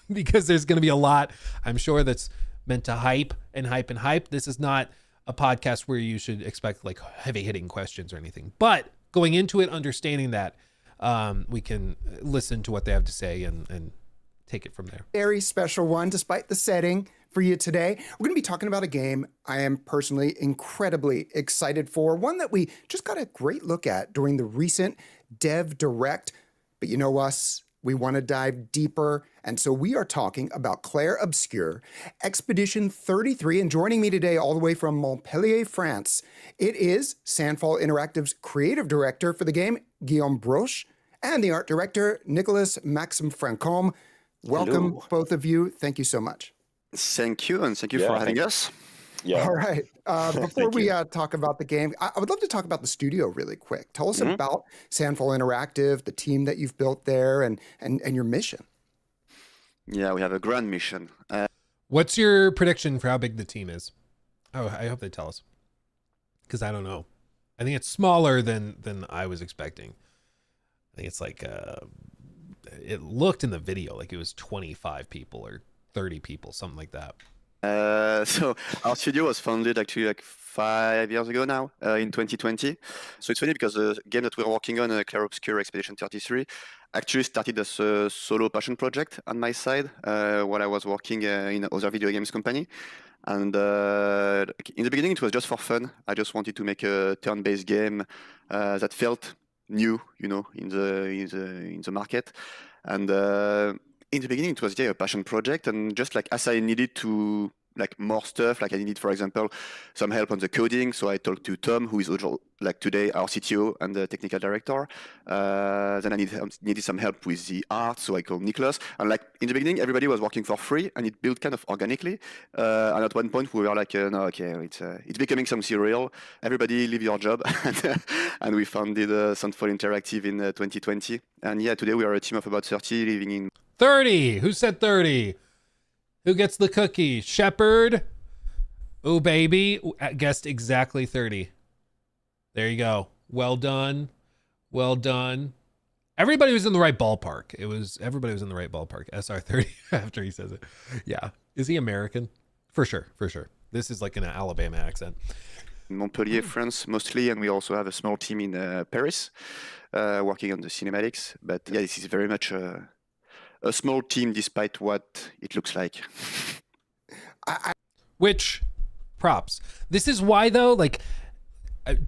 S4: Because there's going to be a lot, I'm sure, that's meant to hype and hype and hype. This is not a podcast where you should expect like heavy hitting questions or anything, but going into it, understanding that we can listen to what they have to say and take it from there.
S11: Very special one, despite the setting for you today. We're going to be talking about a game I am personally incredibly excited for, one that we just got a great look at during the recent Dev Direct. But you know us, we want to dive deeper. And so we are talking about Clair Obscur, Expedition 33. And joining me today all the way from Montpellier, France, it is Sandfall Interactive's creative director for the game, Guillaume Broche, and the art director, Nicolas Maxime Francombe. Welcome,
S12: Hello.
S11: both of you. Thank you so much.
S12: Thank you, and thank you for having us.
S8: Yeah.
S11: All right. Before we talk about the game, I would love to talk about the studio really quick. Tell us about Sandfall Interactive, the team that you've built there, and your mission.
S12: Yeah, we have a grand mission.
S4: What's your prediction for how big the team is? Oh, I hope they tell us, because I don't know. I think it's smaller than I was expecting. I think it's like it looked in the video like it was 25 people or 30 people, something like that.
S12: So our studio was founded actually like 5 years ago now, in 2020. So it's funny because the game that we're working on, Clair Obscur Expedition 33, actually started as a solo passion project on my side while I was working in other video games company. And in the beginning, it was just for fun. I just wanted to make a turn-based game that felt new, you know, in the market. And in the beginning, it was a passion project, and just like as I needed to like more stuff, like I needed, for example, some help on the coding. So I talked to Tom, who is like today our CTO and the technical director. Then I needed some help with the art, so I called Nicolas. And like in the beginning, everybody was working for free, and it built kind of organically. And at one point, we were like, no, okay, it's becoming something real. Everybody leave your job, and we founded Sandfall Interactive in 2020. And yeah, today we are a team of about 30 living in
S4: 30. Who said 30? Who gets the cookie? Shepard. Oh, baby. Guessed exactly 30. There you go. Well done. Well done. Everybody was in the right ballpark. Everybody was in the right ballpark. SR30 after he says it. Yeah. Is he American? For sure. For sure. This is like an Alabama accent.
S12: Montpellier, France, mostly, and we also have a small team in Paris working on the cinematics. But yeah, this is very much a small team despite what it looks like.
S4: Which, props. This is why, though, like,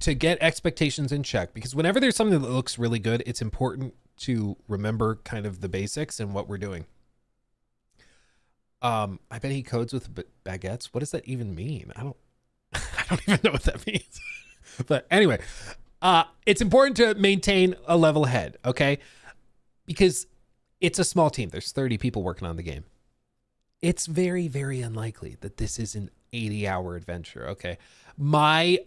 S4: to get expectations in check, because whenever there's something that looks really good, it's important to remember kind of the basics and what we're doing. I bet he codes with baguettes. What does that even mean? I don't even know what that means. But anyway, it's important to maintain a level head, okay? Because it's a small team. There's 30 people working on the game. It's very, very unlikely that this is an 80-hour adventure, okay? My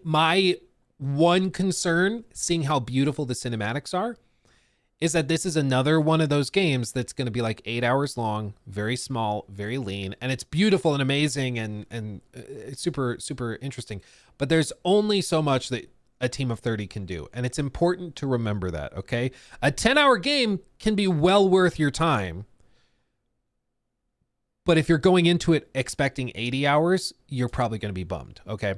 S4: one concern, seeing how beautiful the cinematics are, is that this is another one of those games that's going to be like 8 hours long, very small, very lean, and it's beautiful and amazing and it's super, super interesting. But there's only so much that a team of 30 can do. And it's important to remember that, okay? A 10-hour game can be well worth your time. But if you're going into it expecting 80 hours, you're probably going to be bummed, okay?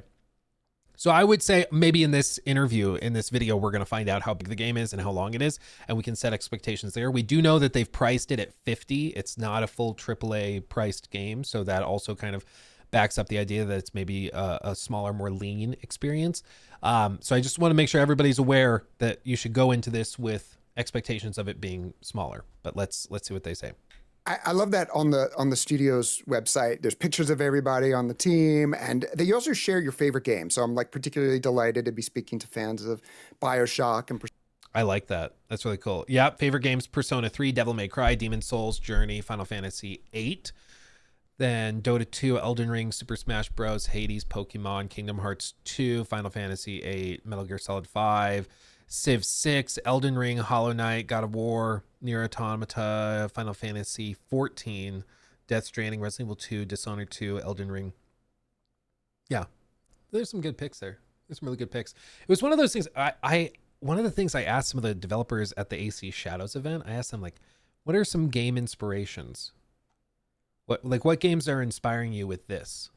S4: So I would say maybe in this interview, in this video, we're going to find out how big the game is and how long it is, and we can set expectations there. We do know that they've priced it at 50. It's not a full AAA priced game, so that also kind of backs up the idea that it's maybe a smaller, more lean experience. So I just want to make sure everybody's aware that you should go into this with expectations of it being smaller. But let's see what they say.
S11: I love that on the studio's website. There's pictures of everybody on the team, and they also share your favorite game. So I'm like particularly delighted to be speaking to fans of BioShock and
S4: I like that. That's really cool. Yeah, favorite games: Persona 3, Devil May Cry, Demon's Souls, Journey, Final Fantasy 8. Then Dota 2, Elden Ring, Super Smash Bros, Hades, Pokemon, Kingdom Hearts 2, Final Fantasy 8, Metal Gear Solid 5, Civ 6, Elden Ring, Hollow Knight, God of War, Nier Automata, Final Fantasy 14, Death Stranding, Resident Evil 2, Dishonored 2, Elden Ring. Yeah, there's some good picks there. There's some really good picks. It was one of those things. One of the things I asked some of the developers at the AC Shadows event, I asked them, like, what are some game inspirations? What games are inspiring you with this,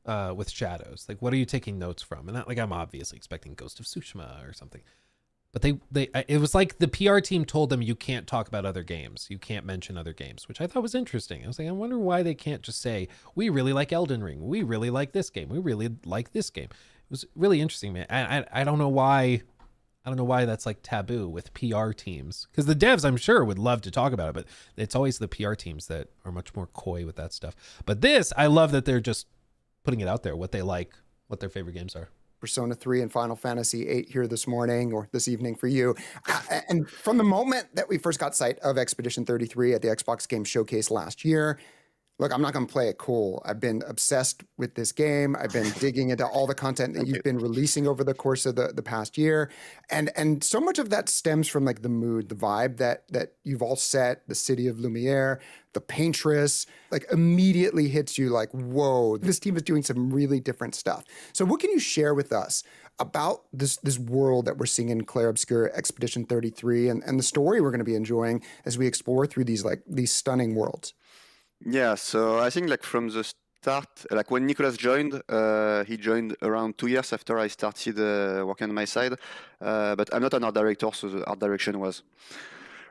S4: with Shadows? Like, what are you taking notes from? And I'm obviously expecting Ghost of Tsushima or something, but it was like the PR team told them you can't talk about other games, you can't mention other games, which I thought was interesting. I was like, I wonder why they can't just say, we really like Elden Ring, we really like this game, we really like this game. It was really interesting, man. I don't know why. I don't know why that's like taboo with PR teams, because the devs, I'm sure, would love to talk about it, but it's always the PR teams that are much more coy with that stuff. But this, I love that they're just putting it out there, what they like, what their favorite games are.
S11: Persona 3 and Final Fantasy 8 here this morning or this evening for you. And from the moment that we first got sight of Expedition 33 at the Xbox Game Showcase last year, look, I'm not going to play it cool. I've been obsessed with this game. I've been digging into all the content that you've been releasing over the course of the past year. And so much of that stems from like the mood, the vibe that you've all set, the city of Lumiere, the paintress, like immediately hits you like, whoa, this team is doing some really different stuff. So what can you share with us about this world that we're seeing in Clair Obscur Expedition 33 and the story we're going to be enjoying as we explore through these stunning worlds?
S12: Yeah, so I think like from the start, like when Nicolas joined, he joined around 2 years after I started working on my side. But I'm not an art director, so the art direction was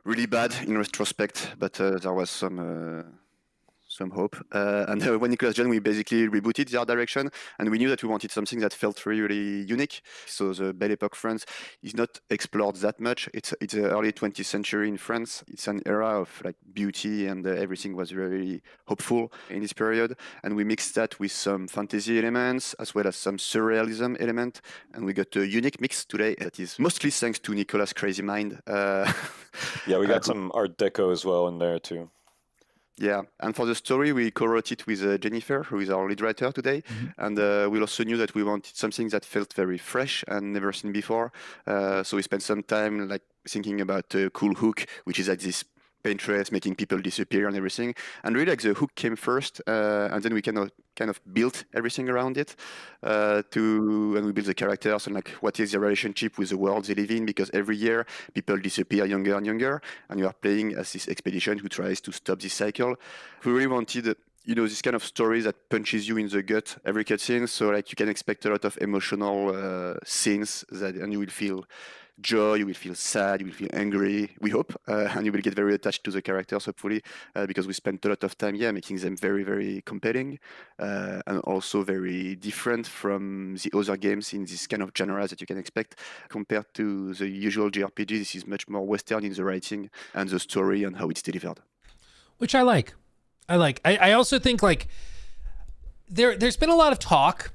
S12: really bad in retrospect, but there was some hope. And when Nicolas joined, we basically rebooted the art direction, and we knew that we wanted something that felt really, really unique. So the Belle Epoque France is not explored that much. It's the early 20th century in France. It's an era of like beauty, and everything was very hopeful in this period. And we mixed that with some fantasy elements as well as some surrealism element, and we got a unique mix today that is mostly thanks to Nicolas' crazy mind.
S13: Yeah, we got some Art Deco as well in there too.
S12: Yeah, and for the story, we co-wrote it with Jennifer, who is our lead writer today. Mm-hmm. And we also knew that we wanted something that felt very fresh and never seen before. So we spent some time like thinking about a cool hook, which is like this paintress making people disappear and everything. And really, like the hook came first, and then we kind of built everything around it. And we built the characters and like what is the relationship with the world they live in, because every year people disappear younger and younger, and you are playing as this expedition who tries to stop this cycle. We really wanted this kind of story that punches you in the gut every cutscene. So like you can expect a lot of emotional scenes and you will feel joy, you will feel sad, you will feel angry, we hope, and you will get very attached to the characters, hopefully, because we spent a lot of time, making them very, very compelling, and also very different from the other games in this kind of genre that you can expect. Compared to the usual JRPG, this is much more Western in the writing and the story and how it's delivered.
S4: Which I like. I also think like there's been a lot of talk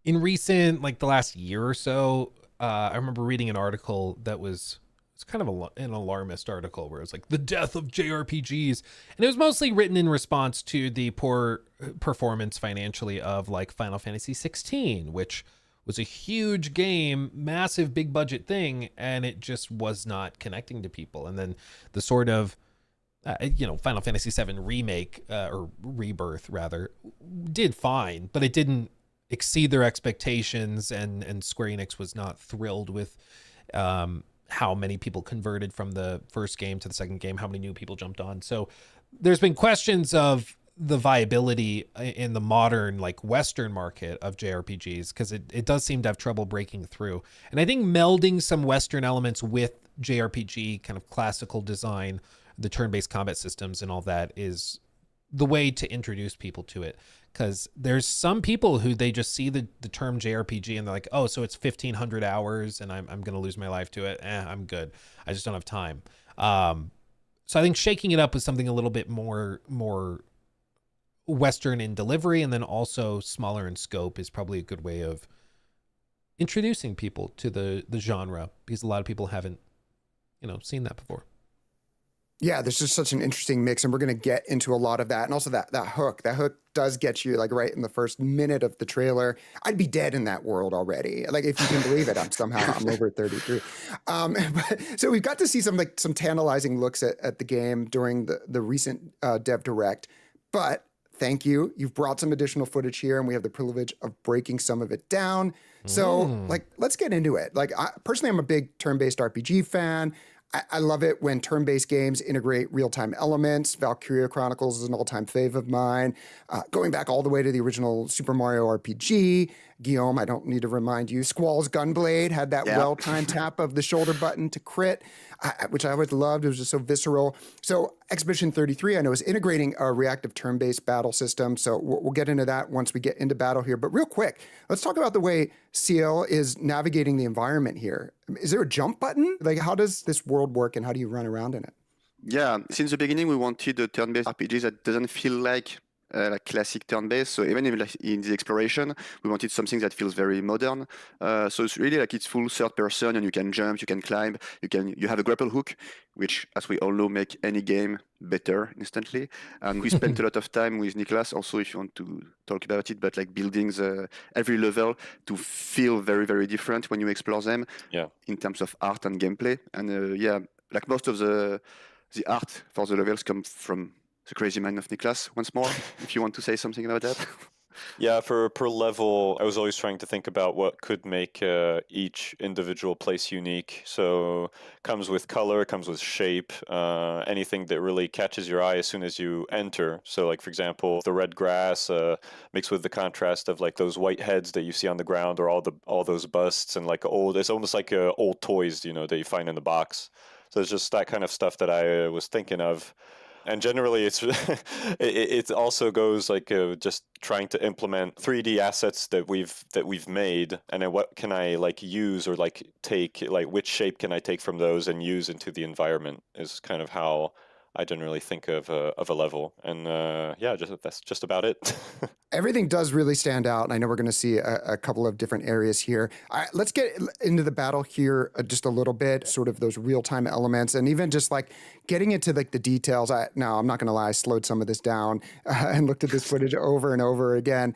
S4: in recent, like the last year or so. I remember reading an article that it's kind of an alarmist article where it's like the death of JRPGs, and it was mostly written in response to the poor performance financially of like Final Fantasy 16, which was a huge game, massive big budget thing, and it just was not connecting to people. And then the sort of Final Fantasy 7 remake or rebirth rather did fine, but it didn't exceed their expectations, and Square Enix was not thrilled with how many people converted from the first game to the second game, how many new people jumped on. So there's been questions of the viability in the modern like Western market of JRPGs, because it does seem to have trouble breaking through. And I think melding some Western elements with JRPG kind of classical design, the turn-based combat systems and all that is the way to introduce people to it. Because there's some people who they just see the term JRPG and they're like, oh, so it's 1,500 hours and I'm going to lose my life to it. I'm good. I just don't have time. So I think shaking it up with something a little bit more Western in delivery and then also smaller in scope is probably a good way of introducing people to the genre, because a lot of people haven't, seen that before.
S11: Yeah, there's just such an interesting mix, and we're going to get into a lot of that. And also that hook does get you like right in the first minute of the trailer. I'd be dead in that world already. Like, if you can believe it, I'm over 33. So we've got to see some tantalizing looks at the game during the recent Dev Direct. But thank you. You've brought some additional footage here, and we have the privilege of breaking some of it down. So let's get into it. Personally, I'm a big turn-based RPG fan. I love it when turn-based games integrate real-time elements. Valkyria Chronicles is an all-time fave of mine. Going back all the way to the original Super Mario RPG. Guillaume, I don't need to remind you, Squall's Gunblade had that well-timed tap of the shoulder button to crit, which I always loved. It was just so visceral. So Expedition 33, I know, is integrating a reactive turn-based battle system. So we'll get into that once we get into battle here. But real quick, let's talk about the way CL is navigating the environment here. Is there a jump button? Like, how does this world work, and how do you run around in it?
S12: Yeah, since the beginning, we wanted a turn-based RPG that doesn't feel like classic turn-based. So even in the exploration, we wanted something that feels very modern. So it's really like it's full third person, and you can jump, you can climb, you have a grapple hook, which, as we all know, make any game better instantly. And we spent a lot of time with Nicholas also, if you want to talk about it, but like building every level to feel very, very different when you explore them in terms of art and gameplay. And like most of the art for the levels come from the crazy mind of Niklas. Once more, if you want to say something about that.
S13: Yeah, per level, I was always trying to think about what could make each individual place unique. So comes with color, comes with shape, anything that really catches your eye as soon as you enter. So like, for example, the red grass mixed with the contrast of like those white heads that you see on the ground, or all those busts, and like it's almost like old toys, that you find in the box. So it's just that kind of stuff that I was thinking of. And generally, it also goes like just trying to implement 3D assets that we've made, and then what can I like use or like take, like which shape can I take from those and use into the environment is kind of how I generally think of a level. And that's just about it.
S11: Everything does really stand out, and I know we're going to see a couple of different areas here. All right, let's get into the battle here just a little bit, sort of those real-time elements, and even just like getting into like the details. Now, I'm not going to lie, I slowed some of this down and looked at this footage over and over again.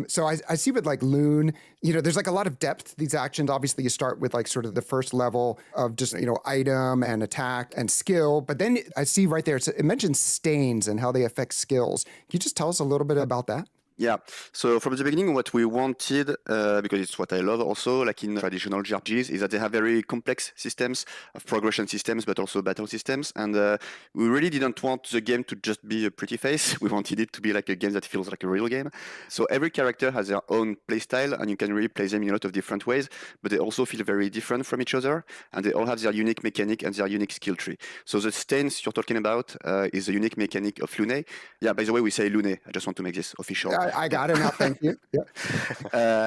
S11: So I see with like Loon, there's like a lot of depth to these actions. Obviously, you start with like sort of the first level of just, item and attack and skill, but then I see right there, it mentions stains and how they affect skills. Can you just tell us a little bit about that?
S12: Yeah, so from the beginning, what we wanted, because it's what I love also, like in traditional JRPGs, is that they have very complex systems of progression systems, but also battle systems. And we really didn't want the game to just be a pretty face. We wanted it to be like a game that feels like a real game. So every character has their own playstyle, and you can really play them in a lot of different ways, but they also feel very different from each other, and they all have their unique mechanic and their unique skill tree. So the stains you're talking about is the unique mechanic of Lune. Yeah, by the way, we say Lune. I just want to make this official.
S11: I got it now, thank you. Yeah.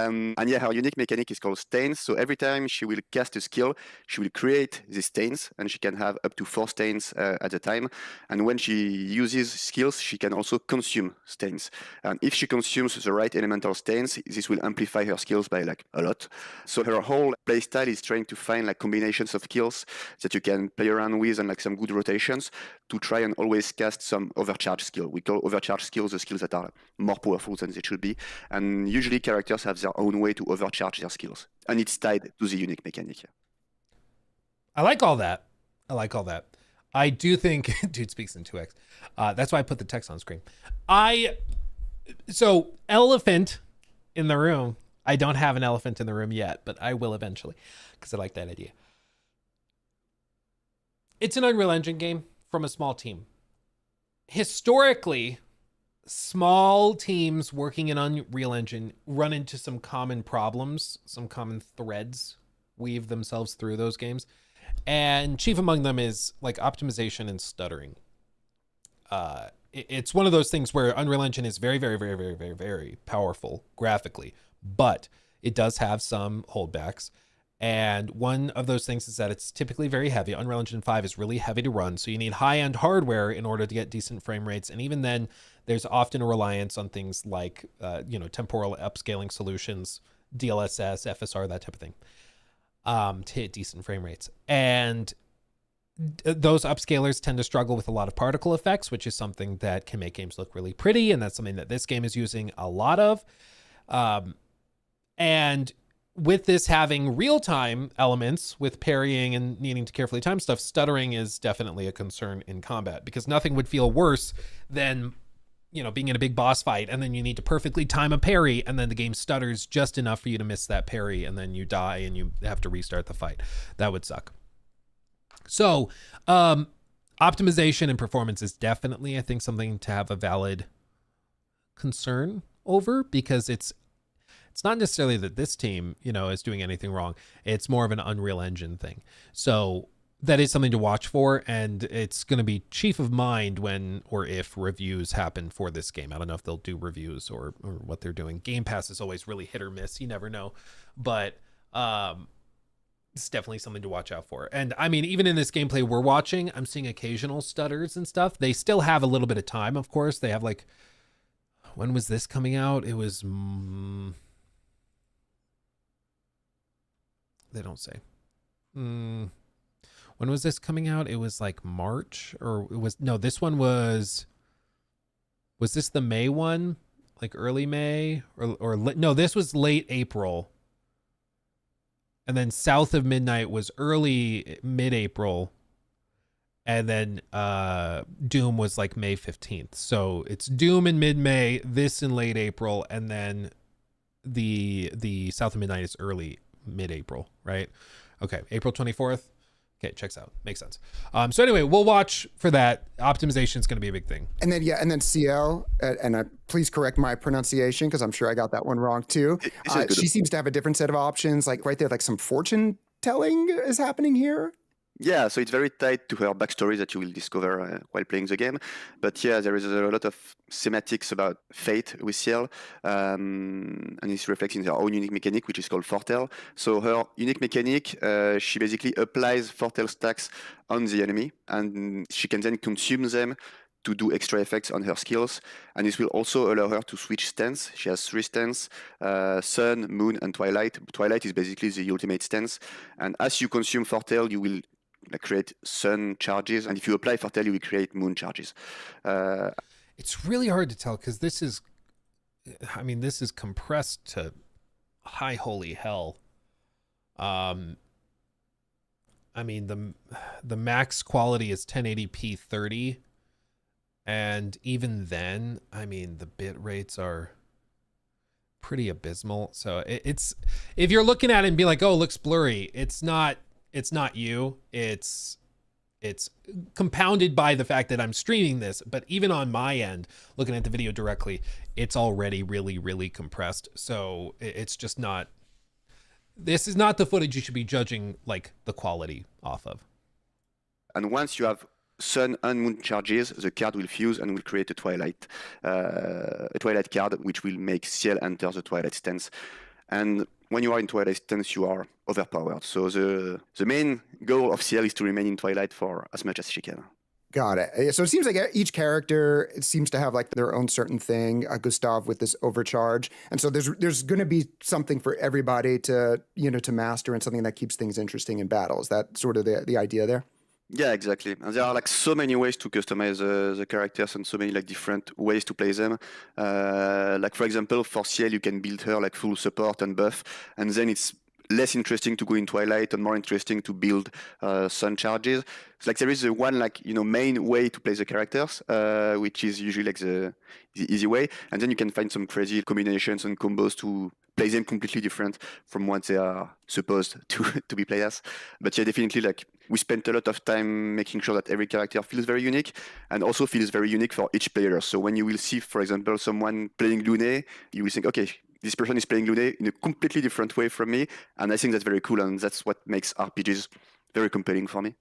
S12: And her unique mechanic is called stains. So every time she will cast a skill, she will create these stains, and she can have up to 4 stains at a time. And when she uses skills, she can also consume stains. And if she consumes the right elemental stains, this will amplify her skills by like a lot. So her whole playstyle is trying to find like combinations of skills that you can play around with, and like some good rotations to try and always cast some overcharge skill. We call overcharge skills the skills that are more powerful than they should be. And usually characters have their own way to overcharge their skills. And it's tied to the unique mechanic.
S4: I like all that. I do think, dude speaks in 2x. That's why I put the text on screen. So elephant in the room. I don't have an elephant in the room yet, but I will eventually, because I like that idea. It's an Unreal Engine game from a small team. Historically, small teams working in Unreal Engine run into some common problems, some common threads weave themselves through those games. And chief among them is like optimization and stuttering. It's one of those things where Unreal Engine is very, very, very, very, very, very powerful graphically, but it does have some holdbacks. And one of those things is that it's typically very heavy. Unreal Engine 5 is really heavy to run, so you need high-end hardware in order to get decent frame rates. And even then, there's often a reliance on things like, temporal upscaling solutions DLSS, FSR, that type of thing, to hit decent frame rates. And those upscalers tend to struggle with a lot of particle effects, which is something that can make games look really pretty, and that's something that this game is using a lot of. And with this having real-time elements with parrying and needing to carefully time stuff, stuttering is definitely a concern in combat, because nothing would feel worse than, you know, being in a big boss fight and then you need to perfectly time a parry and then the game stutters just enough for you to miss that parry and then you die and you have to restart the fight. That would suck. So optimization and performance is definitely, I think, something to have a valid concern over, because it's not necessarily that this team, you know, is doing anything wrong. It's more of an Unreal Engine thing. So that is something to watch for, and it's going to be chief of mind when or if reviews happen for this game. I don't know if they'll do reviews or what they're doing. Game Pass is always really hit or miss. You never know. But it's definitely something to watch out for. And I mean, even in this gameplay we're watching, I'm seeing occasional stutters and stuff. They still have a little bit of time, of course. They have like, when was this coming out? It was... They don't say. When was this coming out? It was like March, or it was, no, this one was this the May one? Like early May or no, this was late April. And then South of Midnight was early mid-April. And then Doom was like May 15th. So it's Doom in mid-May, this in late April, and then the South of Midnight is early mid-April, right? Okay, April 24th. Okay, checks out. Makes sense. So anyway, we'll watch for that. Optimization is going to be a big thing.
S11: And then CL, and please correct my pronunciation because I'm sure I got that one wrong too. She seems to have a different set of options. Like right there, like some fortune telling is happening here.
S12: Yeah, so it's very tied to her backstory that you will discover while playing the game. But yeah, there is a lot of semantics about fate with Ciel, and this reflects in her own unique mechanic, which is called Fortel. So her unique mechanic, she basically applies Fortel stacks on the enemy, and she can then consume them to do extra effects on her skills. And this will also allow her to switch stance. She has 3 stance, Sun, Moon, and Twilight. Twilight is basically the ultimate stance. And as you consume Fortel, you will create Sun charges, and if you apply Fortel, you will create Moon charges.
S4: It's really hard to tell because this is compressed to high holy hell. I mean, the max quality is 1080p 30, and even then, I mean, the bit rates are pretty abysmal. So it's, if you're looking at it and be like, oh, it looks blurry, it's not you. It's compounded by the fact that I'm streaming this, but even on my end, looking at the video directly, it's already really, really compressed. So it's just not, this is not the footage you should be judging like the quality off of.
S12: And once you have Sun and Moon charges, the card will fuse and will create a Twilight card, which will make Ciel enter the Twilight stance. And when you are in Twilight stance, you are overpowered. So the main goal of Ciel is to remain in Twilight for as much as she can.
S11: Got it. So it seems like each character, it seems to have like their own certain thing. Gustav with this overcharge, and so there's going to be something for everybody to master, and something that keeps things interesting in battle. Is that sort of the idea there?
S12: Yeah, exactly. And there are like so many ways to customize the characters, and so many like different ways to play them. Like for example, for Ciel, you can build her like full support and buff, and then it's less interesting to go in Twilight and more interesting to build Sun charges. So like there is one main way to play the characters, which is usually like the easy way, and then you can find some crazy combinations and combos to play them completely different from what they are supposed to be played as. But yeah, definitely like we spent a lot of time making sure that every character feels very unique and also feels very unique for each player. So when you will see, for example, someone playing Lune, you will think, okay, this person is playing Lune in a completely different way from me. And I think that's very cool. And that's what makes RPGs very compelling for me.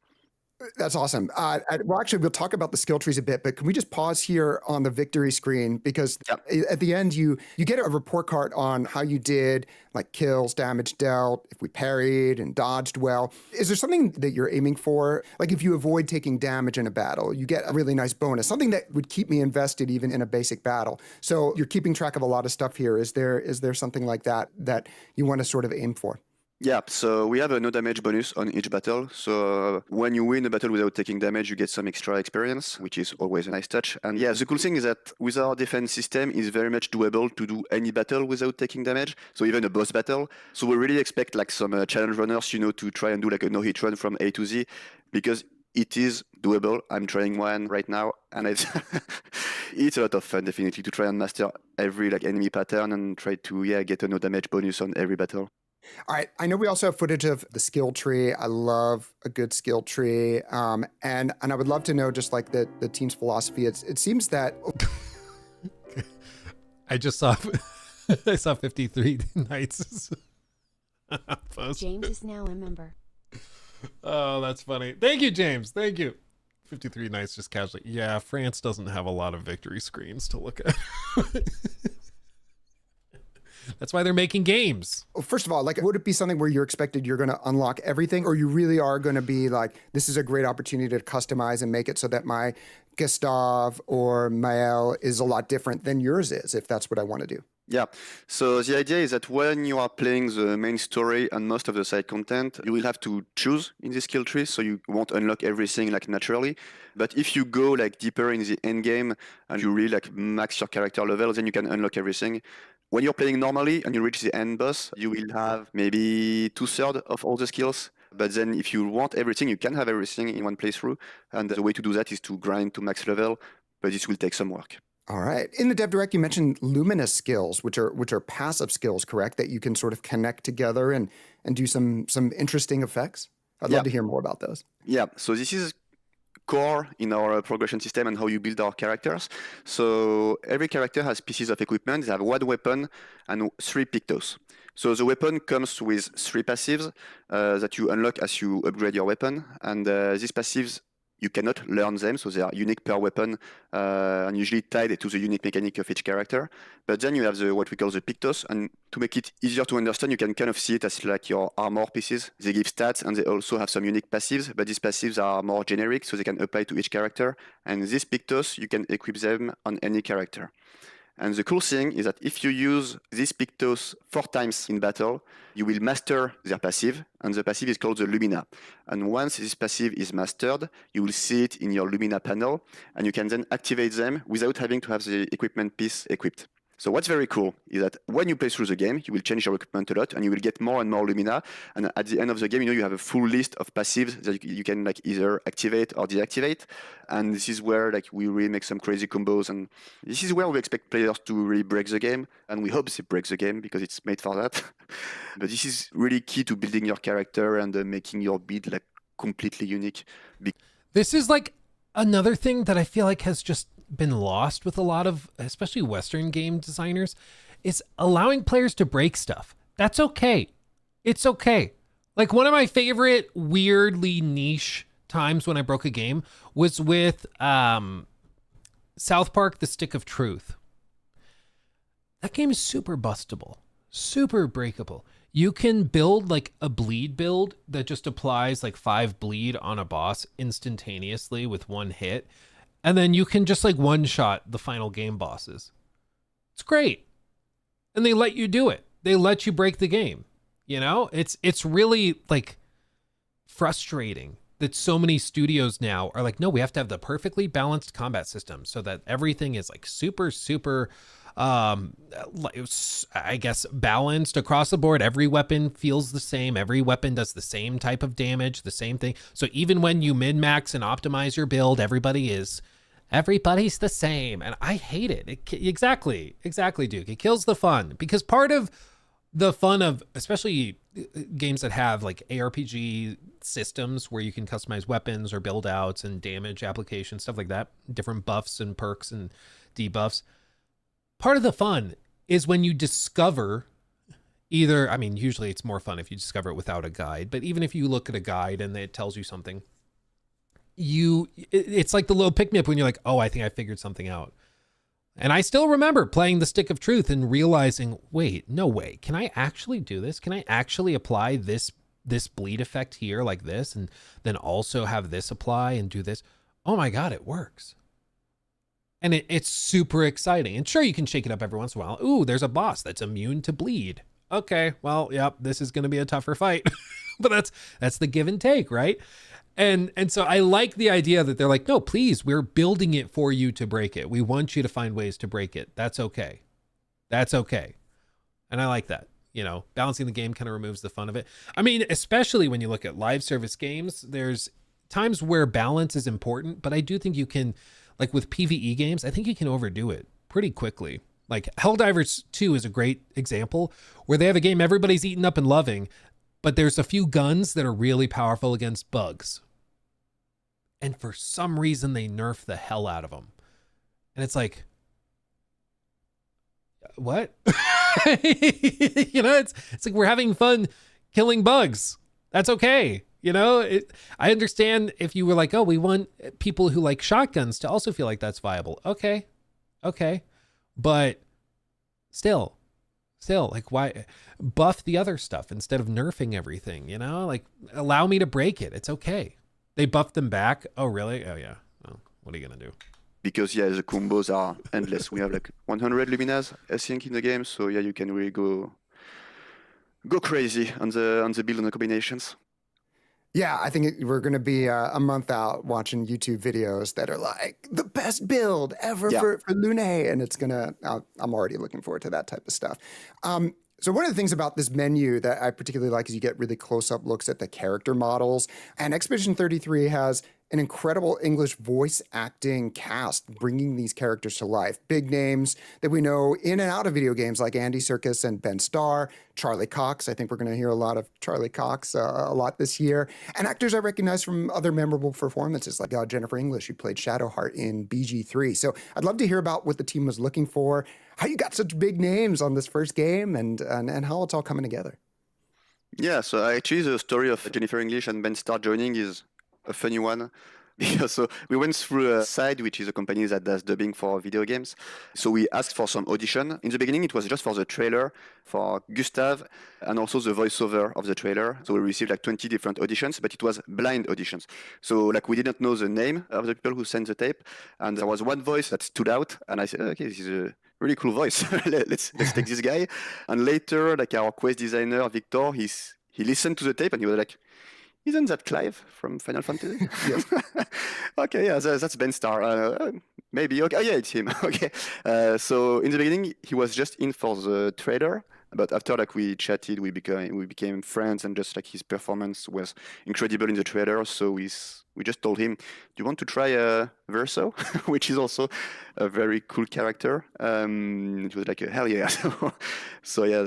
S11: That's awesome. Well, actually, we'll talk about the skill trees a bit, but can we just pause here on the victory screen? Because at the end, you get a report card on how you did, like kills, damage dealt, if we parried and dodged well. Is there something that you're aiming for? Like if you avoid taking damage in a battle, you get a really nice bonus, something that would keep me invested even in a basic battle. So you're keeping track of a lot of stuff here. Is there something like that you want to sort of aim for?
S12: Yeah, so we have a no damage bonus on each battle. So when you win a battle without taking damage, you get some extra experience, which is always a nice touch. And yeah, the cool thing is that with our defense system, it's very much doable to do any battle without taking damage. So even a boss battle. So we really expect like some challenge runners, to try and do like a no-hit run from A to Z, because it is doable. I'm trying one right now, and it's a lot of fun, definitely, to try and master every like enemy pattern and try to get a no damage bonus on every battle.
S11: All right. I know we also have footage of the skill tree. I love a good skill tree. And I would love to know just like the team's philosophy. It seems that...
S4: I just saw... I saw 53 Knights.
S6: James is now a member.
S4: Oh, that's funny. Thank you, James. Thank you. 53 Knights just casually. Yeah, France doesn't have a lot of victory screens to look at. That's why they're making games.
S11: Well, first of all, like, would it be something where you're expected you're going to unlock everything, or you really are going to be like, this is a great opportunity to customize and make it so that my Gustav or Mael is a lot different than yours is, if that's what I want to do?
S12: Yeah, so the idea is that when you are playing the main story and most of the side content, you will have to choose in the skill tree, so you won't unlock everything like naturally. But if you go like deeper in the end game and you really like max your character level, then you can unlock everything. When you're playing normally and you reach the end boss, you will have maybe 2/3 of all the skills. But then if you want everything, you can have everything in one playthrough. And the way to do that is to grind to max level, but this will take some work.
S11: All right. In the Dev Direct, you mentioned luminous skills, which are passive skills, correct? That you can sort of connect together and do some interesting effects. I'd love to hear more about those.
S12: Yeah. So this is core in our progression system and how you build our characters. So every character has pieces of equipment. They have one weapon and 3 pictos. So the weapon comes with 3 passives that you unlock as you upgrade your weapon. And these passives, you cannot learn them, so they are unique per weapon and usually tied to the unique mechanic of each character. But then you have what we call the pictos, and to make it easier to understand, you can kind of see it as like your armor pieces. They give stats, and they also have some unique passives, but these passives are more generic, so they can apply to each character. And these pictos, you can equip them on any character. And the cool thing is that if you use these pictos 4 times in battle, you will master their passive, and the passive is called the Lumina. And once this passive is mastered, you will see it in your Lumina panel, and you can then activate them without having to have the equipment piece equipped. So what's very cool is that when you play through the game, you will change your equipment a lot, and you will get more and more Lumina. And at the end of the game, you have a full list of passives that you can like either activate or deactivate. And this is where like we really make some crazy combos, and this is where we expect players to really break the game. And we hope they break the game because it's made for that. But this is really key to building your character and making your build like completely unique.
S4: This is like another thing that I feel like has just been lost with a lot of, especially Western game designers, is allowing players to break stuff. That's okay. It's okay. Like one of my favorite weirdly niche times when I broke a game was with South Park: The Stick of Truth. That game is super bustable, super breakable. You can build like a bleed build that just applies like 5 bleed on a boss instantaneously with 1 hit. And then you can just like one-shot the final game bosses. It's great. And they let you do it. They let you break the game. You know, it's really like frustrating that so many studios now are like, no, we have to have the perfectly balanced combat system so that everything is like super, I guess, balanced across the board. Every weapon feels the same. Every weapon does the same type of damage, the same thing. So even when you min-max and optimize your build, everybody's the same. And I hate it. Exactly, Duke. It kills the fun, because part of the fun of especially games that have like ARPG systems where you can customize weapons or build outs and damage applications, stuff like that, different buffs and perks and debuffs. Part of the fun is when you discover either, I mean, usually it's more fun if you discover it without a guide, but even if you look at a guide and it tells you something, it's like the little pick-me-up when you're like, oh, I think I figured something out. And I still remember playing the Stick of Truth and realizing, wait, no way. Can I actually do this? Can I actually apply this bleed effect here like this, and then also have this apply and do this? Oh my God, it works. And it's super exciting. And sure, you can shake it up every once in a while. Ooh, there's a boss that's immune to bleed. Okay, well, yep, this is going to be a tougher fight. But that's the give and take, right? And so I like the idea that they're like, no, please, we're building it for you to break it. We want you to find ways to break it. That's okay. That's okay. And I like that. You know, balancing the game kind of removes the fun of it. I mean, especially when you look at live service games, there's times where balance is important, but I do think you can, like with PvE games, I think you can overdo it pretty quickly. Like Helldivers 2 is a great example where they have a game everybody's eating up and loving, but there's a few guns that are really powerful against bugs. And for some reason, they nerf the hell out of them. And it's like, what? You know, it's like we're having fun killing bugs. That's okay. You know, I understand if you were like, oh, we want people who like shotguns to also feel like that's viable. Okay. But still, like, why buff the other stuff instead of nerfing everything? You know, like, allow me to break it. It's okay. They buffed them back. Oh, really? Oh, yeah. Well, what are you going to do?
S12: Because, yeah, the combos are endless. We have like 100 Luminas, I think, in the game. So, yeah, you can really go crazy on the build and the combinations.
S11: Yeah, I think we're going to be a month out watching YouTube videos that are like the best build ever for Lune. And it's going to, I'm already looking forward to that type of stuff. So one of the things about this menu that I particularly like is you get really close-up looks at the character models. And Expedition 33 has an incredible English voice acting cast bringing these characters to life. Big names that we know in and out of video games like Andy Serkis and Ben Starr, Charlie Cox. I think we're going to hear a lot of Charlie Cox a lot this year. And actors I recognize from other memorable performances like Jennifer English, who played Shadowheart in BG3. So I'd love to hear about what the team was looking for, how you got such big names on this first game, and how it's all coming together.
S12: Yeah, so actually the story of Jennifer English and Ben Starr joining is a funny one. Because so we went through a site, which is a company that does dubbing for video games. So we asked for some audition. In the beginning, it was just for the trailer for Gustav and also the voiceover of the trailer. So we received like 20 different auditions, but it was blind auditions. So like we didn't know the name of the people who sent the tape. And there was one voice that stood out. And I said, okay, this is a really cool voice. let's take this guy. And later, like our quest designer, Victor, he listened to the tape and he was like, isn't that Clive from Final Fantasy? Yes. Okay, yeah, that's Ben Starr. Maybe, okay. Oh, yeah, it's him. Okay. So in the beginning, he was just in for the trailer. But after like we chatted, we became friends, and just like his performance was incredible in the trailer. So we just told him, "Do you want to try Verso?" which is also a very cool character. It was like hell yeah. So yeah,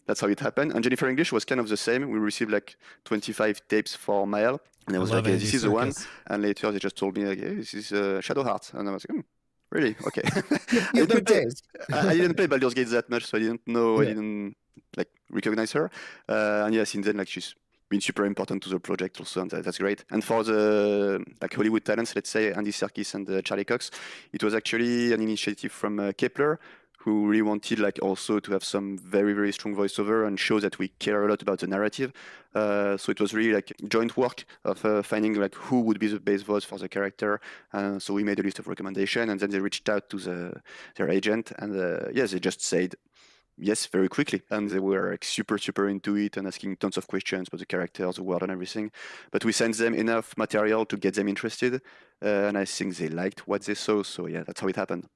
S12: that's how it happened. And Jennifer English was kind of the same. We received like 25 tapes for Mael, and I was like, "This is the one." And later they just told me like, "Hey, this is Shadowheart," and I was like, really? Okay. I didn't play Baldur's Gate that much, so I didn't know. Yeah. I didn't like recognize her. And yeah, since then, like she's been super important to the project also, and that's great. And for the like Hollywood talents, let's say Andy Serkis and Charlie Cox, it was actually an initiative from Kepler, who really wanted like also to have some very, very strong voiceover and show that we care a lot about the narrative. So it was really like joint work of finding like who would be the base voice for the character. So we made a list of recommendations, and then they reached out to their agent, and yes, they just said yes very quickly, and they were like super into it and asking tons of questions about the characters, the world, and everything. But we sent them enough material to get them interested, and I think they liked what they saw. So yeah, that's how it happened.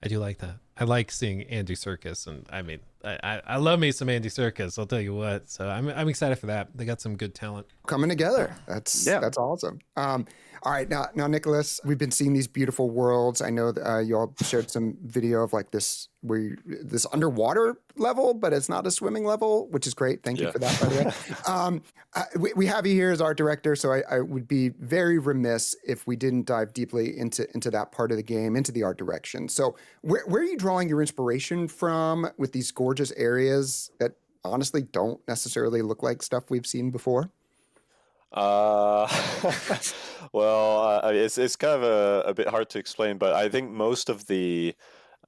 S4: I do like that. I like seeing Andy Serkis, and I mean, I love me some Andy Serkis. I'll tell you what. So I'm excited for that. They got some good talent
S11: coming together. That's awesome. All right, now Nicholas, we've been seeing these beautiful worlds. I know that you all shared some video of like this underwater level, but it's not a swimming level, which is great. Thank you for that, by the way. We have you here as art director, so I would be very remiss if we didn't dive deeply into that part of the game, into the art direction. So where are you drawing your inspiration from with these gorgeous areas that honestly don't necessarily look like stuff we've seen before?
S13: Uh, well, it's kind of a bit hard to explain, but I think most of the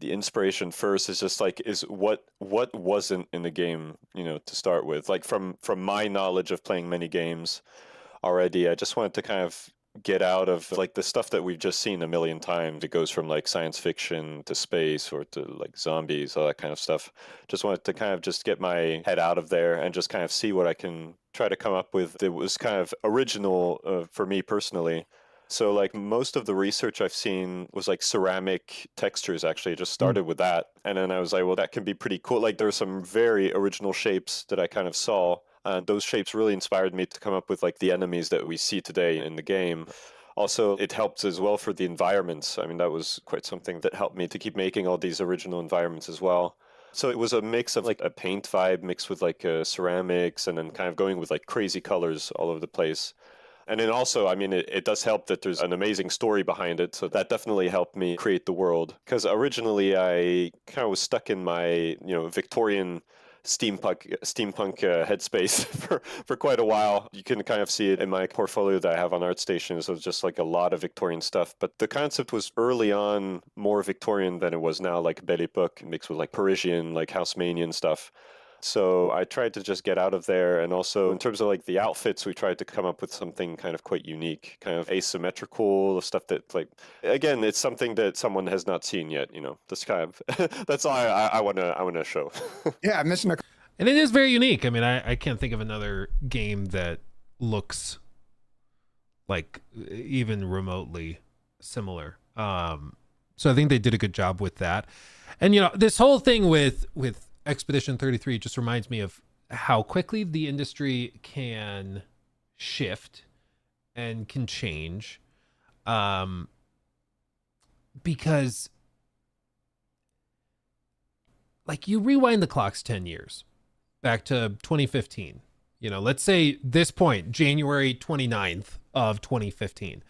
S13: inspiration first is just like is what wasn't in the game, to start with. Like from my knowledge of playing many games already, I just wanted to kind of get out of like the stuff that we've just seen a million times. It goes from like science fiction to space or to like zombies, all that kind of stuff. Just wanted to kind of just get my head out of there and just kind of see what I can try to come up with. It was kind of original for me personally. So like most of the research I've seen was like ceramic textures. Actually, I just started with that, and then I was like, well, that can be pretty cool. Like there's some very original shapes that I kind of saw. Those shapes really inspired me to come up with like the enemies that we see today in the game. Also, it helped as well for the environments. I mean, that was quite something that helped me to keep making all these original environments as well. So it was a mix of like a paint vibe mixed with like ceramics, and then kind of going with like crazy colors all over the place. And then also, I mean, it does help that there's an amazing story behind it. So that definitely helped me create the world. Because originally I kind of was stuck in my, Victorian steampunk headspace for quite a while. You can kind of see it in my portfolio that I have on ArtStation. So it's just like a lot of Victorian stuff. But the concept was early on more Victorian than it was now, like Belle Époque mixed with like Parisian, like Haussmannian stuff. So I tried to just get out of there. And also in terms of like the outfits, we tried to come up with something kind of quite unique, kind of asymmetrical stuff that like, again, it's something that someone has not seen yet, that's kind of, that's all I want to show.
S11: Yeah, Mission.
S4: And it is very unique. I mean, I can't think of another game that looks like even remotely similar. So I think they did a good job with that. And, this whole thing with Expedition 33 just reminds me of how quickly the industry can shift and can change, because like you rewind the clocks 10 years back to 2015, let's say this point, January 29th of 2015.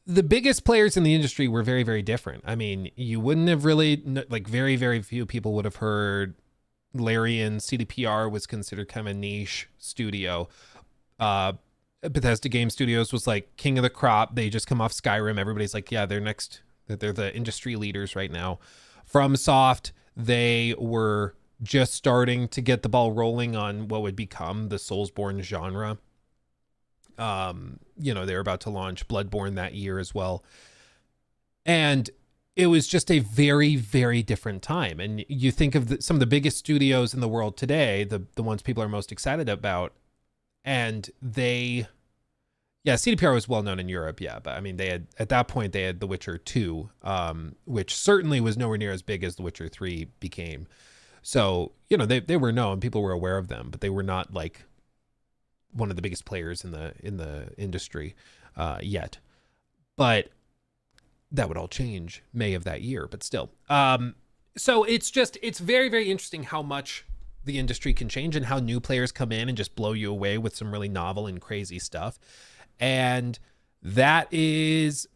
S4: The biggest players in the industry were very, very different. I mean, you wouldn't have really, like very, very few people would have heard Larian. CDPR was considered kind of a niche studio. Bethesda Game Studios was like king of the crop. They just come off Skyrim. Everybody's like, yeah, they're the industry leaders right now. FromSoft, they were just starting to get the ball rolling on what would become the Soulsborne genre. They're about to launch Bloodborne that year as well. And it was just a very, very different time. And you think of some of the biggest studios in the world today, the ones people are most excited about. And CDPR was well known in Europe. Yeah. But I mean, at that point, they had The Witcher 2, which certainly was nowhere near as big as The Witcher 3 became. So, they were known, people were aware of them, but they were not like one of the biggest players in the industry yet. But that would all change May of that year, but still. So it's very, very interesting how much the industry can change and how new players come in and just blow you away with some really novel and crazy stuff. And that is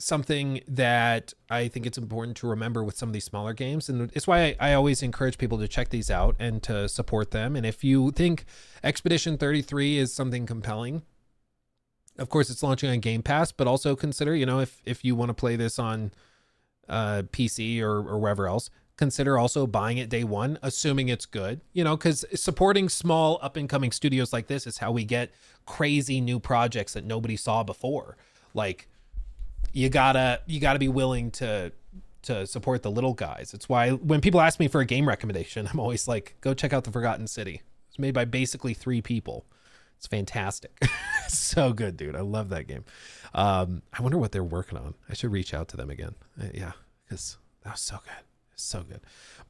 S4: something that I think it's important to remember with some of these smaller games. And it's why I always encourage people to check these out and to support them. And if you think Expedition 33 is something compelling, of course it's launching on Game Pass, but also consider, if you want to play this on PC or wherever else, consider also buying it day one, assuming it's good, because supporting small up and coming studios like this is how we get crazy new projects that nobody saw before. Like, you gotta be willing to support the little guys. It's why when people ask me for a game recommendation, I'm always like, go check out The Forgotten City. It's made by basically 3 people. It's fantastic. It's so good, dude. I love that game. I wonder what they're working on. I should reach out to them again. Yeah, because that was so good. It's so good.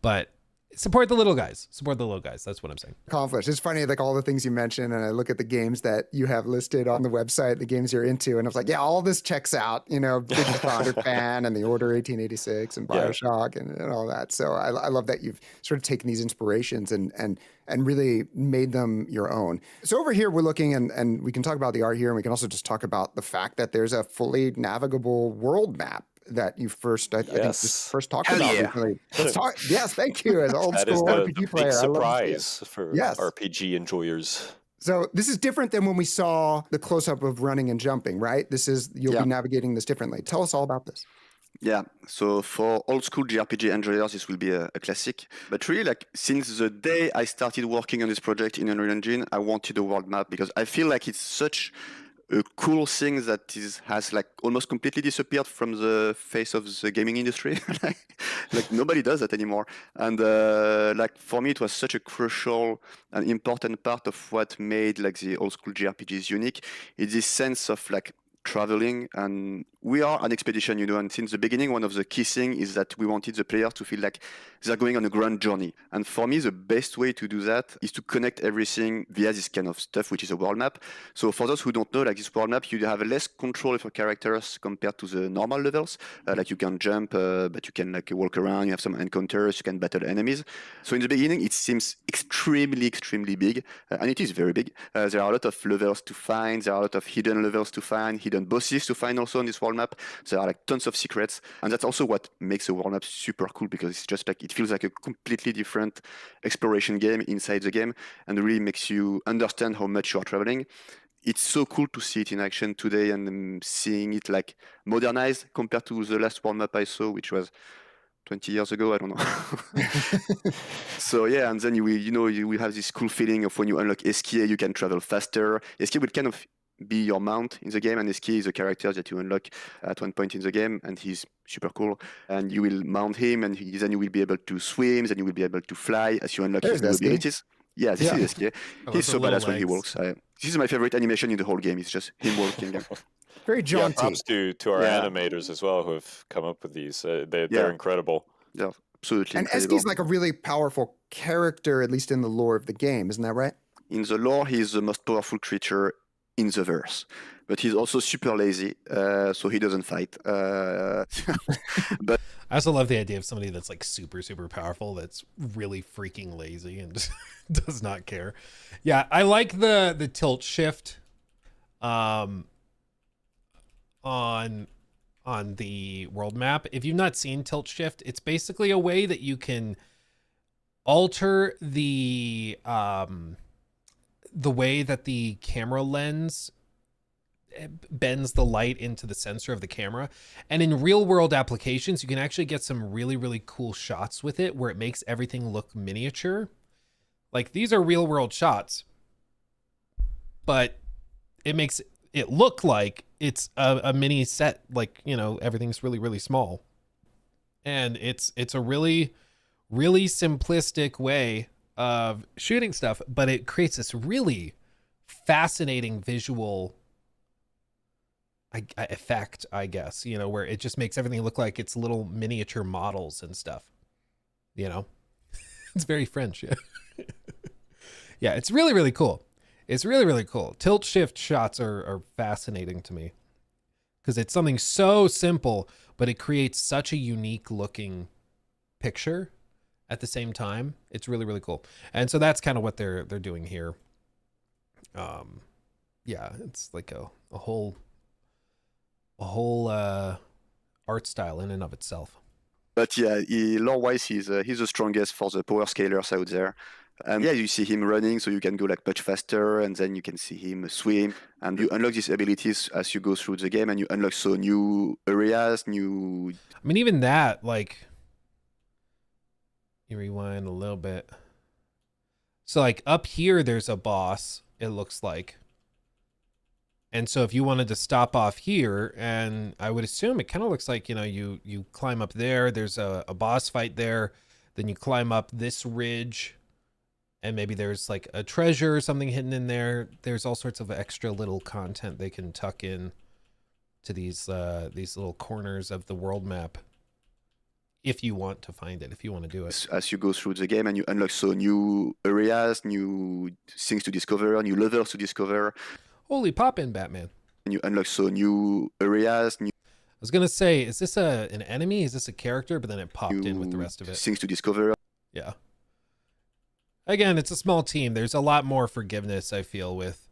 S4: But support the little guys. Support the little guys. That's what I'm saying.
S11: Accomplished. It's funny, like all the things you mentioned, and I look at the games that you have listed on the website, the games you're into, and I was like, yeah, all this checks out. Big Father fan, and The Order 1886, and Bioshock, and all that. So I love that you've sort of taken these inspirations and really made them your own. So over here, we're looking, and we can talk about the art here, and we can also just talk about the fact that there's a fully navigable world map that you first, I think, just first talked about recently. Let's talk. Yes, thank you. As old school RPG player,
S13: big surprise for RPG enjoyers.
S11: So this is different than when we saw the close-up of running and jumping, right? You'll be navigating this differently. Tell us all about this.
S12: Yeah, so for old school JRPG enjoyers, this will be a classic. But really, like, since the day I started working on this project in Unreal Engine, I wanted a world map because I feel like it's such a cool thing that has like almost completely disappeared from the face of the gaming industry. like nobody does that anymore. And like for me, it was such a crucial and important part of what made like the old school JRPGs unique. It's this sense of like traveling, and we are an expedition, and since the beginning, one of the key things is that we wanted the player to feel like they're going on a grand journey. And for me, the best way to do that is to connect everything via this kind of stuff, which is a world map. So for those who don't know, like this world map, you have less control of your characters compared to the normal levels. Like you can jump, but you can like walk around, you have some encounters, you can battle enemies. So in the beginning, it seems extremely big, and it is very big. There are a lot of levels to find, there are a lot of hidden levels to find, hidden bosses to find also on this world map. There are like tons of secrets, and that's also what makes a world map super cool, because it's just like it feels like a completely different exploration game inside the game, and really makes you understand how much you are traveling. It's so cool to see it in action today, and seeing it like modernized compared to the last world map I saw, which was 20 years ago, I don't know. So yeah, and then you will have this cool feeling of when you unlock Eskia, you can travel faster. Eskia will kind of be your mount in the game, and Eskia is a character that you unlock at one point in the game, and he's super cool. And you will mount him, and then you will be able to swim, then you will be able to fly as you unlock his new abilities. Yeah, this is Eskia. He's so badass when he walks. This is my favorite animation in the whole game. It's just him walking.
S11: Very jaunty.
S13: Yeah, props to our animators as well who have come up with these. They're incredible.
S12: Yeah, absolutely.
S11: And
S12: incredible.
S11: Eski's like a really powerful character, at least in the lore of the game. Isn't that right?
S12: In the lore, he's the most powerful creature in the verse, but he's also super lazy, so he doesn't fight. But
S4: I also love the idea of somebody that's like super powerful that's really freaking lazy and just does not care. Yeah, I like the tilt shift on the world map. If you've not seen tilt shift, it's basically a way that you can alter the way that the camera lens bends the light into the sensor of the camera. And in real world applications, you can actually get some really cool shots with it where it makes everything look miniature. Like these are real world shots, but it makes it look like it's a mini set, like, everything's really small. And it's a really simplistic way of shooting stuff, but it creates this really fascinating visual effect, I guess, where it just makes everything look like it's little miniature models and stuff. It's very French. Yeah. Yeah, it's really cool. It's really cool. Tilt shift shots are fascinating to me because it's something so simple, but it creates such a unique looking picture at the same time. It's really cool. And so that's kind of what they're doing here. Yeah, it's like a whole art style in and of itself.
S12: But yeah, lore-wise, he's the strongest for the power scalers out there. And yeah, you see him running, so you can go like much faster, and then you can see him swim, and you unlock these abilities as you go through the game, and you unlock so new areas, new.
S4: I mean, even that, like, you rewind a little bit. So like up here, there's a boss, it looks like. And so if you wanted to stop off here, and I would assume it kind of looks like, you climb up there, there's a boss fight there, then you climb up this ridge, and maybe there's like a treasure or something hidden in there. There's all sorts of extra little content they can tuck in to these little corners of the world map. If you want to find it, if you want to do it.
S12: As you go through the game, and you unlock so new areas, new things to discover, new levels to discover.
S4: Holy pop-in, Batman.
S12: And you unlock so new areas, new.
S4: I was going to say, is this an enemy? Is this a character? But then it popped in with the rest of it.
S12: Things to discover.
S4: Yeah. Again, it's a small team. There's a lot more forgiveness, I feel, with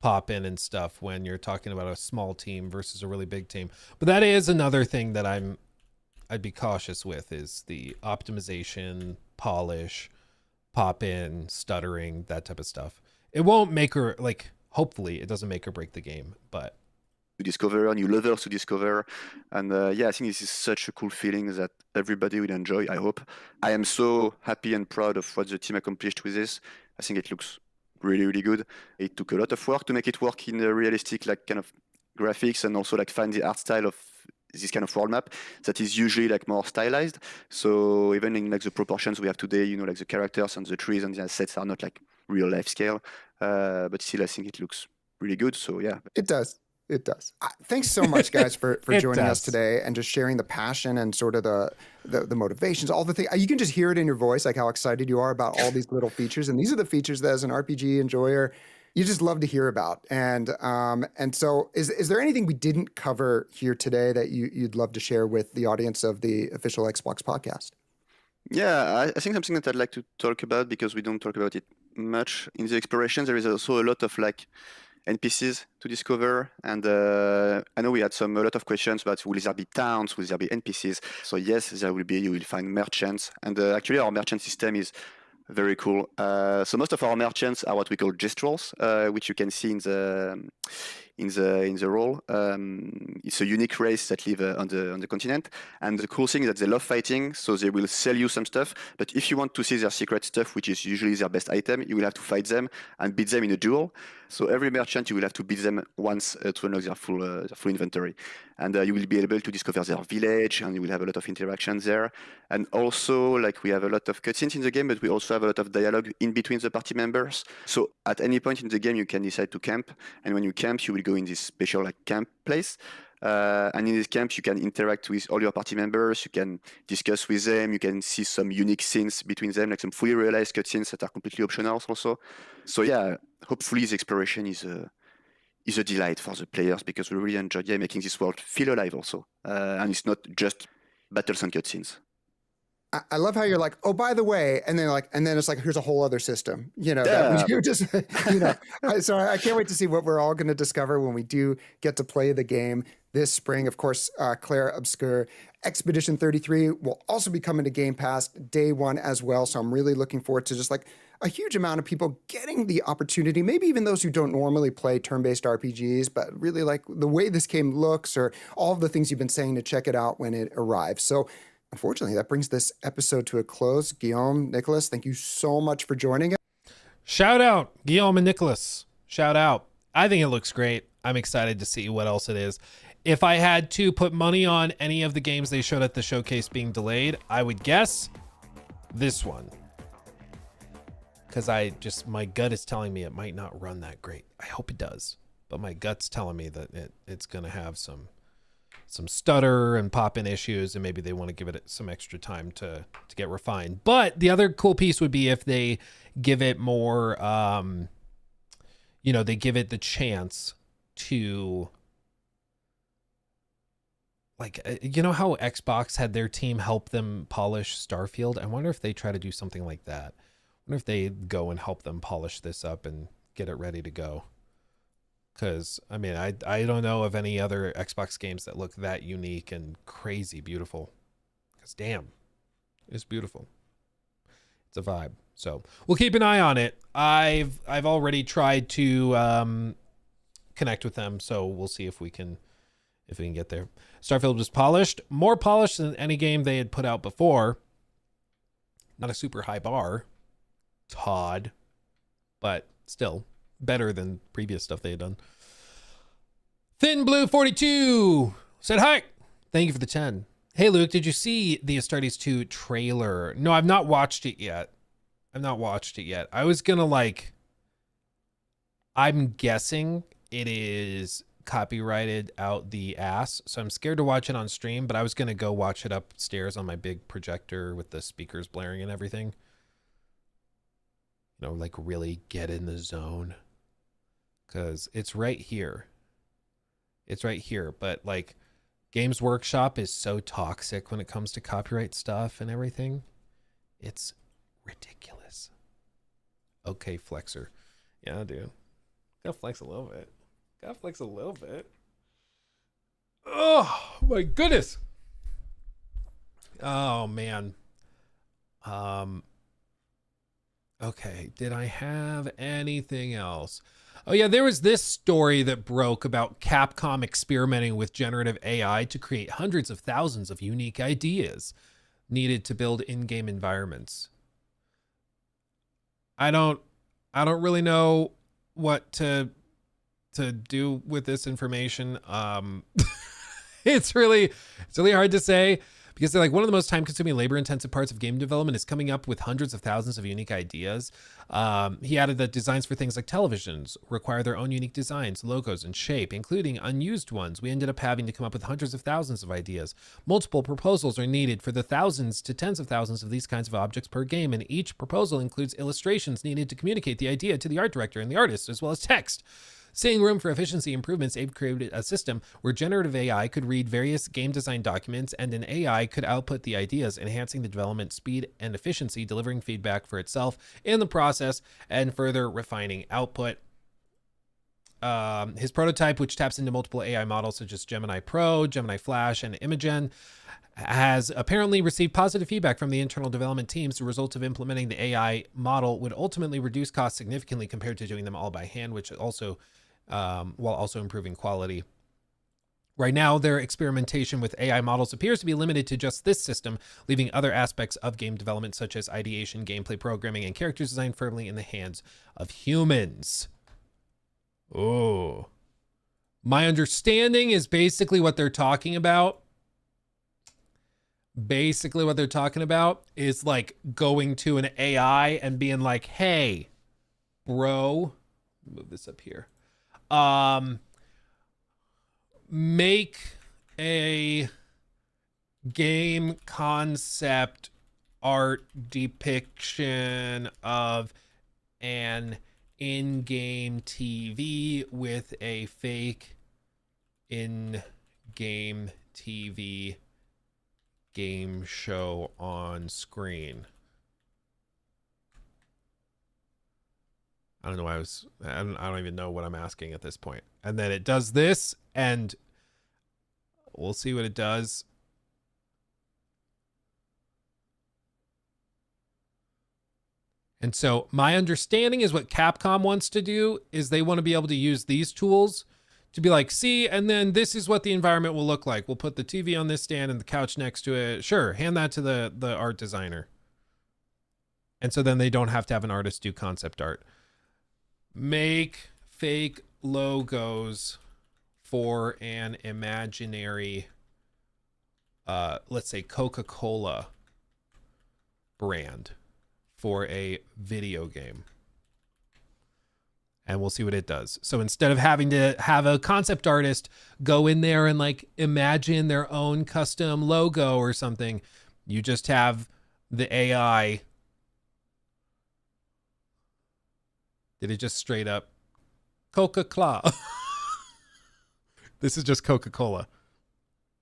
S4: pop-in and stuff when you're talking about a small team versus a really big team. But that is another thing that I'd be cautious with, is the optimization, polish, pop-in, stuttering, that type of stuff. It won't make or like. Hopefully, it doesn't make or break the game, but
S12: to discover, new levels to discover. And I think this is such a cool feeling that everybody will enjoy, I hope. I am so happy and proud of what the team accomplished with this. I think it looks really, really good. It took a lot of work to make it work in a realistic, like, kind of graphics, and also like find the art style of this kind of world map that is usually like more stylized. So even in like the proportions we have today, like the characters and the trees and the assets are not like real life scale, but still I think it looks really good. So yeah,
S11: it does. It does. Thanks so much, guys, for joining us today and just sharing the passion and sort of the motivations, all the things. You can just hear it in your voice, like how excited you are about all these little features. And these are the features that, as an RPG enjoyer, you just love to hear about. And so is there anything we didn't cover here today that you'd love to share with the audience of the official Xbox podcast?
S12: Yeah, I think something that I'd like to talk about, because we don't talk about it much in the explorations, there is also a lot of like NPCs to discover, and I know we had a lot of questions about will there be towns, will there be NPCs? So yes, there will be. You will find merchants, and actually our merchant system is very cool. So most of our merchants are what we call gestrels, which you can see in the role. It's a unique race that live on the continent, and the cool thing is that they love fighting, so they will sell you some stuff. But if you want to see their secret stuff, which is usually their best item, you will have to fight them and beat them in a duel. So every merchant, you will have to beat them once to unlock their full inventory, and you will be able to discover their village, and you will have a lot of interactions there. And also, like, we have a lot of cutscenes in the game, but we also have a lot of dialogue in between the party members. So at any point in the game, you can decide to camp, and when you camp, you will go in this special like camp place. And in this camp, you can interact with all your party members, you can discuss with them, you can see some unique scenes between them, like some fully realized cutscenes that are completely optional also. So yeah, hopefully the exploration is a delight for the players, because we really enjoy making this world feel alive also. And it's not just battles and cutscenes.
S11: I love how you're like, oh, by the way, and then it's like, here's a whole other system, that you just, so I can't wait to see what we're all going to discover when we do get to play the game this spring. Of course, Clair Obscur Expedition 33 will also be coming to Game Pass day one as well. So I'm really looking forward to just like a huge amount of people getting the opportunity, maybe even those who don't normally play turn-based RPGs, but really like the way this game looks, or all of the things you've been saying, to check it out when it arrives. So unfortunately, that brings this episode to a close. Guillaume, Nicholas, thank you so much for joining us.
S4: Shout out, Guillaume and Nicholas. Shout out. I think it looks great. I'm excited to see what else it is. If I had to put money on any of the games they showed at the showcase being delayed, I would guess this one. Because my gut is telling me it might not run that great. I hope it does. But my gut's telling me that it's going to have some stutter and pop-in issues, and maybe they want to give it some extra time to get refined. But the other cool piece would be if they give it more, they give it the chance to, like, how Xbox had their team help them polish Starfield? I wonder if they try to do something like that. I wonder if they go and help them polish this up and get it ready to go. Because, I mean, I don't know of any other Xbox games that look that unique and crazy beautiful. Because, damn, it's beautiful. It's a vibe. So, we'll keep an eye on it. I've already tried to connect with them, so we'll see if we can get there. Starfield was polished. More polished than any game they had put out before. Not a super high bar. Todd. But still better than previous stuff they had done. Thin Blue 42 said hi. Thank you for the 10. Hey Luke, did you see the Astartes 2 trailer? No, I've not watched it yet. I was gonna I'm guessing it is copyrighted out the ass, so I'm scared to watch it on stream, but I was gonna go watch it upstairs on my big projector with the speakers blaring and everything. Really get in the zone. Because it's right here. But Games Workshop is so toxic when it comes to copyright stuff and everything. It's ridiculous. Okay, Flexer. Yeah, dude. Gotta flex a little bit. Oh, my goodness. Oh, man. Okay, did I have anything else? Oh yeah, there was this story that broke about Capcom experimenting with generative AI to create hundreds of thousands of unique ideas needed to build in-game environments. I don't really know what to do with this information. It's really hard to say, because they're like, one of the most time-consuming, labor-intensive parts of game development is coming up with hundreds of thousands of unique ideas. He added that designs for things like televisions require their own unique designs, logos, and shape, including unused ones. We ended up having to come up with hundreds of thousands of ideas. Multiple proposals are needed for the thousands to tens of thousands of these kinds of objects per game, and each proposal includes illustrations needed to communicate the idea to the art director and the artist, as well as text. Seeing room for efficiency improvements, Abe created a system where generative AI could read various game design documents, and an AI could output the ideas, enhancing the development speed and efficiency, delivering feedback for itself in the process, and further refining output. His prototype, which taps into multiple AI models such as Gemini Pro, Gemini Flash, and Imagen, has apparently received positive feedback from the internal development teams. The result of implementing the AI model would ultimately reduce costs significantly compared to doing them all by hand, which also while also improving quality. Right now, their experimentation with AI models appears to be limited to just this system, leaving other aspects of game development, such as ideation, gameplay programming, and character design, firmly in the hands of humans. Oh. My understanding is basically what they're talking about. Basically what they're talking about is like going to an AI and being like, hey, bro, move this up here. Make a game concept art depiction of an in-game TV with a fake in-game TV game show on screen. I don't know why I don't even know what I'm asking at this point. And then it does this, and we'll see what it does. And so my understanding is what Capcom wants to do is they want to be able to use these tools to be like, see, and then this is what the environment will look like. We'll put the TV on this stand and the couch next to it. Sure, hand that to the art designer. And so then they don't have to have an artist do concept art. Make fake logos for an imaginary, let's say Coca-Cola brand for a video game. And we'll see what it does. So instead of having to have a concept artist go in there and like imagine their own custom logo or something, you just have the AI. Did it just straight up Coca-Cola? This is just Coca-Cola.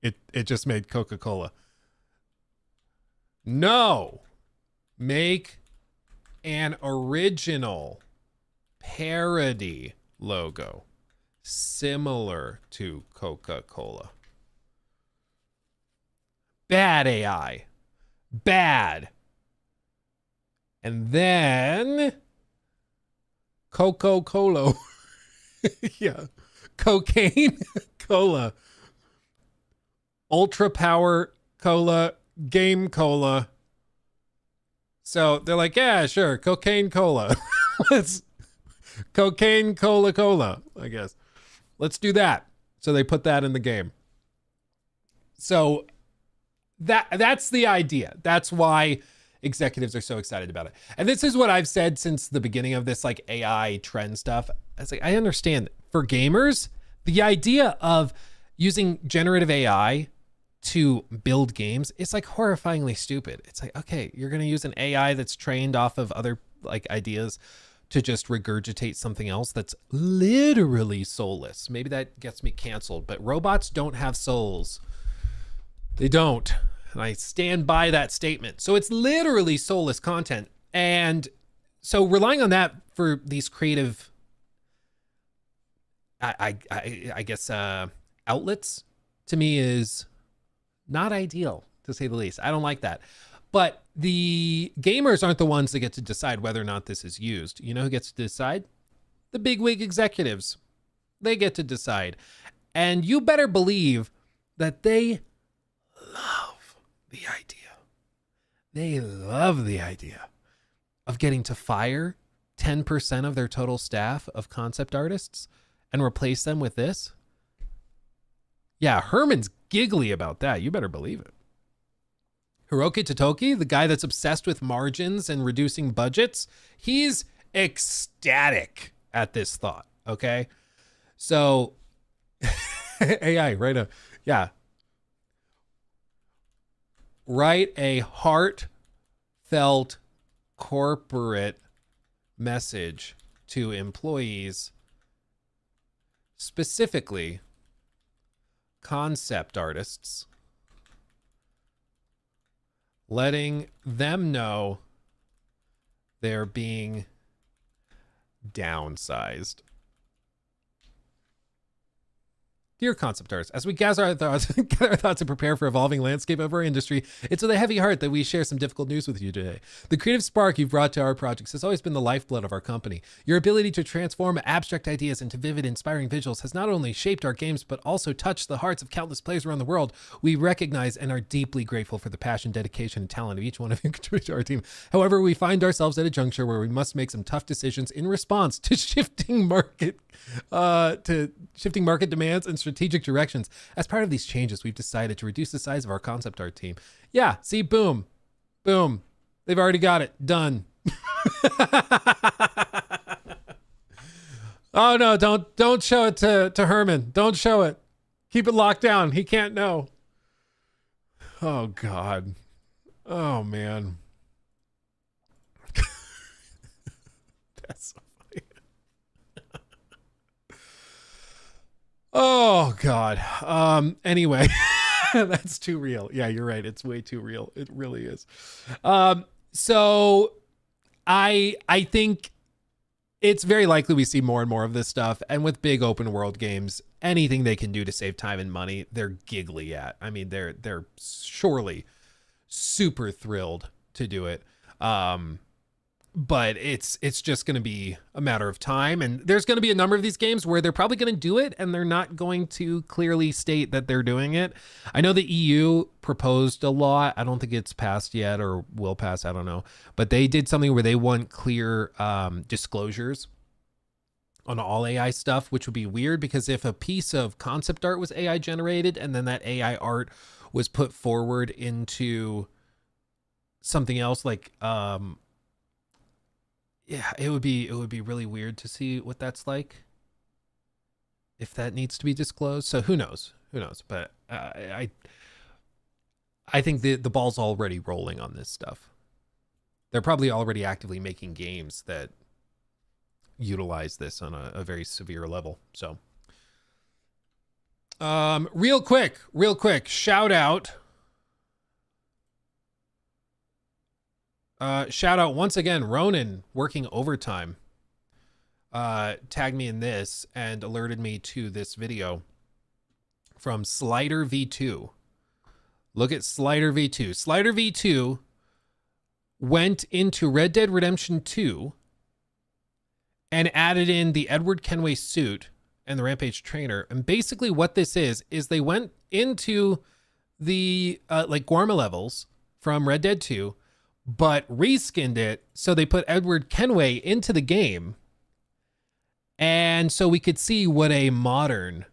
S4: It just made Coca-Cola. No. Make an original parody logo similar to Coca-Cola. Bad AI. Bad. And then Coca-Cola. Yeah. Cocaine cola. Ultra power cola. Game cola. So they're like, yeah, sure. Cocaine cola. Let's cocaine cola, I guess. Let's do that. So they put that in the game. So that's the idea. That's why executives are so excited about it. And this is what I've said since the beginning of this like AI trend stuff. I understand for gamers, the idea of using generative AI to build games is like horrifyingly stupid. It's like, okay, you're going to use an AI that's trained off of other like ideas to just regurgitate something else that's literally soulless. Maybe that gets me canceled, but robots don't have souls. They don't. And I stand by that statement. So it's literally soulless content. And so relying on that for these creative, I guess, outlets to me is not ideal, to say the least. I don't like that. But the gamers aren't the ones that get to decide whether or not this is used. You know who gets to decide? The bigwig executives. They get to decide. And you better believe that they love the idea. They love the idea of getting to fire 10% of their total staff of concept artists and replace them with this. Yeah, Herman's giggly about that. You better believe it. Hiroki Totoki, the guy that's obsessed with margins and reducing budgets, he's ecstatic at this thought, okay? So, AI, write a heartfelt corporate message to employees, specifically concept artists, letting them know they're being downsized. Dear concept artists, as we gather our thoughts and prepare for evolving landscape of our industry, it's with a heavy heart that we share some difficult news with you today. The creative spark you've brought to our projects has always been the lifeblood of our company. Your ability to transform abstract ideas into vivid, inspiring visuals has not only shaped our games, but also touched the hearts of countless players around the world. We recognize and are deeply grateful for the passion, dedication, and talent of each one of you contributing to our team. However, we find ourselves at a juncture where we must make some tough decisions in response to shifting market demands and strategic directions. As part of these changes, we've decided to reduce the size of our concept art team. Yeah, see, boom. They've already got it done. Oh no, don't show it to Herman. Don't show it. Keep it locked down. He can't know. Oh God. Oh man. That's so funny. Oh God. Anyway, that's too real. Yeah, you're right. It's way too real. It really is. So I think it's very likely we see more and more of this stuff. And with big open world games, anything they can do to save time and money, they're giggly at. I mean, they're surely super thrilled to do it. But it's just going to be a matter of time. And there's going to be a number of these games where they're probably going to do it and they're not going to clearly state that they're doing it. I know the EU proposed a law. I don't think it's passed yet or will pass. I don't know. But they did something where they want clear disclosures on all AI stuff, which would be weird because if a piece of concept art was AI generated and then that AI art was put forward into something else like yeah, it would be really weird to see what that's like if that needs to be disclosed. So who knows? But I think the ball's already rolling on this stuff. They're probably already actively making games that utilize this on a very severe level. So real quick, shout out once again, Ronan working overtime, tagged me in this and alerted me to this video from Slider V2. Look at Slider V2. Slider V2 went into Red Dead Redemption 2 and added in the Edward Kenway suit and the Rampage trainer. And basically what this is they went into the like Guarma levels from Red Dead 2, but reskinned it so they put Edward Kenway into the game. And so we could see what a modern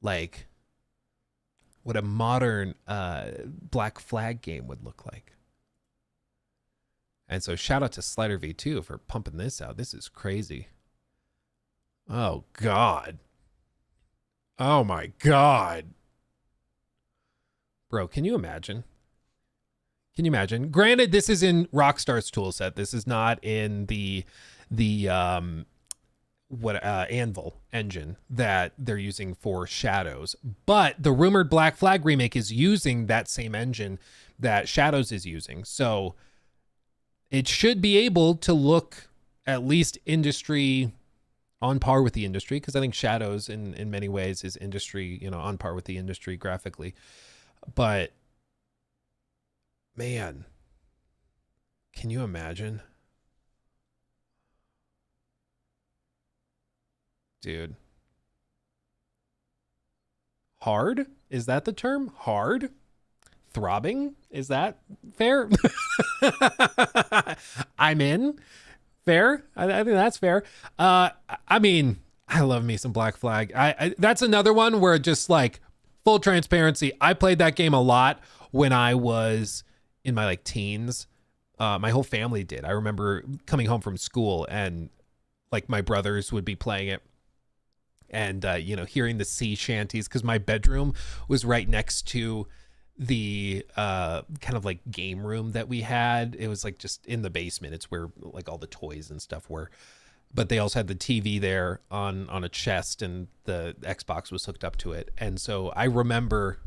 S4: Black Flag game would look like. And so shout out to Slider V2 for pumping this out. This is crazy. Oh God. Oh my God. Bro, can you imagine? Can you imagine? Granted, this is in Rockstar's toolset. This is not in the Anvil engine that they're using for Shadows. But the rumored Black Flag remake is using that same engine that Shadows is using. So it should be able to look at least industry on par with the industry, because I think Shadows in many ways is industry, on par with the industry graphically. But man, Can you imagine? Dude. Hard? Is that the term? Hard? Throbbing? Is that fair? I'm in. Fair? I think that's fair. I mean, I love me some Black Flag. That's another one where just like full transparency. I played that game a lot when I was in my like teens. My whole family did. I remember coming home from school and like my brothers would be playing it. And, you know, hearing the sea shanties, because my bedroom was right next to the kind of like game room that we had. It was like just in the basement. It's where like all the toys and stuff were. But they also had the TV there on a chest, and the Xbox was hooked up to it. And so I remember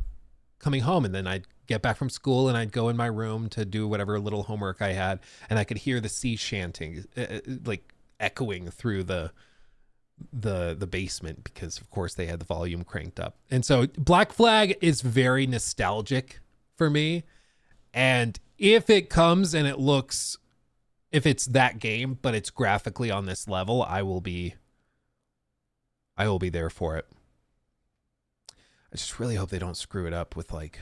S4: coming home, and then I'd get back from school and I'd go in my room to do whatever little homework I had, and I could hear the sea chanting like echoing through the basement, because of course they had the volume cranked up. And so Black Flag is very nostalgic for me. And if it comes and it looks, if it's that game, but it's graphically on this level, I will be there for it. I just really hope they don't screw it up with like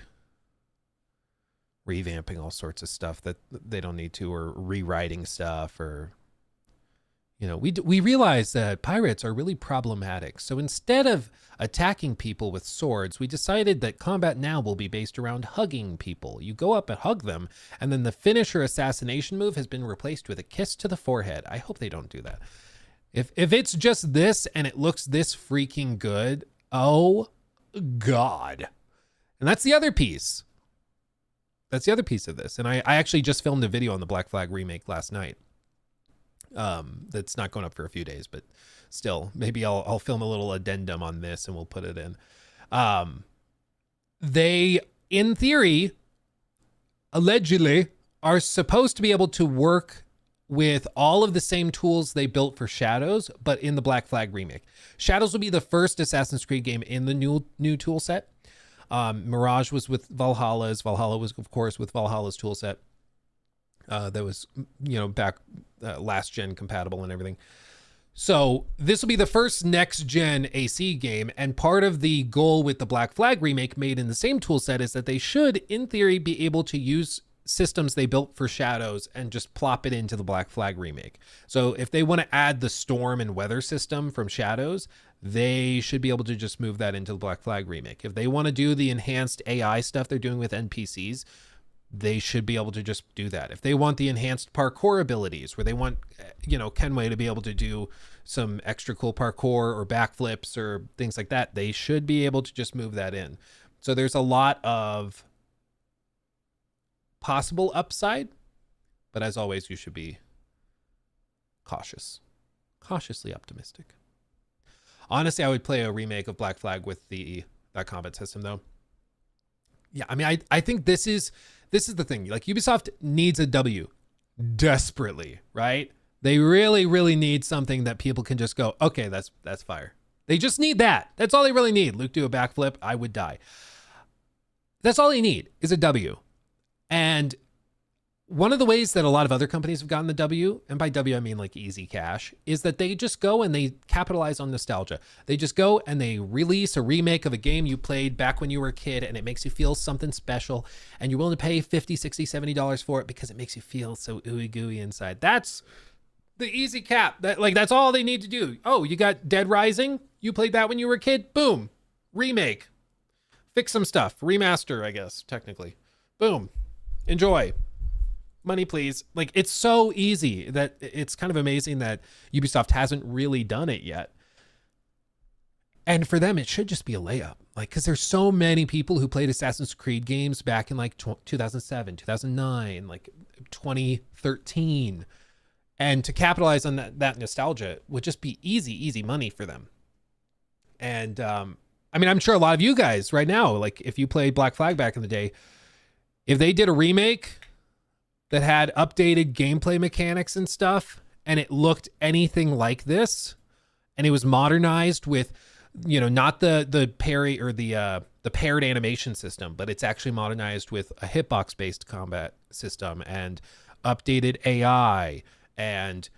S4: revamping all sorts of stuff that they don't need to, or rewriting stuff, or you know, we realize that pirates are really problematic. So instead of attacking people with swords, we decided that combat now will be based around hugging people. You go up and hug them, and then the finisher assassination move has been replaced with a kiss to the forehead. I hope they don't do that. If it's just this and it looks this freaking good, oh God. And that's the other piece. That's the other piece of this. And I actually just filmed a video on the Black Flag remake last night. That's not going up for a few days, but still, maybe I'll film a little addendum on this and we'll put it in. They, in theory, allegedly, are supposed to be able to work with all of the same tools they built for Shadows, but in the Black Flag remake. Shadows will be the first Assassin's Creed game in the new tool set. Mirage was with Valhalla's. Valhalla was, of course, with Valhalla's tool set. That was, you know, back last gen compatible and everything. So this will be the first next gen AC game. And part of the goal with the Black Flag remake made in the same tool set is that they should, in theory, be able to use systems they built for Shadows and just plop it into the Black Flag remake. So if they want to add the storm and weather system from Shadows, they should be able to just move that into the Black Flag remake. If they want to do the enhanced AI stuff they're doing with NPCs, they should be able to just do that. If they want the enhanced parkour abilities, where they want, you know, Kenway to be able to do some extra cool parkour or backflips or things like that, they should be able to just move that in. So there's a lot of possible upside, but as always, you should be cautious, cautiously optimistic. Honestly, I would play a remake of Black Flag with that combat system though. Yeah, I mean, I think this is the thing. Like, Ubisoft needs a W desperately, right? They really, really need something that people can just go, okay, that's fire. They just need that. That's all they really need. Luke do a backflip, I would die. That's all they need is a W. And one of the ways that a lot of other companies have gotten the W, and by W I mean like easy cash, is that they just go and they capitalize on nostalgia. They just go and they release a remake of a game you played back when you were a kid, and it makes you feel something special, and you're willing to pay $50, $60, $70 for it because it makes you feel so ooey gooey inside. That's the easy cap. That's all they need to do. Oh, you got Dead Rising? You played that when you were a kid? Boom. Remake. Fix some stuff. Remaster, I guess, technically. Boom. Enjoy. Money, please. Like, it's so easy that it's kind of amazing that Ubisoft hasn't really done it yet. And for them, it should just be a layup. Like, because there's so many people who played Assassin's Creed games back in like 2007, 2009, like 2013. And to capitalize on that nostalgia would just be easy money for them. And I mean, I'm sure a lot of you guys right now, like if you played Black Flag back in the day, if they did a remake that had updated gameplay mechanics and stuff, and it looked anything like this, and it was modernized with, you know, not the parry or the paired animation system, but it's actually modernized with a hitbox based combat system and updated AI and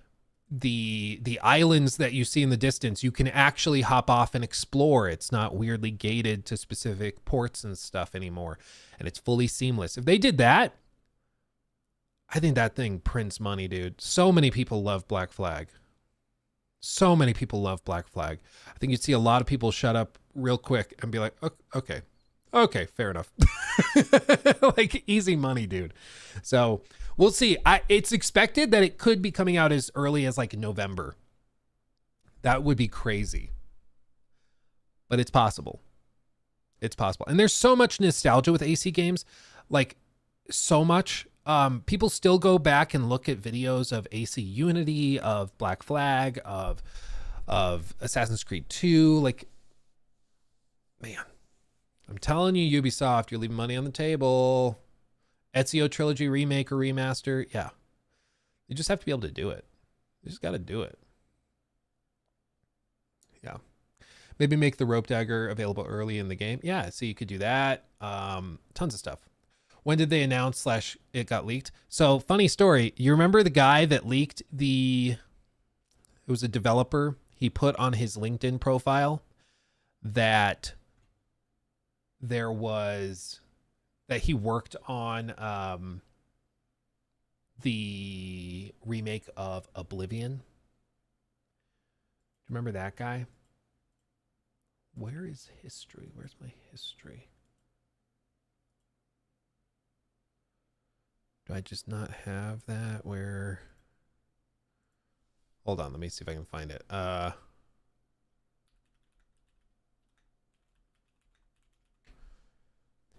S4: the islands that you see in the distance, you can actually hop off and explore. It's not weirdly gated to specific ports and stuff anymore, and it's fully seamless. If they did that, I think that thing prints money, dude. So many people love Black Flag. So many people love Black Flag. I think you'd see a lot of people shut up real quick and be like, okay, fair enough. Like, easy money, dude. So we'll see. It's expected that it could be coming out as early as like November. That would be crazy. But it's possible. It's possible. And there's so much nostalgia with AC games. Like, so much. People still go back and look at videos of AC Unity, of Black Flag, of Assassin's Creed 2. Like, man, I'm telling you, Ubisoft, you're leaving money on the table. Ezio Trilogy remake or remaster. Yeah. You just have to be able to do it. You just got to do it. Yeah. Maybe make the rope dagger available early in the game. Yeah, so you could do that. Tons of stuff. When did they announce / it got leaked? So, funny story. You remember the guy that leaked it was a developer. He put on his LinkedIn profile that he worked on the remake of Oblivion. Do you remember that guy? Where is history? Where's my history? Do I just not have that? Where? Hold on, let me see if I can find it.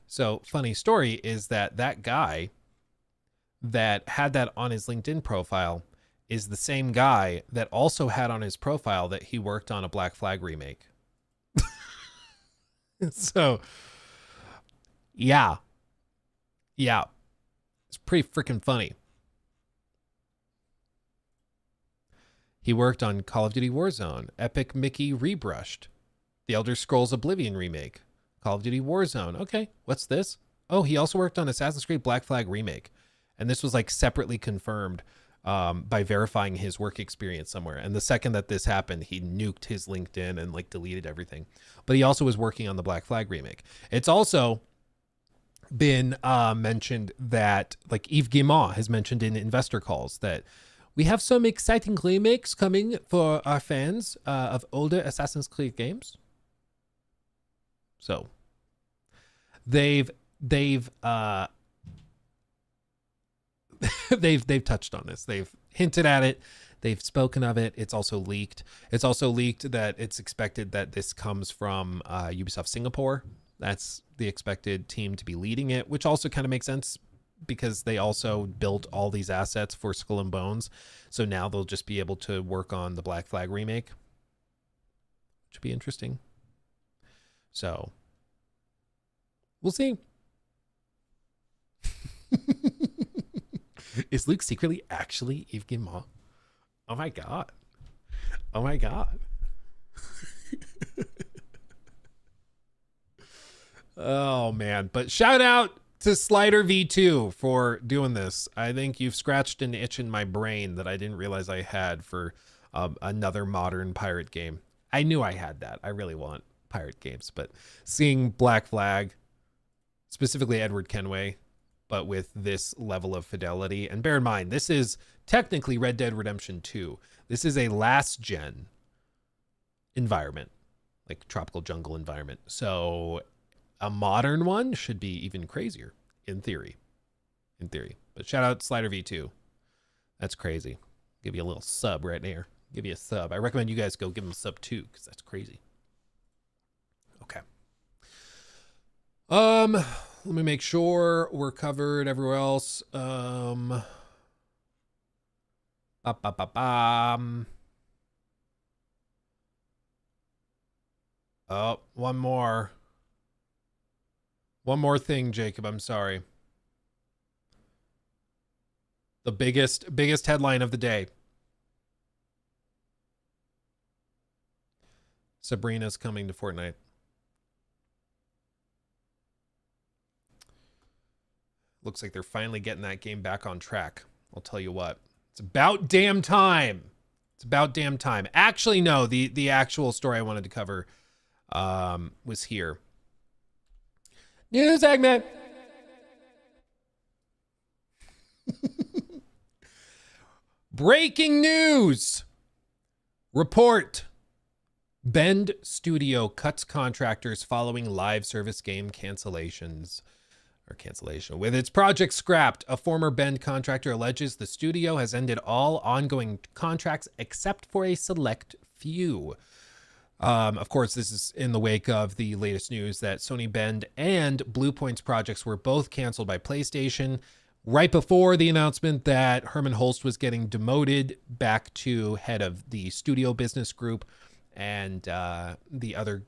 S4: So, funny story is that guy that had that on his LinkedIn profile is the same guy that also had on his profile that he worked on a Black Flag remake. So, yeah. Yeah. It's pretty freaking funny. He worked on Call of Duty Warzone, Epic Mickey Rebrushed, The Elder Scrolls Oblivion remake, Call of Duty Warzone. Okay, what's this? Oh, he also worked on Assassin's Creed Black Flag remake. And this was like separately confirmed by verifying his work experience somewhere. And the second that this happened, he nuked his LinkedIn and like deleted everything. But he also was working on the Black Flag remake. It's also been mentioned that like Yves Guillemot has mentioned in investor calls that we have some exciting remakes coming for our fans of older Assassin's Creed games. So they've touched on this. They've hinted at it. They've spoken of it. It's also leaked. It's also leaked that it's expected that this comes from Ubisoft Singapore. That's the expected team to be leading it, which also kind of makes sense because they also built all these assets for Skull and Bones. So now they'll just be able to work on the Black Flag remake, which would be interesting. So we'll see. Is Luke secretly actually Yves Guillemot? Oh my God. Oh my God. Oh man, but shout out to Slider V2 for doing this. I think you've scratched an itch in my brain that I didn't realize I had for another modern pirate game. I knew I had that. I really want pirate games, but seeing Black Flag, specifically Edward Kenway, but with this level of fidelity, and bear in mind, this is technically Red Dead Redemption 2. This is a last gen environment, like tropical jungle environment. So a modern one should be even crazier in theory. But shout out Slider V2. That's crazy. Give you a little sub right there. Give you a sub. I recommend you guys go give him a sub too, because that's crazy. Okay. Let me make sure we're covered everywhere else. Oh, one more. One more thing, Jacob. I'm sorry. The biggest headline of the day. Sabrina's coming to Fortnite. Looks like they're finally getting that game back on track. I'll tell you what. It's about damn time. It's about damn time. Actually, no, the actual story I wanted to cover was here. News segment. Breaking news. Report. Bend Studio cuts contractors following live service game cancellations. Cancellation. With its project scrapped, a former Bend contractor alleges the studio has ended all ongoing contracts except for a select few. Of course, this is in the wake of the latest news that Sony Bend and Bluepoint's projects were both canceled by PlayStation right before the announcement that Herman Holst was getting demoted back to head of the studio business group, and the other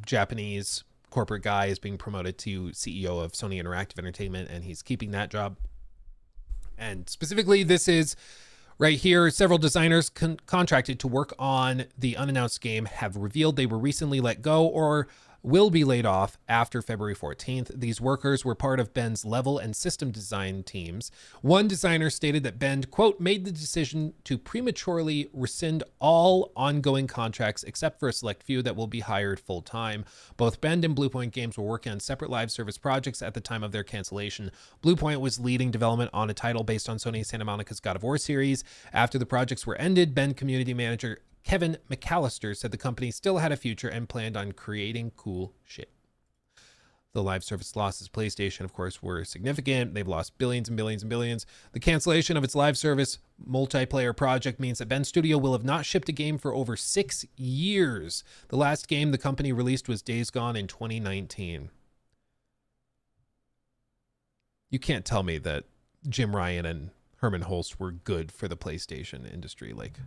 S4: Japanese corporate guy is being promoted to CEO of Sony Interactive Entertainment, and he's keeping that job. And specifically, this is right here. Several designers contracted to work on the unannounced game have revealed they were recently let go or will be laid off after February 14th. These workers were part of Bend's level and system design teams. One designer stated that Bend, quote, made the decision to prematurely rescind all ongoing contracts except for a select few that will be hired full-time. Both Bend and Bluepoint Games were working on separate live service projects at the time of their cancellation. Bluepoint was leading development on a title based on Sony Santa Monica's God of War series. After the projects were ended, Bend community manager Kevin McAllister said the company still had a future and planned on creating cool shit. The live service losses PlayStation, of course, were significant. They've lost billions and billions and billions. The cancellation of its live service multiplayer project means that Bend Studio will have not shipped a game for over 6 years. The last game the company released was Days Gone in 2019. You can't tell me that Jim Ryan and Herman Holst were good for the PlayStation industry. Like,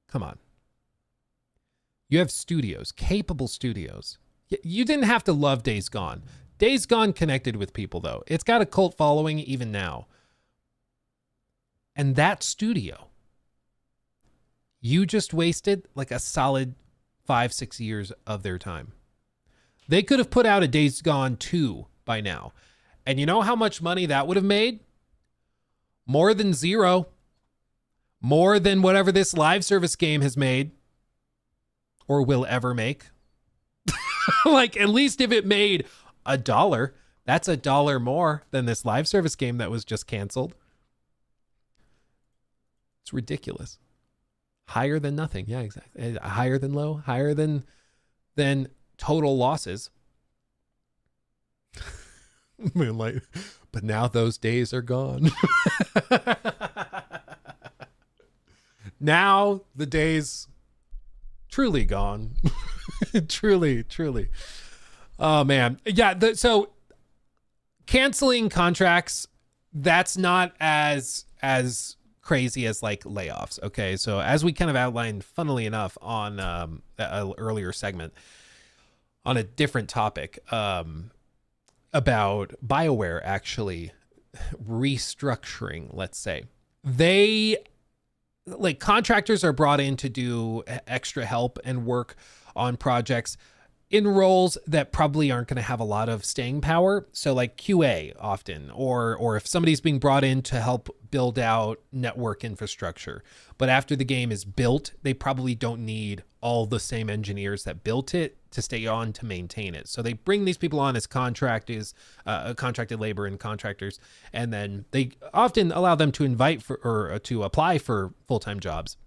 S4: come on. You have studios, capable studios. You didn't have to love Days Gone. Days Gone connected with people, though. It's got a cult following even now. And that studio, you just wasted like a solid 5-6 years of their time. They could have put out a Days Gone 2 by now. And you know how much money that would have made? More than zero. More than whatever this live service game has made or will ever make. Like, at least if it made $1, that's $1 more than this live service game that was just canceled. It's ridiculous. Higher than nothing. Yeah, exactly. Higher than low, higher than total losses. Moonlight. But now those days are gone. Now the days truly gone. Truly. Oh man. Yeah. So canceling contracts, that's not as crazy as like layoffs. Okay. So as we kind of outlined, funnily enough, on an earlier segment on a different topic, about BioWare actually restructuring, let's say. Like, contractors are brought in to do extra help and work on projects in roles that probably aren't going to have a lot of staying power. So like QA often, or if somebody's being brought in to help build out network infrastructure, but after the game is built, they probably don't need all the same engineers that built it to stay on to maintain it. So they bring these people on as contracted labor and contractors, and then they often allow them to invite for or to apply for full-time jobs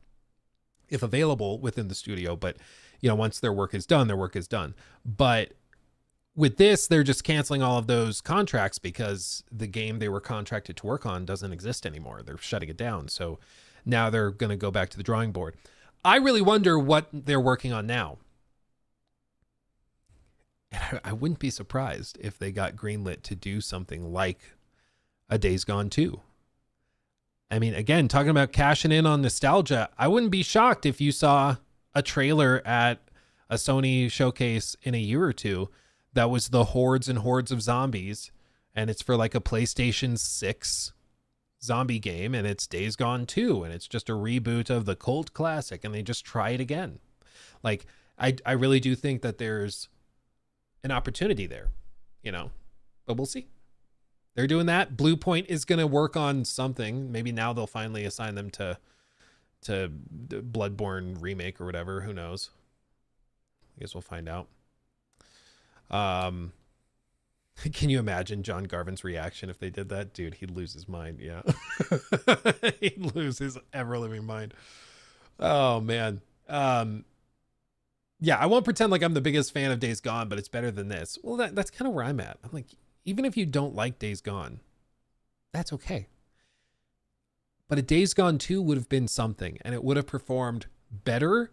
S4: if available within the studio. But you know, once their work is done, their work is done. But with this, they're just canceling all of those contracts because the game they were contracted to work on doesn't exist anymore. They're shutting it down. So now they're going to go back to the drawing board. I really wonder what they're working on now. And I wouldn't be surprised if they got greenlit to do something like a Days Gone 2. I mean, again, talking about cashing in on nostalgia, I wouldn't be shocked if you saw a trailer at a Sony showcase in a year or two that was the hordes and hordes of zombies, and it's for like a PlayStation 6 zombie game, and it's Days Gone 2, and it's just a reboot of the cult classic, and they just try it again. Like, I really do think that there's an opportunity there, you know, but we'll see. They're doing that. Blue Point is going to work on something. Maybe now they'll finally assign them to Bloodborne remake or whatever. Who knows? I guess we'll find out. Can you imagine John Garvin's reaction if they did that? Dude, he'd lose his mind. Yeah. He'd lose his ever living mind. Oh man. Yeah, I won't pretend like I'm the biggest fan of Days Gone, but it's better than this. Well, that's kind of where I'm at. I'm like, even if you don't like Days Gone, that's okay. But a Days Gone 2 would have been something, and it would have performed better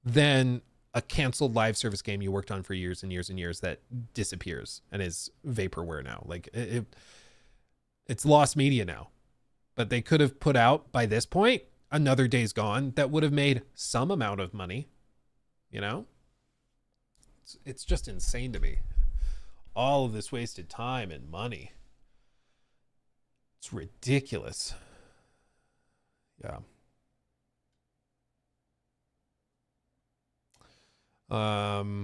S4: than a canceled live service game you worked on for years and years and years that disappears and is vaporware now. Like it's lost media now. But they could have put out, by this point, another Days Gone that would have made some amount of money. You know? It's just insane to me. All of this wasted time and money. It's ridiculous. Yeah. Yeah, man.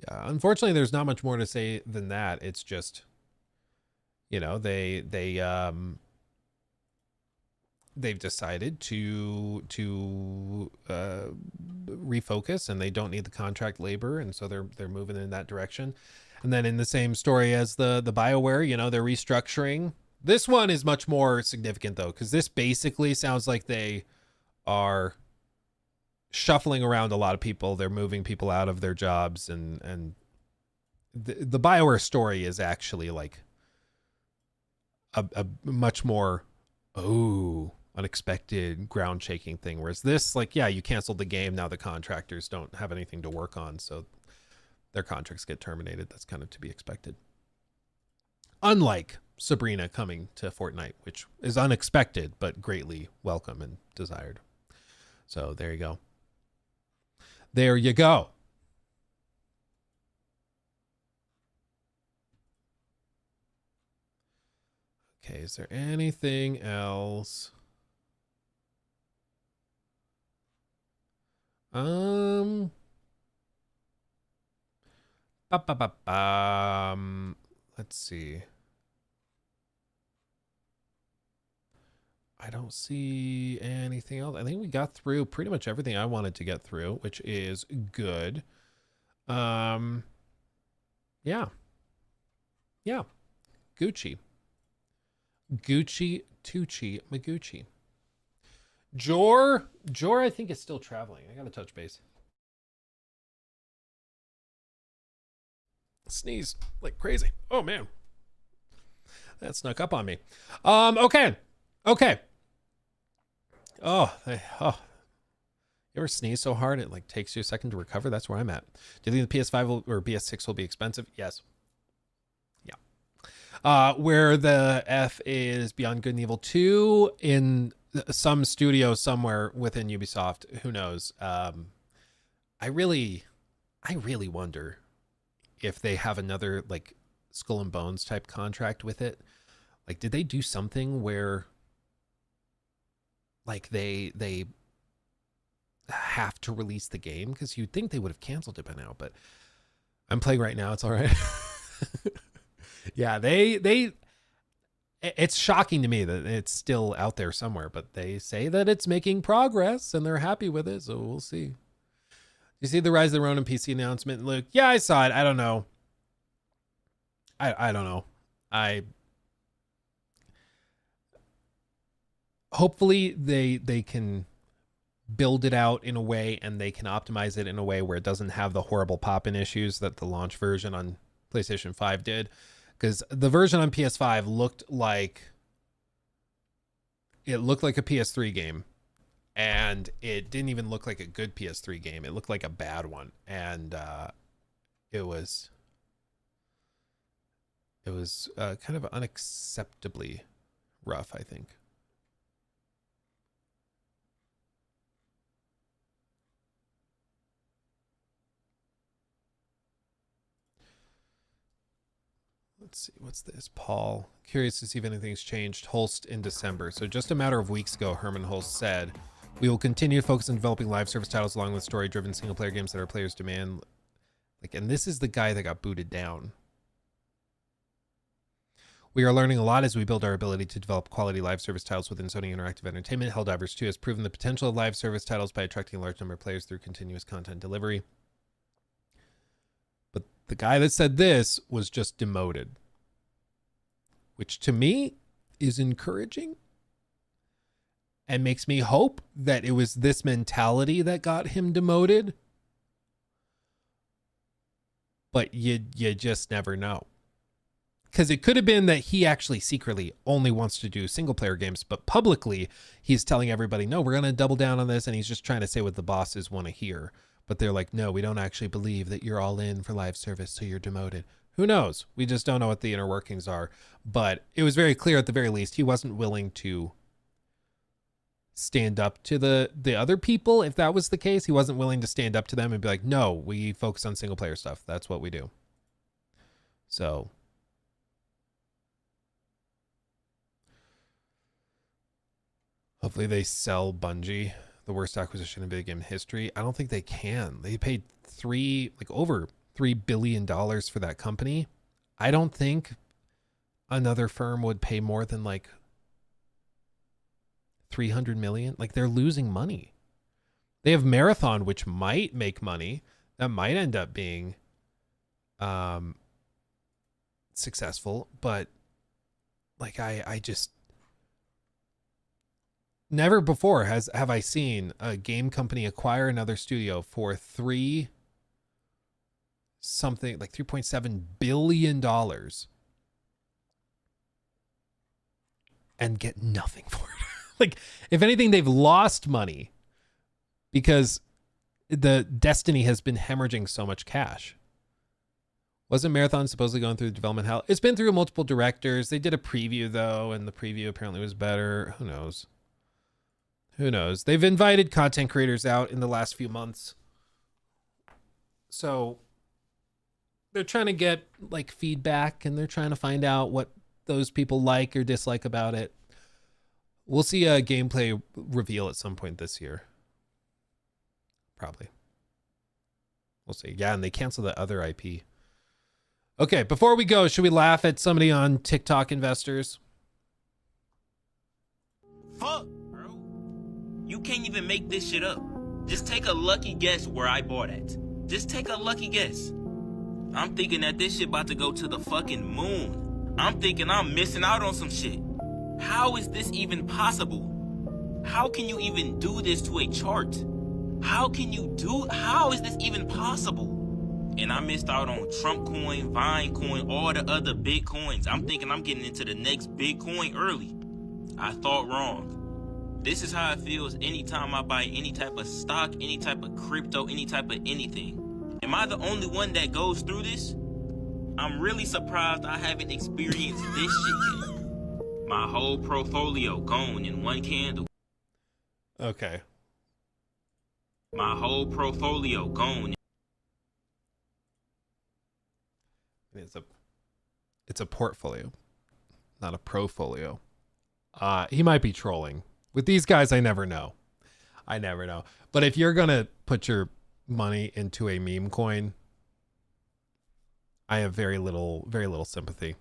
S4: Yeah, unfortunately there's not much more to say than that. It's just, you know, they've decided to refocus, and they don't need the contract labor, and so they're moving in that direction. And then in the same story as the BioWare, you know, they're restructuring. This one is much more significant though, because this basically sounds like they are shuffling around a lot of people. They're moving people out of their jobs, and the BioWare story is actually like a much more unexpected, ground shaking thing. Whereas this, like, yeah, you canceled the game, now the contractors don't have anything to work on, so their contracts get terminated. That's kind of to be expected. Unlike Sabrina coming to Fortnite, which is unexpected, but greatly welcome and desired. So there you go. There you go. Okay, is there anything else? Let's see. I don't see anything else. I think we got through pretty much everything I wanted to get through, which is good. Yeah. Yeah. Gucci. Gucci, Tucci, Magucci. Jor, I think is still traveling. I gotta touch base. Sneeze like crazy. Oh man, that snuck up on me. Okay. Oh, you ever sneeze so hard it like takes you a second to recover? That's where I'm at. Do you think the PS5 or PS6 will be expensive? Yes. Yeah. Where the F is Beyond Good and Evil 2 in some studio somewhere within Ubisoft. Who knows? I really wonder if they have another like Skull and Bones type contract with it. Like, did they do something where like they have to release the game? Because you'd think they would have canceled it by now, but I'm playing right now. It's all right. Yeah, it's shocking to me that it's still out there somewhere, but they say that it's making progress and they're happy with it. So we'll see. You see the Rise of the Ronin PC announcement, Luke? Yeah, I saw it. I don't know. I don't know. Hopefully they can build it out in a way and they can optimize it in a way where it doesn't have the horrible pop-in issues that the launch version on PlayStation 5 did. Because the version on PS5 looked like a PS3 game. And it didn't even look like a good PS3 game. It looked like a bad one. And it was kind of unacceptably rough, I think. Let's see, what's this? Paul, curious to see if anything's changed. Holst in December. So just a matter of weeks ago, Herman Holst said We will continue to focus on developing live service titles along with story-driven single-player games that our players demand. Like, and this is the guy that got booted down. We are learning a lot as we build our ability to develop quality live service titles within Sony Interactive Entertainment. Helldivers 2 has proven the potential of live service titles by attracting a large number of players through continuous content delivery. But the guy that said this was just demoted, which to me is encouraging and makes me hope that it was this mentality that got him demoted. But you just never know. Because it could have been that he actually secretly only wants to do single player games, but publicly he's telling everybody, no, we're going to double down on this. And he's just trying to say what the bosses want to hear. But they're like, no, we don't actually believe that you're all in for live service, so you're demoted. Who knows? We just don't know what the inner workings are. But it was very clear at the very least he wasn't willing to stand up to the other people. If that was the case, he wasn't willing to stand up to them and be like, no, we focus on single player stuff. That's what we do. So hopefully they sell Bungie, the worst acquisition in video game history. I don't think they can. They paid over $3 billion for that company. I don't think another firm would pay more than like 300 million. Like, they're losing money. They have Marathon, which might make money. That might end up being successful, but like I just never before have I seen a game company acquire another studio for $3.7 billion and get nothing for it. Like, if anything, they've lost money because the Destiny has been hemorrhaging so much cash. Wasn't Marathon supposedly going through development hell? It's been through multiple directors. They did a preview though, and the preview apparently was better. Who knows? Who knows? They've invited content creators out in the last few months. So they're trying to get like feedback, and they're trying to find out what those people like or dislike about it. We'll see a gameplay reveal at some point this year. Probably. We'll see. Yeah, and they canceled the other IP. Okay, before we go, should we laugh at somebody on TikTok investors?
S14: Fuck, bro. You can't even make this shit up. Just take a lucky guess where I bought at. Just take a lucky guess. I'm thinking that this shit about to go to the fucking moon. I'm thinking I'm missing out on some shit. How is this even possible? How can you even do this to a chart? How is this even possible? And I missed out on Trump coin, Vine coin, all the other big coins. I'm thinking I'm getting into the next big coin early. I thought wrong. This is how it feels anytime I buy any type of stock, any type of crypto, any type of anything. Am I the only one that goes through this? I'm really surprised I haven't experienced this shit yet. My whole portfolio gone in one candle.
S4: Okay.
S14: My whole portfolio gone.
S4: It's a portfolio, not a profolio. He might be trolling. With these guys, I never know. But if you're gonna put your money into a meme coin, I have very little sympathy.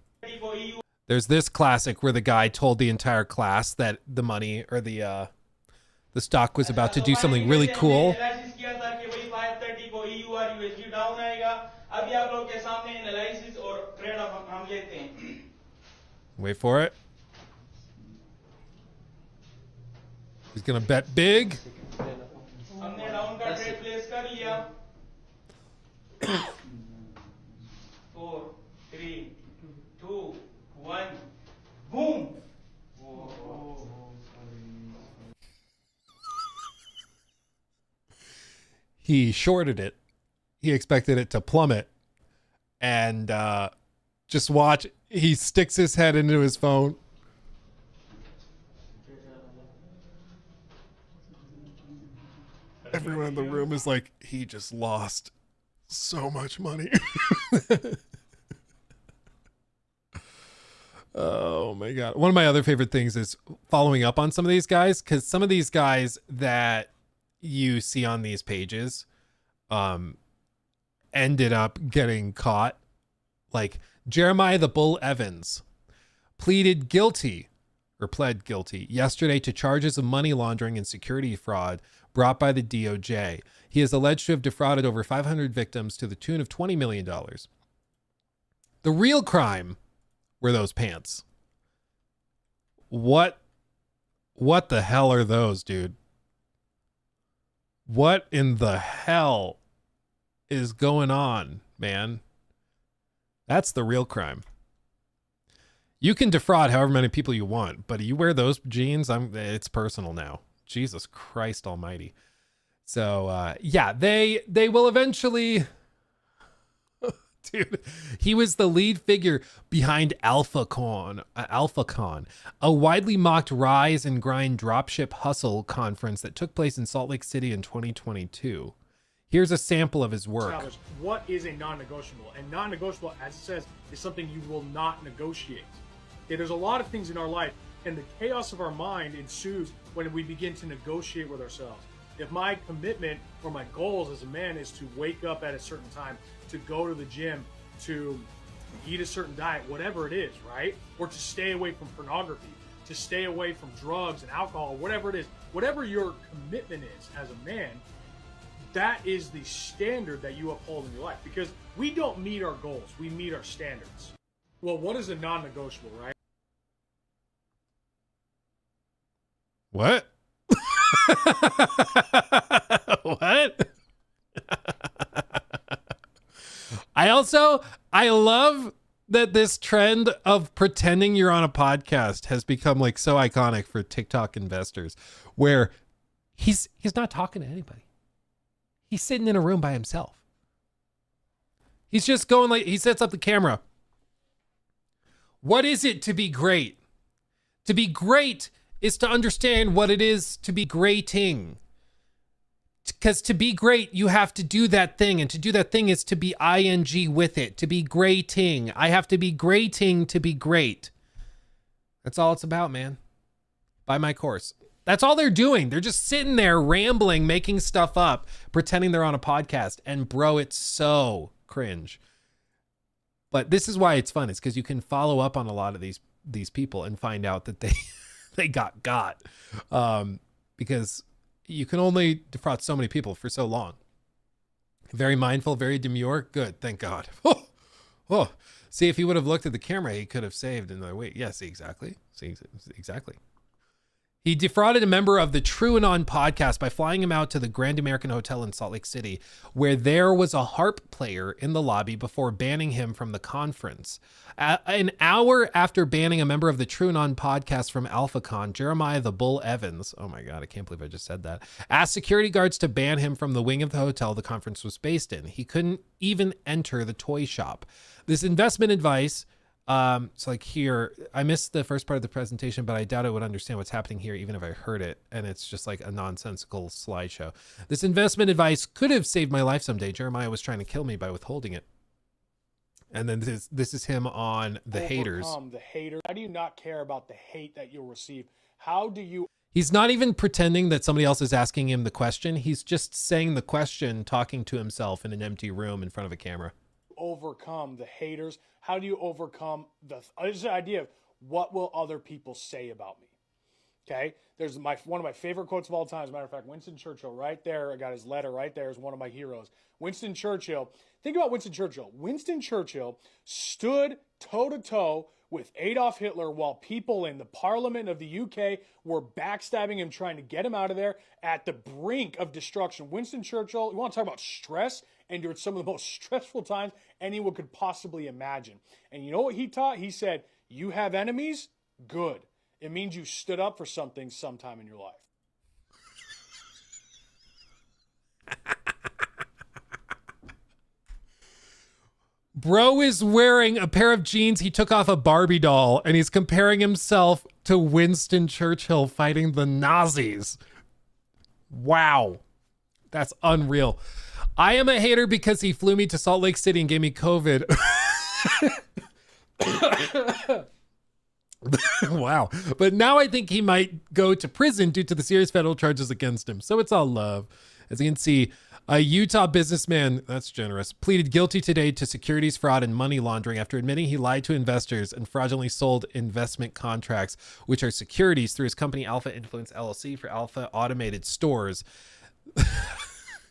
S4: There's this classic where the guy told the entire class that the money or the stock was about to do something really cool. Wait for it. He's gonna bet big.
S15: 4, 3, 2, 1, boom!
S4: He shorted it. He expected it to plummet. And just watch. He sticks his head into his phone. Everyone in the room is like, he just lost so much money. Oh my God. One of my other favorite things is following up on some of these guys, because some of these guys that you see on these pages ended up getting caught. Like Jeremiah the Bull Evans pled guilty yesterday to charges of money laundering and security fraud brought by the DOJ. He is alleged to have defrauded over 500 victims to the tune of $20 million. The real crime were those pants. What the hell are those, dude? What in the hell is going on, man? That's the real crime. You can defraud however many people you want, but you wear those jeans, it's personal now. Jesus Christ almighty. So, yeah, they will eventually... Dude, he was the lead figure behind AlphaCon, a widely mocked rise and grind dropship hustle conference that took place in Salt Lake City in 2022. Here's a sample of his work.
S16: What is a non-negotiable? And non-negotiable, as it says, is something you will not negotiate. Okay, there's a lot of things in our life, and the chaos of our mind ensues when we begin to negotiate with ourselves. If my commitment or my goals as a man is to wake up at a certain time, to go to the gym, to eat a certain diet, whatever it is, right? Or to stay away from pornography, to stay away from drugs and alcohol, whatever it is, whatever your commitment is as a man, that is the standard that you uphold in your life. Because we don't meet our goals, we meet our standards. Well, what is a non-negotiable, right?
S4: What? What? I love that this trend of pretending you're on a podcast has become like so iconic for TikTok investors, where he's not talking to anybody. He's sitting in a room by himself. He's just going like, he sets up the camera. What is it to be great? To be great is to understand what it is to be greating. Because to be great, you have to do that thing. And to do that thing is to be ing with it. To be greating. I have to be greating to be great. That's all it's about, man. Buy my course. That's all they're doing. They're just sitting there rambling, making stuff up, pretending they're on a podcast. And bro, it's so cringe. But this is why it's fun. It's because you can follow up on a lot of these people and find out that they got. Because you can only defraud so many people for so long. Very mindful, very demure. Good, thank God. Oh. See, if he would have looked at the camera, he could have saved another week. Yeah, see, exactly. He defrauded a member of the TrueAnon podcast by flying him out to the Grand American Hotel in Salt Lake City, where there was a harp player in the lobby before banning him from the conference. An hour after banning a member of the TrueAnon podcast from AlphaCon, Jeremiah the Bull Evans, oh my God, I can't believe I just said that, asked security guards to ban him from the wing of the hotel the conference was based in. He couldn't even enter the toy shop. This investment advice... so like here, I missed the first part of the presentation, but I doubt I would understand what's happening here even if I heard it. And it's just like a nonsensical slideshow. This investment advice could have saved my life someday. Jeremiah was trying to kill me by withholding it. And then this is him on the haters.
S16: The haters. How do you not care about the hate that you'll receive? How do you...
S4: He's not even pretending that somebody else is asking him the question. He's just saying the question, talking to himself in an empty room in front of a camera.
S16: Overcome the haters? How do you overcome the idea of what will other people say about me? Okay, there's one of my favorite quotes of all time. As a matter of fact, Winston Churchill, right there. I got his letter right there. Is one of my heroes. Winston Churchill. Think about Winston Churchill. Winston Churchill stood toe to toe with Adolf Hitler while people in the Parliament of the UK were backstabbing him, trying to get him out of there at the brink of destruction. Winston Churchill. You want to talk about stress? Endured some of the most stressful times anyone could possibly imagine. And you know what he taught? He said, you have enemies? Good. It means you stood up for something sometime in your life.
S4: Bro is wearing a pair of jeans he took off a Barbie doll, and he's comparing himself to Winston Churchill fighting the Nazis. Wow. That's unreal. I am a hater because he flew me to Salt Lake City and gave me COVID. Wow. But now I think he might go to prison due to the serious federal charges against him. So it's all love. As you can see, a Utah businessman, that's generous, pleaded guilty today to securities fraud and money laundering after admitting he lied to investors and fraudulently sold investment contracts, which are securities, through his company Alpha Influence LLC for Alpha Automated Stores.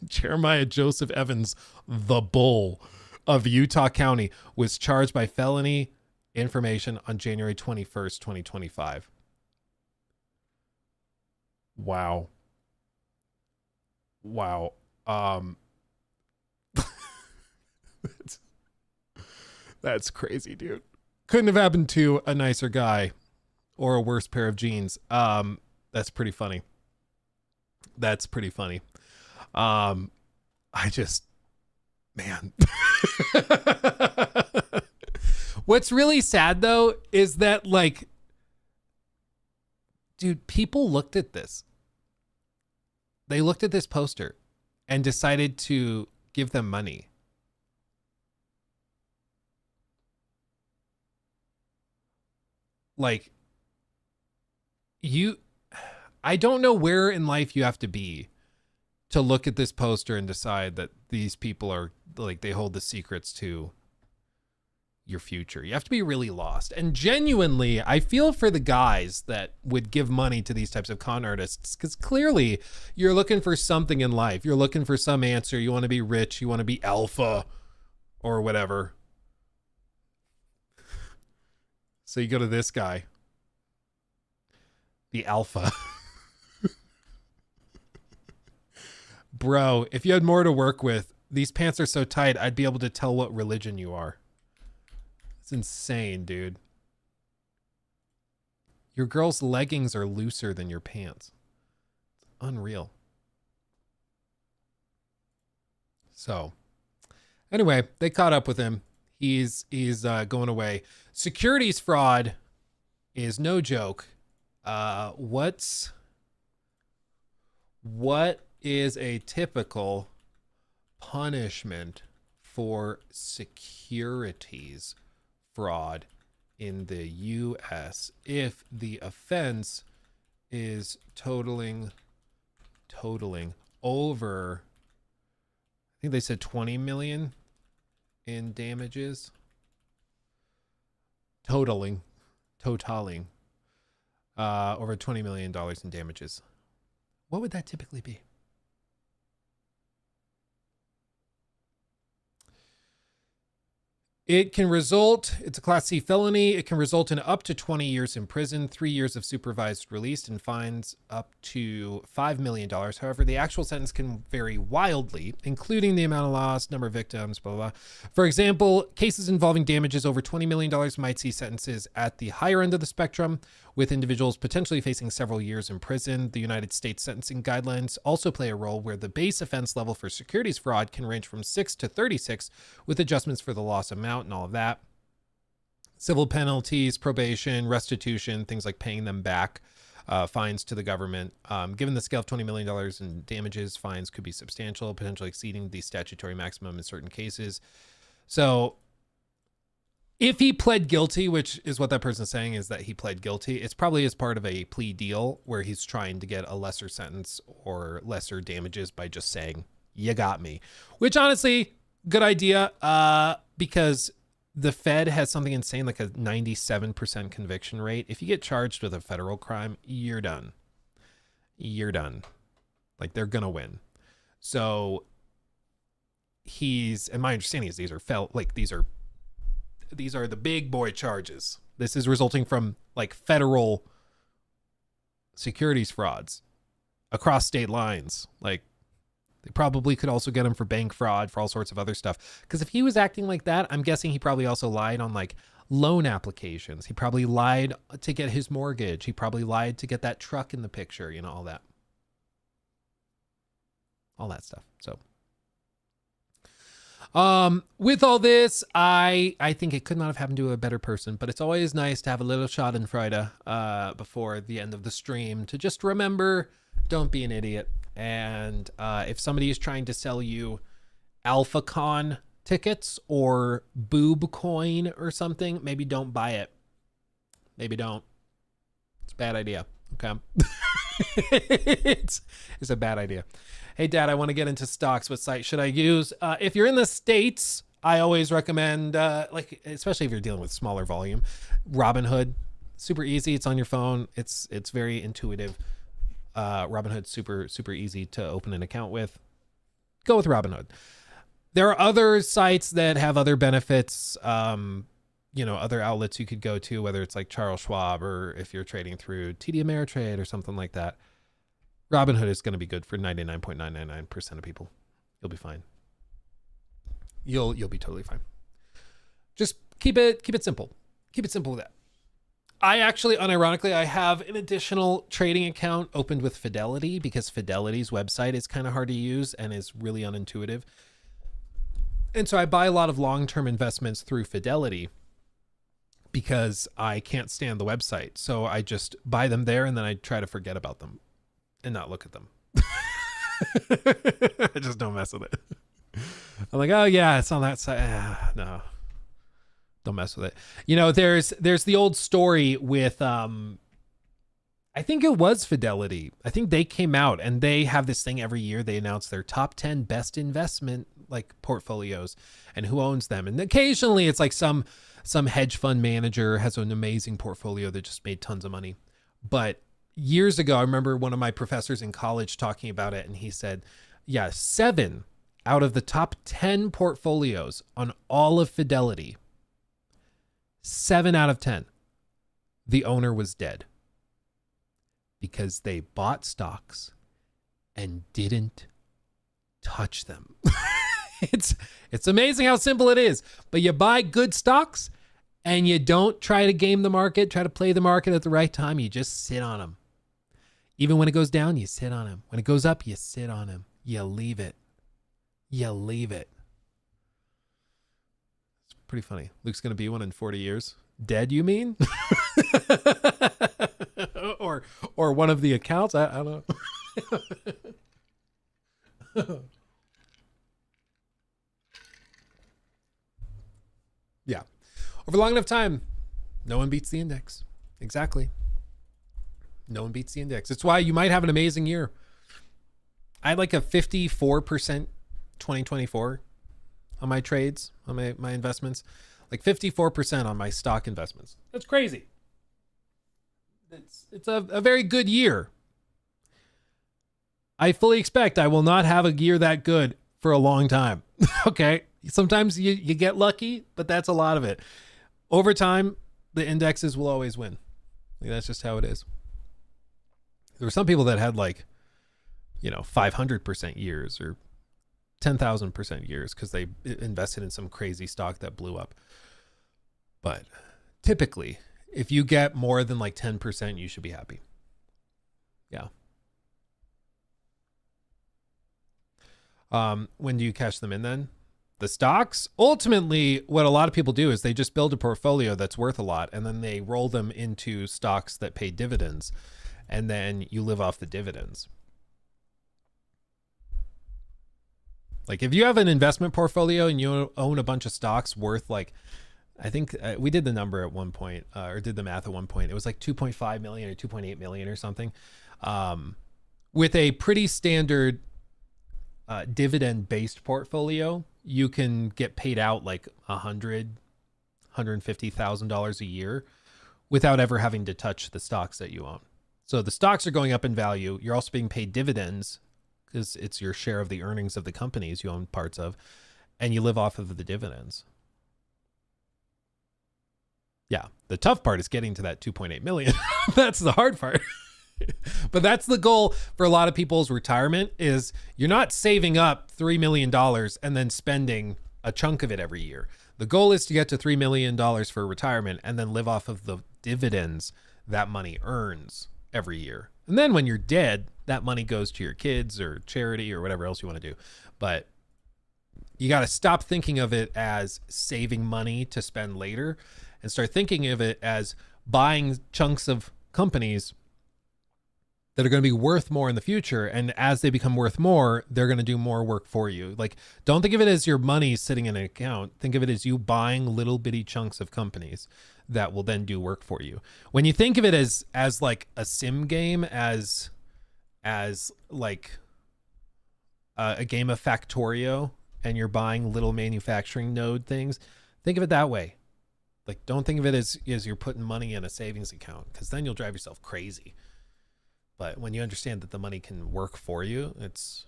S4: Jeremiah Joseph Evans, the Bull of Utah County, was charged by felony information on January 21st, 2025. Wow. That's crazy, dude. Couldn't have happened to a nicer guy or a worse pair of jeans. That's pretty funny. Man. What's really sad though is that, like, dude, people looked at this. They looked at this poster and decided to give them money. Like, I don't know where in life you have to be to look at this poster and decide that these people are, like, they hold the secrets to your future. You have to be really lost. And genuinely, I feel for the guys that would give money to these types of con artists, because clearly you're looking for something in life. You're looking for some answer. You want to be rich. You want to be alpha or whatever. So you go to this guy, the alpha. Bro, if you had more to work with, these pants are so tight, I'd be able to tell what religion you are. It's insane, dude. Your girl's leggings are looser than your pants. It's unreal. So, anyway, they caught up with him. He's going away. Securities fraud is no joke. What is a typical punishment for securities fraud in the U.S. if the offense is totaling over, I think they said 20 million in damages? Totaling over $20 million in damages. What would that typically be? It can result, it's a Class C felony. It can result in up to 20 years in prison, 3 years of supervised release, and fines up to $5 million. However, the actual sentence can vary wildly, including the amount of loss, number of victims, blah, blah, blah. For example, cases involving damages over $20 million might see sentences at the higher end of the spectrum, with individuals potentially facing several years in prison. The United States sentencing guidelines also play a role where the base offense level for securities fraud can range from 6 to 36, with adjustments for the loss amount and all of that. Civil penalties, probation, restitution, things like paying them back, fines to the government. Given the scale of $20 million in damages, fines could be substantial, potentially exceeding the statutory maximum in certain cases. So if he pled guilty, which is what that person's saying, is that he pled guilty, it's probably as part of a plea deal where he's trying to get a lesser sentence or lesser damages by just saying, you got me. Which honestly, good idea, because the Fed has something insane like a 97% conviction rate. If you get charged with a federal crime, you're done. You're done. Like, they're going to win. So and my understanding is these are the big boy charges. This is resulting from like federal securities frauds across state lines. Like, they probably could also get him for bank fraud, for all sorts of other stuff. Because if he was acting like that, I'm guessing he probably also lied on like loan applications. He probably lied to get his mortgage. He probably lied to get that truck in the picture, you know, all that stuff. So with all this, I think it could not have happened to a better person, but it's always nice to have a little schadenfreude before the end of the stream to just remember, don't be an idiot. And if somebody is trying to sell you AlphaCon tickets or Boob Coin or something, maybe don't buy it. Maybe don't. It's a bad idea. Okay. it's a bad idea. Hey, Dad, I want to get into stocks. What site should I use? If you're in the States, I always recommend, especially if you're dealing with smaller volume, Robinhood. Super easy. It's on your phone. It's very intuitive. Robinhood's super easy to open an account with. Go with Robinhood. There are other sites that have other benefits, other outlets you could go to, whether it's like Charles Schwab or if you're trading through TD Ameritrade or something like that. Robinhood is going to be good for 99.999% of people. You'll be fine. You'll be totally fine. Just keep it simple. Keep it simple with that. I actually, unironically, I have an additional trading account opened with Fidelity because Fidelity's website is kind of hard to use and is really unintuitive. And so I buy a lot of long-term investments through Fidelity because I can't stand the website. So I just buy them there and then I try to forget about them and not look at them. I just don't mess with it. I'm like, oh yeah, it's on that side. No, don't mess with it. There's the old story with, I think it was Fidelity. I think they came out and they have this thing every year. They announce their top 10 best investment portfolios and who owns them. And occasionally it's like some hedge fund manager has an amazing portfolio that just made tons of money. But years ago, I remember one of my professors in college talking about it. And he said, yeah, 7 out of the top 10 portfolios on all of Fidelity, 7 out of 10, the owner was dead because they bought stocks and didn't touch them. It's amazing how simple it is, but you buy good stocks and you don't try to game the market, try to play the market at the right time. You just sit on them. Even when it goes down, you sit on them. When it goes up, you sit on them. You leave it. You leave it. It's pretty funny. Luke's going to be one in 40 years. Dead, you mean? or one of the accounts? I don't know. Yeah. Over long enough time, no one beats the index. Exactly. No one beats the index. It's why you might have an amazing year. I had like a 54% 2024 on my trades, on my investments. Like 54% on my stock investments. That's crazy. It's a very good year. I fully expect I will not have a year that good for a long time. Okay. Sometimes you get lucky, but that's a lot of it. Over time, the indexes will always win. Like, that's just how it is. There were some people that had 500% years or 10,000% years because they invested in some crazy stock that blew up. But typically, if you get more than 10%, you should be happy. Yeah. When do you cash them in then? The stocks? Ultimately, what a lot of people do is they just build a portfolio that's worth a lot and then they roll them into stocks that pay dividends and then you live off the dividends. Like if you have an investment portfolio and you own a bunch of stocks worth I think we did the number at one point or did the math at one point. It was 2.5 million or 2.8 million or something with a pretty standard dividend-based portfolio. You can get paid out $150,000 a year without ever having to touch the stocks that you own. So the stocks are going up in value. You're also being paid dividends because it's your share of the earnings of the companies you own parts of, and you live off of the dividends. Yeah, the tough part is getting to that 2.8 million. That's the hard part. But that's the goal for a lot of people's retirement is you're not saving up $3 million and then spending a chunk of it every year. The goal is to get to $3 million for retirement and then live off of the dividends that money earns every year. And then when you're dead, that money goes to your kids or charity or whatever else you want to do. But you got to stop thinking of it as saving money to spend later and start thinking of it as buying chunks of companies that are going to be worth more in the future. And as they become worth more, they're going to do more work for you. Don't think of it as your money sitting in an account. Think of it as you buying little bitty chunks of companies that will then do work for you. When you think of it as like a sim game, as like a game of Factorio, and you're buying little manufacturing node things, think of it that way. Like, don't think of it as you're putting money in a savings account, because then you'll drive yourself crazy. But when you understand that the money can work for you, it's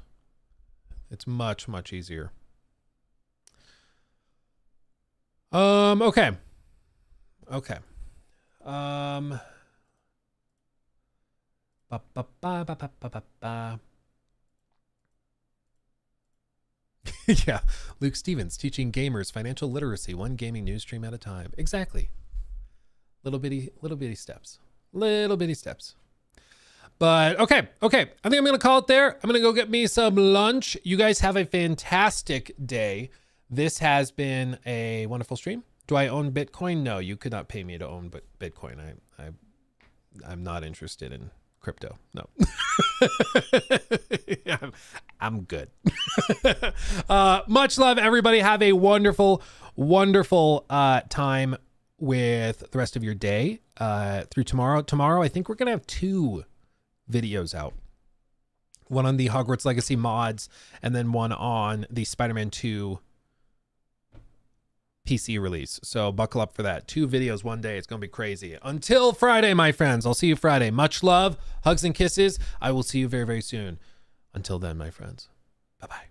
S4: much, much easier. Okay. Yeah, Luke Stevens teaching gamers financial literacy, one gaming news stream at a time. Exactly. Little bitty steps. Little bitty steps. But okay. I think I'm gonna call it there. I'm gonna go get me some lunch. You guys have a fantastic day. This has been a wonderful stream. Do I own Bitcoin? No, you could not pay me to own Bitcoin. I'm not interested in crypto. No. I'm good. Much love, everybody. Have a wonderful, wonderful time with the rest of your day through tomorrow. Tomorrow, I think we're going to have 2 videos out. One on the Hogwarts Legacy mods, and then one on the Spider-Man 2 PC release. So buckle up for that. 2 videos one day. It's going to be crazy. Until Friday, my friends. I'll see you Friday. Much love, hugs and kisses. I will see you very, very soon. Until then, my friends. Bye-bye.